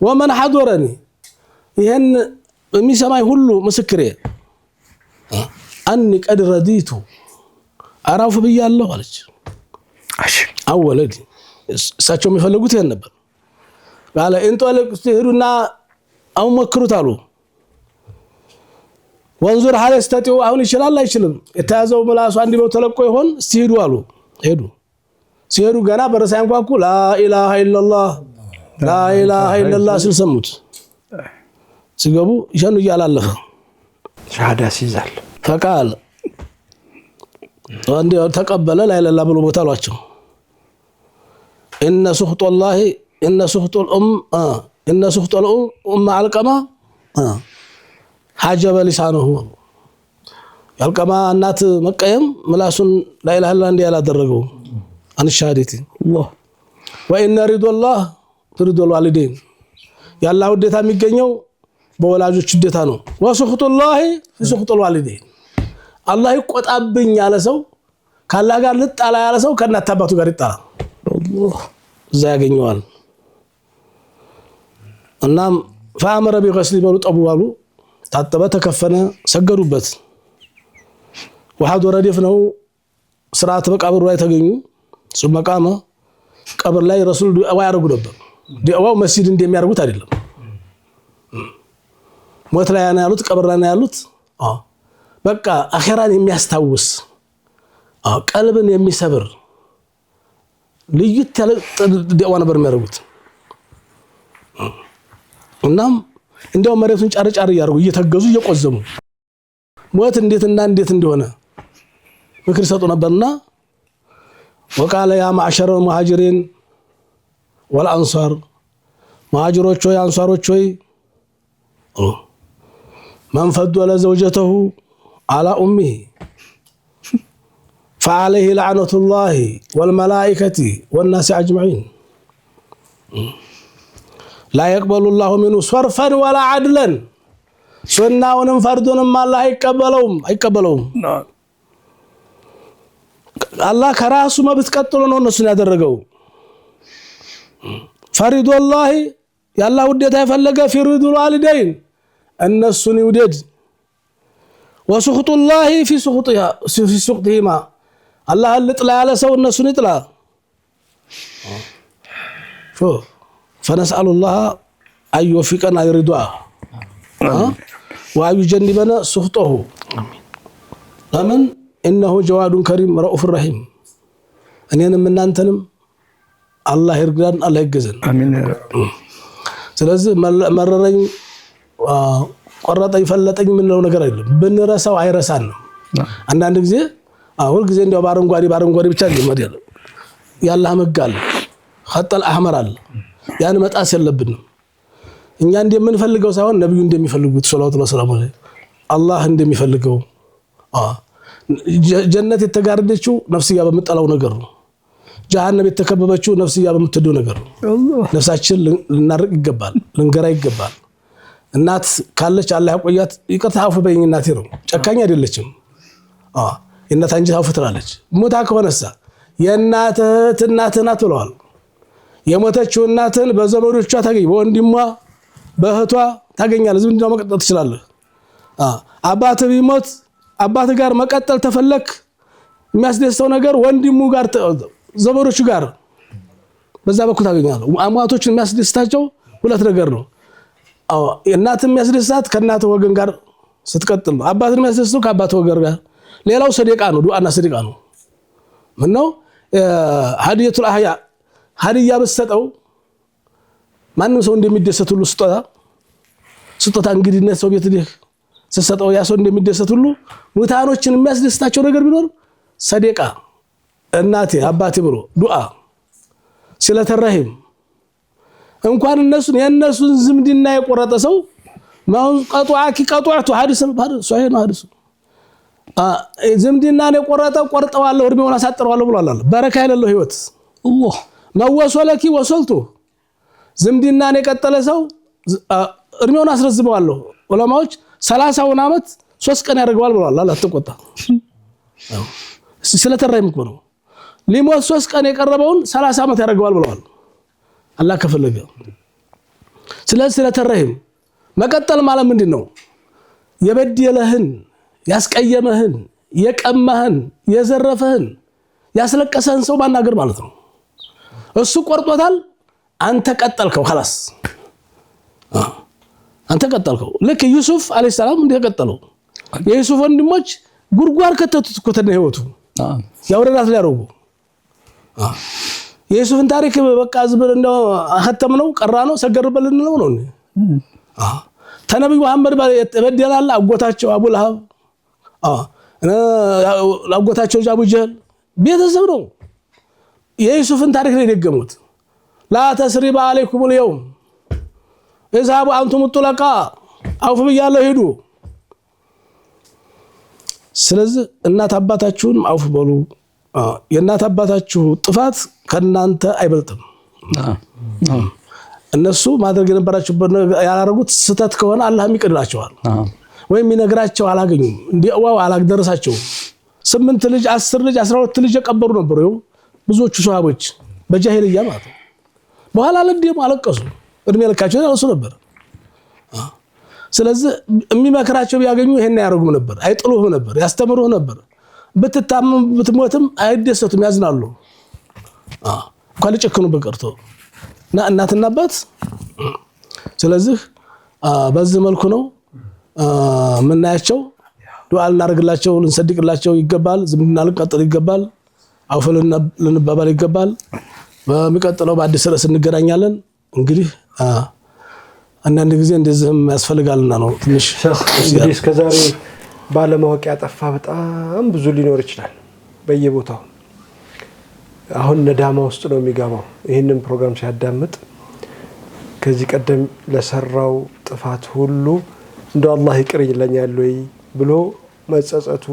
ومن حضرني ይሄን የሚሰማይ ሁሉ مسكري اني قد رديت አራፍ ብያለሁ አለች አወለድ እሳቸው የሚፈልጉት ይሄን ነበር قال انطلق ሄዱና አሁን ሞክሩት አሉ ወንዙር ሐለ ስተቲው አሁን ይችላል አይችልም የተያዘው ምላሱ አንድ ነው ተለቆ ይሆን ሲሄዱ አሉ ሄዱ ሲሄዱ ገና በረሳ ያንኳኩ ላ ኢላሃ ኢላላህ ሲሰሙት ሲገቡ ይሸኑ ይያላለፈ ሻሃዳ ሲዛል فقال አንዴ ተቀበለ ላ ኢላላህ ብሎ ቦታሏቸው ان سخط الله ان سخط الام علقمه حجب لسانه ያልቀማ እናት መቀየም ምላሱን لا اله الا الله እንዲያላ አደረገው አንሻዲቲ الله وان رضا الله رضا الوالدين ያላህ ውዴታ የሚገኘው በወላጆች ውዴታ ነው وسخط الله في سخط الوالدين አላህ ይቆጣብኝ ያለ ሰው ካላህ ጋር ልጣላ ያለ ሰው ከእናት አባቱ ጋር ይጣላ الله እዛ ያገኘዋል እናም فامر بغسل بلو طبوالو ታጠበ ተከፈነ ሰገዱበት وحضر دفنه ስርዓተ በቀብሩ ላይ ተገኙ ثم قام ቀብር ላይ ረሱል ዱዓ ያደርጉ ነበር ዱዓው መስጂድ እንደሚያደርጉት አይደለም ሞት ላይ ያሉት ቀብር ላይ ያሉት በቃ አኺራን የሚያስታውስ ቀልብን የሚሰብር ልዩት ያለ ዱዓ ነበር የሚያደርጉት እናም እንደው መሬቱን ጫርጫር ያርጉ እየተገዙ እየቆዘሙ ሞት እንዴትና እንዴት እንደሆነ ምክር ሰጡ ነበርና وقال يا معشر المهاجرين والانصار مهاجروች ወይ አንሷሮች ወይ من فضل زوجته على امه فعليه لعنه الله والملائكه والناس اجمعين لا يقبل الله منه صرفا ولا عدلا سناونم فرضونم الله አይቀበለውም الله ከራሱ መብት ቀጥሎ ነው እነሱን ያደረገው فرض الله ያላህ ውዴታ የፈለገ فرض الوالدين እነሱን ይውደድ وسخط الله في سخطهما الله ልጥላ ያለ ሰው እነሱን ይጥላ شوف فنسأل الله أن يوفقنا لرضاه وأن يجنبنا سخطه آمين إنه جواد كريم رؤوف رحيم أننا من أنتم الله يرضان الله يجزن آمين ስለዚህ መረረኝ ቆረጠኝ ፈለጠኝ ምን ነው ነገር አይደለም ብንረሳው አይረሳን አንዳንድ ጊዜ አሁን ጊዜ እንደው ባረንጓዴ ብቻ እንደማዲያለ ያላህ መጋል خط الاحمر አለ ያን መጣስ የለብንም እኛ እንደምንፈልገው ሳይሆን ነብዩ እንደሚፈልጉት ሰለላሁ ዐለይሂ ወሰለም አላህ እንደሚፈልገው ጀነት የተጋረደችው ነፍስያ በመጣላው ነገር ነው ጀሃነም የተከበበችው ነፍስያ በመተደው ነገር ነው ነፍሳችን ልናርቅ ይገባል ልንገራ ይገባል እናት ካለች አላህ ያቆያት ይቅርታ አፉ በይኝ እናቴ ነው ጨካኝ አይደለችም እናት አንጂ አፉ ትላለች ሞታ ከሆነሳ የእናትህ እናት ናት ብለዋል የሞተችው እናትን በዘመዶቿ ታገኝ በወንድሟ በእህቷ ታገኛለህ ዝምድና መቀጠል ትችላለህ አባትህ ቢሞት አባትህ ጋር መቀጠል ተፈለክ የሚያስደስተው ነገር ወንድሙ ጋር ዘመዶቹ ጋር በዛ በኩል ታገኛለህ አሟቶችን የሚያስደስታቸው ሁለት ነገር ነው እናት የሚያስደስታት ከእናት ወገን ጋር ስትቀጥል ነው አባትን የሚያስደስተው ከአባት ወገን ጋር ሌላው ሰደቃ ነው ዱዓና ሰደቃ ነው ምን ነው ሀዲየቱል አህያ ሀዲያ በሰጠው ማንም ሰው እንደሚደሰት ሁሉ ስጦታ እንግዲህ ነው ሰው ቤት ዲህ ሰሰጠው ያ ሰው እንደሚደሰት ሁሉ ሙታኖችን የሚያስደስታቸው ነገር ቢኖር ሰደቃ እናቴ አባቴ ብሎ ዱዓ ስለተረሂም እንኳን እነሱን የነሱን ዝምድና የቆረጠ ሰው ማን ቀጧአኪ ቀጧቱ ሐዲስ ሶሒህ ነው ሐዲስ ዝምድናን የቆረጠው ቆርጠዋለሁ እድሜውን አሳጥረዋለሁ ብሏል አለ። በረካ የሌለው ህይወት አላህ መወሶለኪ ወሶልቱ ዝምድናን የቀጠለ ሰው እድሜውን አስረዝመዋለሁ ዑለማዎች 30 ዓመት 3 ቀን ያደርገዋል ብሏል አለ። አትቆጣ ስለተራይም እኮ ነው ሊሞት 3 ቀን የቀረበውን 30 ዓመት ያደርገዋል ብሏል አላህ ከፈለገ። ስለተራይም መቀጠል ማለት ምንድነው? የበደለህን ያስቀየመህን የቀማህን የዘረፈህን ያስለቀሰህን ሰው ማናገር ማለት ነው። እሱ ቆርጦታል አንተ ቀጠልከው خلاص አንተ ቀጠልከው። ልክ ዩሱፍ አለይሂ ሰላም እንደቀጠለው የዩሱፍ ወንድሞች ጉርጓር ከተቱት እኮ ተነ ህይወቱ ያውረዳት ሊያረጉ የዩሱፍን ታሪክ በቃ ዝብር እንደው አከተምነው ቀራነው ሰገርበልን ነው ነው ተነብዩ መሐመድ በደላላ አጎታቸው አቡ ለሃብ አጎታቸው አቡ ጀህል ቤተሰብ ነው። የዩሱፍን ታሪክ ነው የደገሙት። ላ ተስሪባ አለይኩም اليوم اذهبوا انتم الطلقاء አውፍ ብያለሁ ሄዱ። ስለዚህ እናት አባታችሁን አውፍ በሉ። የእናት አባታችሁ ጥፋት ከናንተ አይበልጥም። እነሱ ማድረግ የነበራቸውን ያላረጉት ስተት ከሆነ አላህም ይቀድላቸዋል። ወይም ይነግራቸው አላገኙም እንዲያው አላደረሳቸው 8 ልጅ 10 ልጅ 12 ልጅ የቀበሩ ነበሩ ብዙዎቹ ሷሃቦች በጃሂልያ ማለት ነው። በኋላ ለዲም አለቀሱ እድሜ ልካቸው ያለሱ ነበር። ስለዚህ የሚመክራቸው ቢያገኙ ይሄን ያረጉም ነበር፣ አይጥሉህም ነበር፣ ያስተምሩህ ነበር። ብትታመም ብትሞትም አይደሰቱም፣ ያዝናሉ። እንኳን ሊጨክኑ በቀርቶ እናትና አባት። ስለዚህ በዚህ መልኩ ነው ምናያቸው። ዱዓ ልናደርግላቸው ልንሰድቅላቸው ይገባል። ዝምድና ልንቀጥል ይገባል። አውፈልና ልንባባል ይገባል። በሚቀጥለው በአዲስ ርዕስ እንገናኛለን። እንግዲህ አንዳንድ ጊዜ እንደዚህም ያስፈልጋልና ነው ትንሽ እንግዲህ እስከዛሬ ባለማወቅ ያጠፋ በጣም ብዙ ሊኖር ይችላል በየቦታው። አሁን ነዳማ ውስጥ ነው የሚገባው ይሄንን ፕሮግራም ሲያዳምጥ ከዚህ ቀደም ለሰራው ጥፋት ሁሉ እንደው አላህ ይቅር ይለኛል ወይ ብሎ መጸጸቱ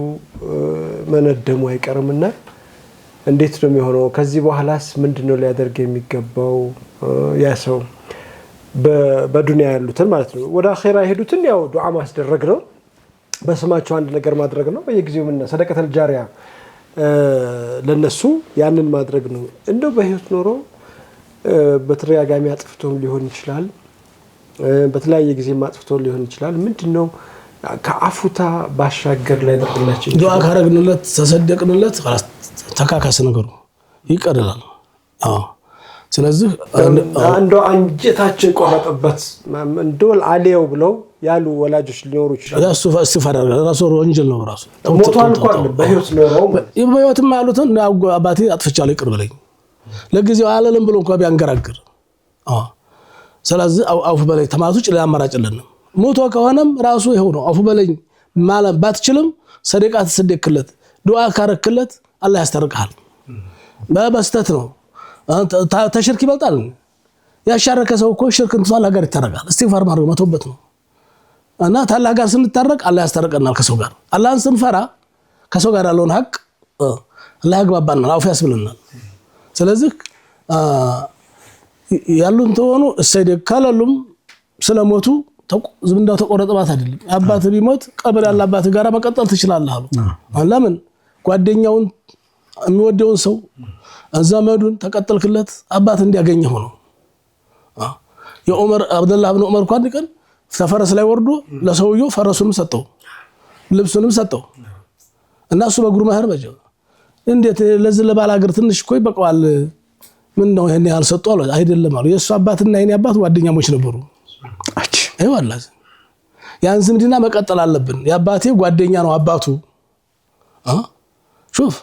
መነደሙ አይቀርምና እንዴት ነው የሚሆነው? ከዚህ በኋላስ ምንድነው ሊያደርግ የሚገባው? ያ ሰው በዱንያ ያሉትን ማለት ነው ወደ አኺራ ሄዱትን ያው ዱዓ ማስደረግ ነው፣ በስማቸው አንድ ነገር ማድረግ ነው። በየጊዜው ምን ሰደቀተል ጃሪያ ለነሱ ያንን ማድረግ ነው። እንደው በህይወት ኖሮ በተረጋጋሚ አጥፍቶም ሊሆን ይችላል፣ በተለያየ ጊዜ ማጥፍቶም ሊሆን ይችላል። ምንድነው ከአፉታ ባሻገር ላይ ደረላችሁ ዱዓ ካረግንለት ተሰደቅንለት خلاص ተካካስ ነገሩ ይቀርላል። ስለዚህ እንደው አንጀታችን ቆረጠበት እንደው አሊያው ብለው ያሉ ወላጆች ሊኖሩ ይችላል። ያሱ ፈስፈራ ራሱ ወንጀል ነው። ራሱ ሞቷል እንኳን በህይወት ኖረው በህይወትም ያሉትን አባቴ አጥፍቻለሁ ይቅር በለኝ ለጊዜው አለለም ብሎ እንኳን ቢያንገራግር ስለዚህ አውፍ በለኝ ተማቱጭ ለማራጭልን ሞቶ ከሆነም ራሱ ይሄው ነው። አውፍ በለኝ ማለት ባትችልም ሰደቃ ተሰደክለት ዱዓ ካረክለት አላህ ያስተርቃል። በስተት ነው ተሽርክ ይበልጣል። ያሻረከ ሰው እኮ ሽርክን ተዋል ሀገር ይተረጋል። እስቲግፋር ማድረግ መተውበት ነው እና ታላህ ጋር ስንታረቅ አላህ ያስተርቀናል ከሰው ጋር። አላህን ስንፈራ ከሰው ጋር ያለውን ሀቅ አላህ ያግባባናል፣ አውፍ ያስብልናል። ስለዚህ ያሉን ተሆኑ እሰይደግ ካለሉም ስለሞቱ ዝምዳው ተቆረጠባት አይደለም። አባት ቢሞት ቀብር ያለ አባት ጋር መቀጠል ትችላለህ አሉ። ለምን ጓደኛውን የሚወደውን ሰው ዘመዱን ተቀጠልክለት አባት እንዲያገኘው ነው። የዑመር አብደላህ ኢብኑ ዑመር እንኳን ቀን ፈረስ ላይ ወርዶ ለሰውየው ፈረሱንም ሰጠው ልብሱንም ሰጠው እና እሱ በእግሩ መህር በጀ እንዴት ለዚህ ለባል ሀገር ትንሽ እኮ ይበቃዋል ምን ነው ይሄን ያልሰጠው አለ። አይደለም አሉ የሱ አባትና የኔ አባት ጓደኛሞች ነበሩ። አይዋላዝ ያን ዝምድና መቀጠል አለብን። የአባቴ ጓደኛ ነው አባቱ ሹፍ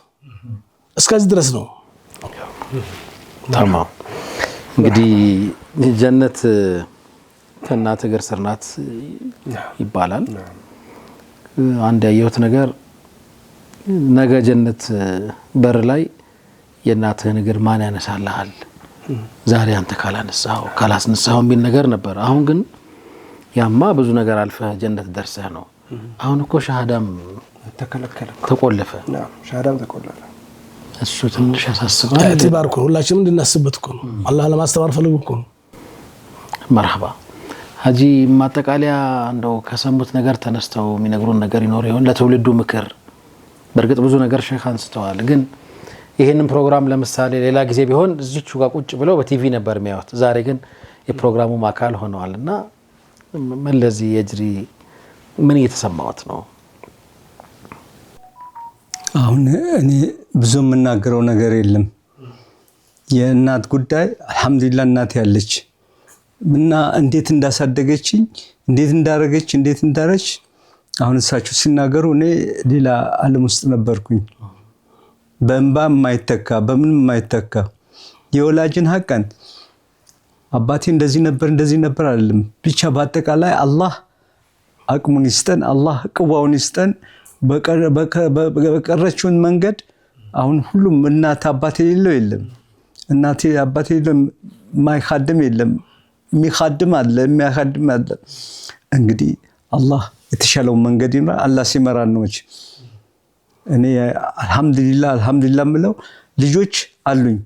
እስከዚህ ድረስ ነው። ተማም እንግዲህ ጀነት ከእናት እግር ስር ናት ይባላል። አንድ ያየሁት ነገር ነገ ጀነት በር ላይ የእናትህን እግር ማን ያነሳልሃል ዛሬ አንተ ካላስነሳው የሚል ነገር ነበር። አሁን ግን ያማ ብዙ ነገር አልፈህ ጀነት ደርሰህ ነው። አሁን እኮ ሻሃዳም ተከለከለ፣ ተቆለፈ። ሻሃዳም ተቆለፈ። እሱ ትንሽ ያሳስባል። እትባርኩ ሁላችንም እንድናስብበት እኮ ነው። አላህ ለማስተማር ፈልጎ እኮ ነው። መርሐባ ሀጂ፣ ማጠቃለያ እንደው ከሰሙት ነገር ተነስተው የሚነግሩን ነገር ይኖር ይሆን ለትውልዱ ምክር? በእርግጥ ብዙ ነገር ሼክ አንስተዋል፣ ግን ይህንን ፕሮግራም ለምሳሌ ሌላ ጊዜ ቢሆን እዚቹ ጋር ቁጭ ብለው በቲቪ ነበር የሚያዩት። ዛሬ ግን የፕሮግራሙ አካል ሆነዋልና ምን ለዚህ የጅሪ ምን እየተሰማዎት ነው? አሁን እኔ ብዙ የምናገረው ነገር የለም። የእናት ጉዳይ አልሐምዱሊላህ እናት ያለች እና እንዴት እንዳሳደገችኝ እንዴት እንዳረገች እንዴት እንዳረች አሁን እሳቸው ሲናገሩ እኔ ሌላ ዓለም ውስጥ ነበርኩኝ። በእንባ የማይተካ በምንም የማይተካ የወላጅን ሐቀን አባቴ እንደዚህ ነበር አይደለም። ብቻ በአጠቃላይ አላህ አቅሙን ይስጠን፣ አላህ ቅዋውን ይስጠን። በቀረችውን መንገድ አሁን ሁሉም እናት አባቴ የሌለው የለም፣ እናቴ አባቴ የሌለው የማይኻድም የለም፣ የሚኻድም አለ፣ የሚያኻድም አለ። እንግዲህ አላህ የተሻለው መንገድ ይመራ፣ አላህ ሲመራን ነው። እኔ አልሐምዱሊላህ የምለው ልጆች አሉኝ።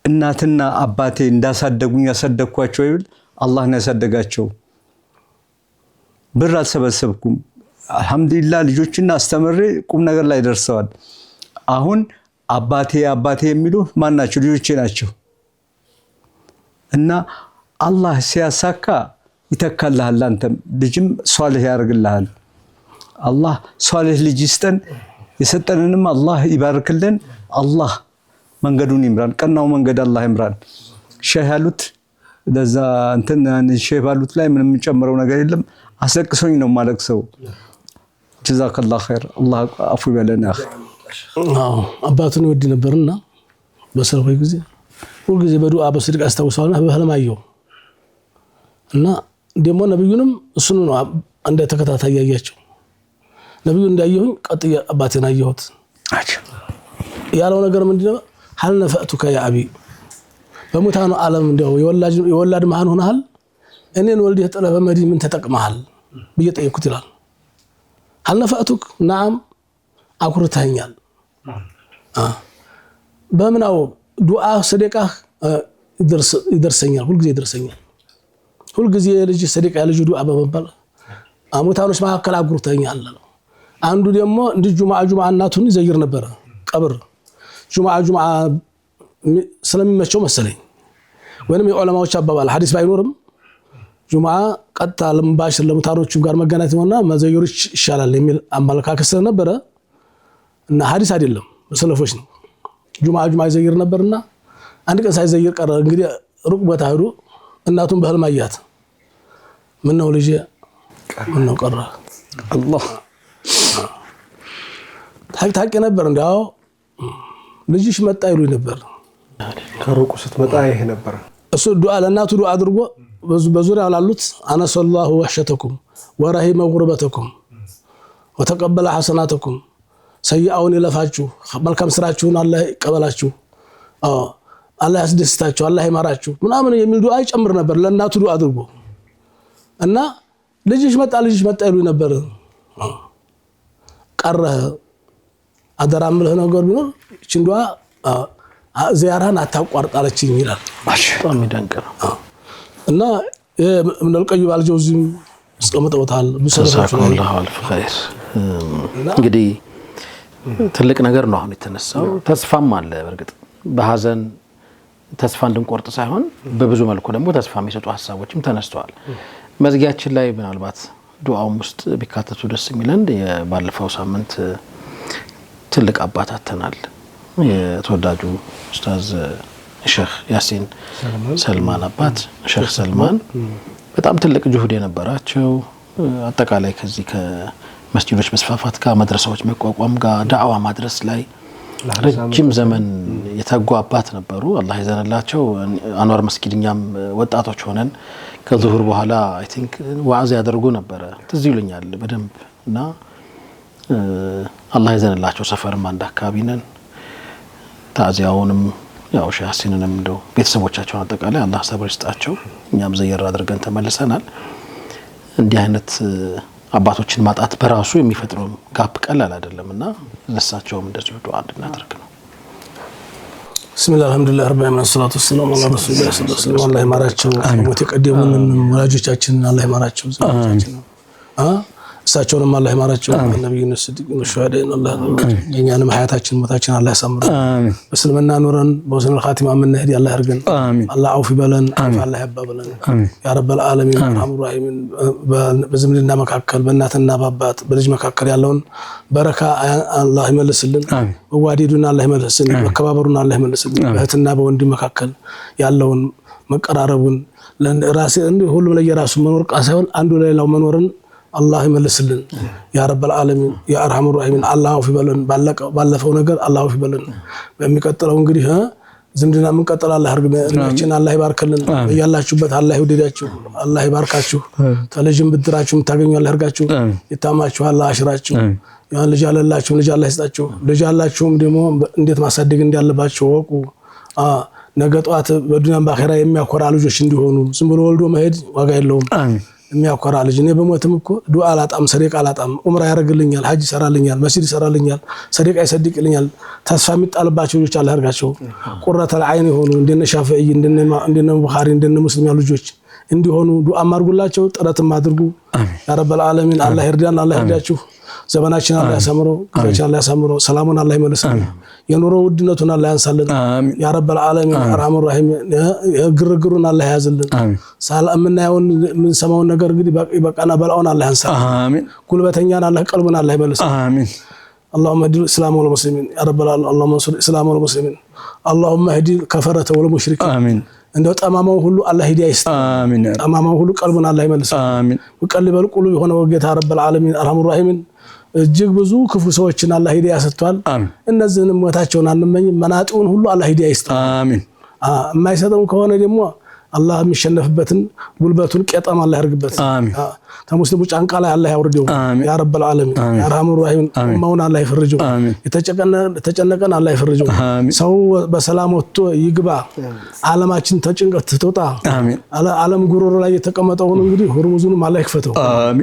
እናትና አባቴ እንዳሳደጉኝ ያሳደግኳቸው ይብል አላህ ነው ያሳደጋቸው። ብር አልሰበሰብኩም። አልሐምዱሊላህ ልጆችና አስተምሬ ቁም ነገር ላይ ደርሰዋል። አሁን አባቴ የሚሉ ማን ናቸው? ልጆቼ ናቸው። እና አላህ ሲያሳካ ይተካልሃል። አንተም ልጅም ሷሊህ ያደርግልሃል። አላህ ሷሊህ ልጅ ይስጠን። የሰጠንንም አላህ ይባርክልን። አላህ መንገዱን ይምራን። ቀናው መንገድ አላህ ይምራን። ሼህ ያሉት ለዛ እንትን ሼህ ባሉት ላይ ምንም የምጨምረው ነገር የለም። አስለቅሶኝ ነው ማለቅሰው። ጀዛከላህ ኸይር። አላህ አፉ ይበለን። አባቱን ይወድ ነበርና በሰርፎ ጊዜ ሁሉ ጊዜ በዱዓ በስድቅ አስታውሰዋልና በህልም አየው እና ደግሞ ነብዩንም እሱን ነው እንደ ተከታታይ ያያቸው። ነብዩ እንዳየሁኝ ቀጥያ አባቴን አየሁት ያለው ነገር ምንድነው? ሀል ነፈእቱከ ያ አቢ በሙታኑ ዓለም እንደው የወላድ መሃን ሆነሃል፣ እኔን ወልደህ ጥለህ በመዲ ምን ተጠቅመሃል ብዬ ጠየኩት ይላል። ሀል ነፈእቱክ ነዓም አኩርተኛል። በምናው ዱዓ ሰደቃህ ይደርሰኛል፣ ሁልጊዜ ይደርሰኛል። ሁልጊዜ ልጅ ሰደቃ ልጅ ዱዓ በመባል ሙታኖች መካከል አኩርተኛል። አንዱ ደግሞ እንደ ጁምዓ እናቱን ይዘይር ነበር ቀብር ጁምዓ ስለሚመቸው መሰለኝ ወይንም የዑለማዎች አባባል ሐዲስ ባይኖርም ጁምዓ ቀጥታ ለምባሽር ለሙታኖቹ ጋር መገናኘት ነውና መዘየሮች ይሻላል የሚል አመለካከት ስለነበረ እና ሐዲስ አይደለም በሰለፎች ነው። ጁምዓ ይዘይር ነበርና አንድ ቀን ሳይዘይር ቀረ። እንግዲህ ሩቅ ቦታ ሄዶ እናቱን በህልም አያት። ምን ነው ልጅ ምን ነው ቀረ? አላህ ታቂ ነበር እንዳው ልጅሽ መጣ ይሉኝ ነበር። ከሩቁ ስትመጣ ይሄ ነበር እሱ ዱዓ ለእናቱ ዱዓ አድርጎ በዙሪያው ላሉት አነሰላሁ ወህሸተኩም ወረሂመ ጉርበተኩም ወተቀበለ ሐሰናተኩም ሰይአውን ይለፋችሁ መልካም ስራችሁን አላህ ይቀበላችሁ፣ አላህ ያስደስታችሁ፣ አላህ ይማራችሁ ምናምን የሚል ዱዓ ይጨምር ነበር ለእናቱ ዱዓ አድርጎ እና ልጅሽ መጣ ይሉኝ ነበር። ቀረ አደራ ምልህ ነገር ቢኖር እቺን ዱዓ ዚያራን አታቋርጣለችኝ ይላል። በጣም ይደንቅ ነው። እና ምን القيم አልጀውዚም እስከመጣውታል ቢሰላሁ አልፍ ኸይር። እንግዲህ ትልቅ ነገር ነው አሁን የተነሳው። ተስፋም አለ። በርግጥ በሐዘን ተስፋ እንድንቆርጥ ሳይሆን በብዙ መልኩ ደግሞ ተስፋ የሚሰጡ ሐሳቦችም ተነስተዋል። መዝጊያችን ላይ ምናልባት ዱዓውም ውስጥ ቢካተቱ ደስ የሚለን የባለፈው ሳምንት ትልቅ አባት አተናል። የተወዳጁ ኡስታዝ ሼህ ያሲን ሰልማን አባት ሼህ ሰልማን በጣም ትልቅ ጁህድ የነበራቸው አጠቃላይ ከዚህ ከመስጂዶች መስፋፋት ጋር መድረሳዎች መቋቋም ጋር ዳዕዋ ማድረስ ላይ ረጅም ዘመን የተጓ አባት ነበሩ። አላህ ይዘንላቸው። አንዋር መስጊድኛም ወጣቶች ሆነን ከዙሁር በኋላ አይ ቲንክ ዋዕዝ ያደርጉ ነበር ትዝ ይሉኛል በደንብ እና አላህ ይዘንላቸው። ሰፈርም አንድ አካባቢ ነን። ታዚያውንም ያው ሼህ ያሲንንም እንደው ቤተሰቦቻቸውን አጠቃላይ አላህ ሰብር ይስጣቸው። እኛም ዘየር አድርገን ተመልሰናል። እንዲህ አይነት አባቶችን ማጣት በራሱ የሚፈጥረው ጋፕ ቀላል አይደለምና ለሳቸውም እንደዚህ ዱዓ እንድናደርግ ነው። ብስሚላህ አልሐምዱሊላህ ረቢል ዓለሚን ወሰላቱ ወሰላሙ ዐላ ረሱሊላህ ሰለላሁ ዐለይሂ ወሰለም። አላህ ይማራቸው ሞት የቀደሙንን ወላጆቻችንን አላህ ይማራቸው ዘመዶቻችንን እሳቸውንም አላህ ይማራቸው ነብዩን ስዲቅን ሸሃዳን አላህ የኛንም ሀያታችን ሞታችን አላህ ያሳምረን አሜን። በስልምና ኑረን በወሰነል ኻቲማ ምንሄድ አላህ ያርገን አሜን። አላህ አውፍ ይበለን አላህ ያባበለን አሜን። ያ ረበል ዓለሚን አርሐሙር ረሂም በዝምድና መካከል በእናትና በአባት በልጅ መካከል ያለውን በረካ አላህ ይመልስልን አሜን። ወዋዲዱና አላህ ይመልስልን መከባበሩና አላህ ይመልስልን በእህትና በወንድም መካከል ያለውን መቀራረቡን ለራሴ ሁሉም ለየራሱ መኖር ሳይሆን አንዱ ለሌላው መኖርን አላህ ይመልስልን ያ ረበል ዓለሚን ያ አርሐሙር ረሂም አላህ አውፍ ይበለን ባለፈው ነገር አላህ አውፍ ይበለን። በሚቀጥለው እንግዲህ ዝምድና ምን ቀጥል አላህ ያርግልን እድሜያችን አላህ ይባርክልን ያላችሁበት አላህ ይወደዳችሁ አላህ ይባርካችሁ ተለጅም ብድራችሁ ታገኙ አላህ ያርጋችሁ ይታማችሁ አላህ አሽራችሁ ያን ልጅ አለላችሁ ልጅ አላህ ይስጣችሁ ልጅ አላችሁም ደግሞ እንዴት ማሳደግ እንዳለባችሁ ወቁ ነገ ጧት በዱንያም በአኺራ የሚያኮራ ልጆች እንዲሆኑ ዝም ብሎ ወልዶ መሄድ ዋጋ የለውም አሜን። የሚያኮራ ልጅ እኔ በሞትም እኮ ዱዓ አላጣም ሰደቃ አላጣም ኡምራ ያረግልኛል ሐጅ ይሰራልኛል መስጂድ ይሰራልኛል ሰደቃ ይሰድቅልኛል ተስፋ የሚጣልባቸው ልጆች አላህ ያርጋቸው ቁረተል ዐይን ይሆኑ እንደነ ሻፊዒ እንደነ ቡኻሪ እንደነ ሙስሊም ያሉ ልጆች እንዲሆኑ ዱዓ ማርጉላቸው ጥረትም አድርጉ ያ ረበል ዓለሚን አላህ ይርዳን አላህ ይርዳችሁ ዘመናችን አላህ ያሳምረው ጊዜያችን አላህ ያሳምረው ሰላሙን አላህ ይመልስልን የኑሮ ውድነቱን አላህ ያንሳልን ያ ረበል ዓለሚን አርሐሙር ረሂም ግርግሩን አላህ ያዝልን ሰላምና ያውን ምን ሰማውን ነገር እንግዲህ በቃና በላውን አላህ ያንሳልን አሜን። ጉልበተኛን አላህ ቀልቡን አላህ ይመልስ አሜን። اللهم اهد الاسلام والمسلمين يا رب العالمين اللهم انصر الاسلام والمسلمين اللهم اهد الكفرة والمشركين امين እንደው ጠማማው ሁሉ አላህ ሂዳያ ይስጥ አሜን። ጠማማው ሁሉ ቀልቡን አላህ ይመልስ አሜን። ወቀልበል ቁሉብ የሆነ ወጌታ ረበል ዓለሚን አርሐሙር ረሂም እጅግ ብዙ ክፉ ሰዎችን አላህ ሂዳያ ሰጥቷል እነዚህንም ሞታቸውን አንመኝ መናጡን ሁሉ አላህ ሂዳያ ይስጥ አሜን። የማይሰጠው ከሆነ ደግሞ አላህ የሚሸነፍበትን ጉልበቱን ቀጣም አላህ ያርግበት አሜን። ተሙስሊሙ ጫንቃ ላይ አላህ ያወርደው ያ ረበል ዓለሚን ያ አርሐሙር ረሂም ኡማውን አላህ ይፈርጀው የተጨነቀን አላህ ይፈርጀው ሰው በሰላም ወጥቶ ይግባ ዓለማችን ተጭንቀት ትወጣ አሜን። ዓለም ጉሮሮ ላይ የተቀመጠው እንግዲህ ሁርሙዙንም አላህ ይክፈተው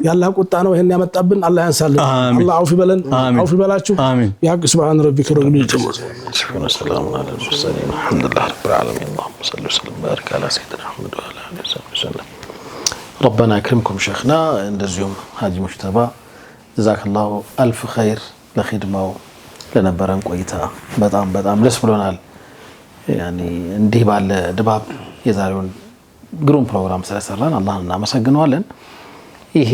ያላህ ቁጣ ነው ይሄን ያመጣብን አላህ ያንሳልን አላህ አውፍ ይበለን አውፍ ይበላችሁ ያ ሱብሃን ረቢከ ረብል ዒዘቲ ወሰላሙ ዐለል ሙርሰሊን አልሐምዱሊላሂ ረብል ዓለሚን اللهم صل وسلم وبارك على سيدنا محمد وعلى اله وصحبه وسلم ربنا يكرمكم شيخنا እንደዚሁም ሀጂ ሙጅተባ ጀዛከላሁ አልፍ ኸይር ለኺድማው ለነበረን ቆይታ በጣም ደስ ብሎናል። ያኒ እንዲህ ባለ ድባብ የዛሬውን ግሩም ፕሮግራም ስለሰራን አላህን እናመሰግነዋለን። ይሄ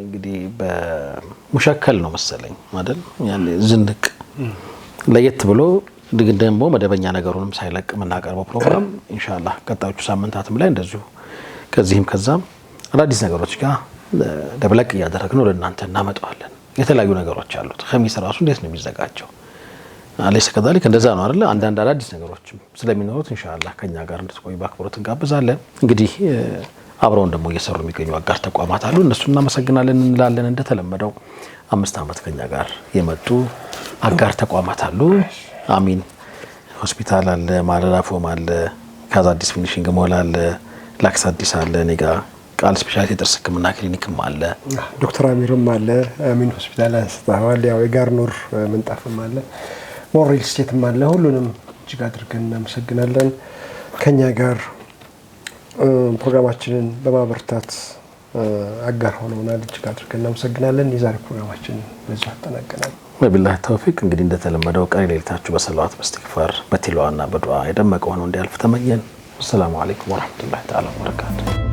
እንግዲህ በሙሸከል ነው መሰለኝ አይደል ያኒ ዝንቅ ለየት ብሎ ደግሞ መደበኛ ነገሩንም ሳይለቅ የምናቀርበው ፕሮግራም ኢንሻአላህ ቀጣዮቹ ሳምንታትም ላይ እንደዚሁ ከዚህም ከዛም አዳዲስ ነገሮች ጋር ደብለቅ እያደረግን ለእናንተ እናመጣዋለን። የተለያዩ ነገሮች አሉት። ኸሚስ ራሱ እንዴት ነው የሚዘጋጀው አለይስ ከዛልክ እንደዛ ነው አይደል? አንዳንድ አዳዲስ ነገሮችም ስለሚኖሩት ኢንሻአላህ ከኛ ጋር እንድትቆዩ በአክብሮት እንጋብዛለን። እንግዲህ አብረውን ደግሞ እየሰሩ የሚገኙ አጋር ተቋማት አሉ። እነሱን እናመሰግናለን እንላለን። እንደተለመደው 5 ዓመት ከኛ ጋር የመጡ አጋር ተቋማት አሉ። አሚን ሆስፒታል አለ፣ ማለዳ ፎም አለ፣ ካዛ አዲስ ፊኒሺንግ ሞል አለ፣ ላክስ አዲስ አለ፣ ኔጋ ቃል ስፔሻሊቲ ጥርስ ህክምና ክሊኒክም አለ፣ ዶክተር አሚርም አለ፣ አሚን ሆስፒታል አንስተዋል። ያው የጋር ኑር ምንጣፍም አለ፣ ሞር ሪል ስቴትም አለ። ሁሉንም እጅግ አድርገን እናመሰግናለን። ከኛ ጋር ፕሮግራማችንን በማበርታት አጋር ሆነውናል። እጅግ አድርገን እናመሰግናለን። የዛሬ ፕሮግራማችን በዚህ አጠናቀናል። ወቢላሂ ተውፊቅ። እንግዲህ እንደተለመደው ቀሪ ሌሊታችሁ በሰላዋት በእስትግፋር በቲላዋና በዱዓ የደመቀ ሆኖ እንዲያልፍ ተመኘን። ሰላም አለይኩም ወራህመቱላሂ ተዓላ ወበረካቱ።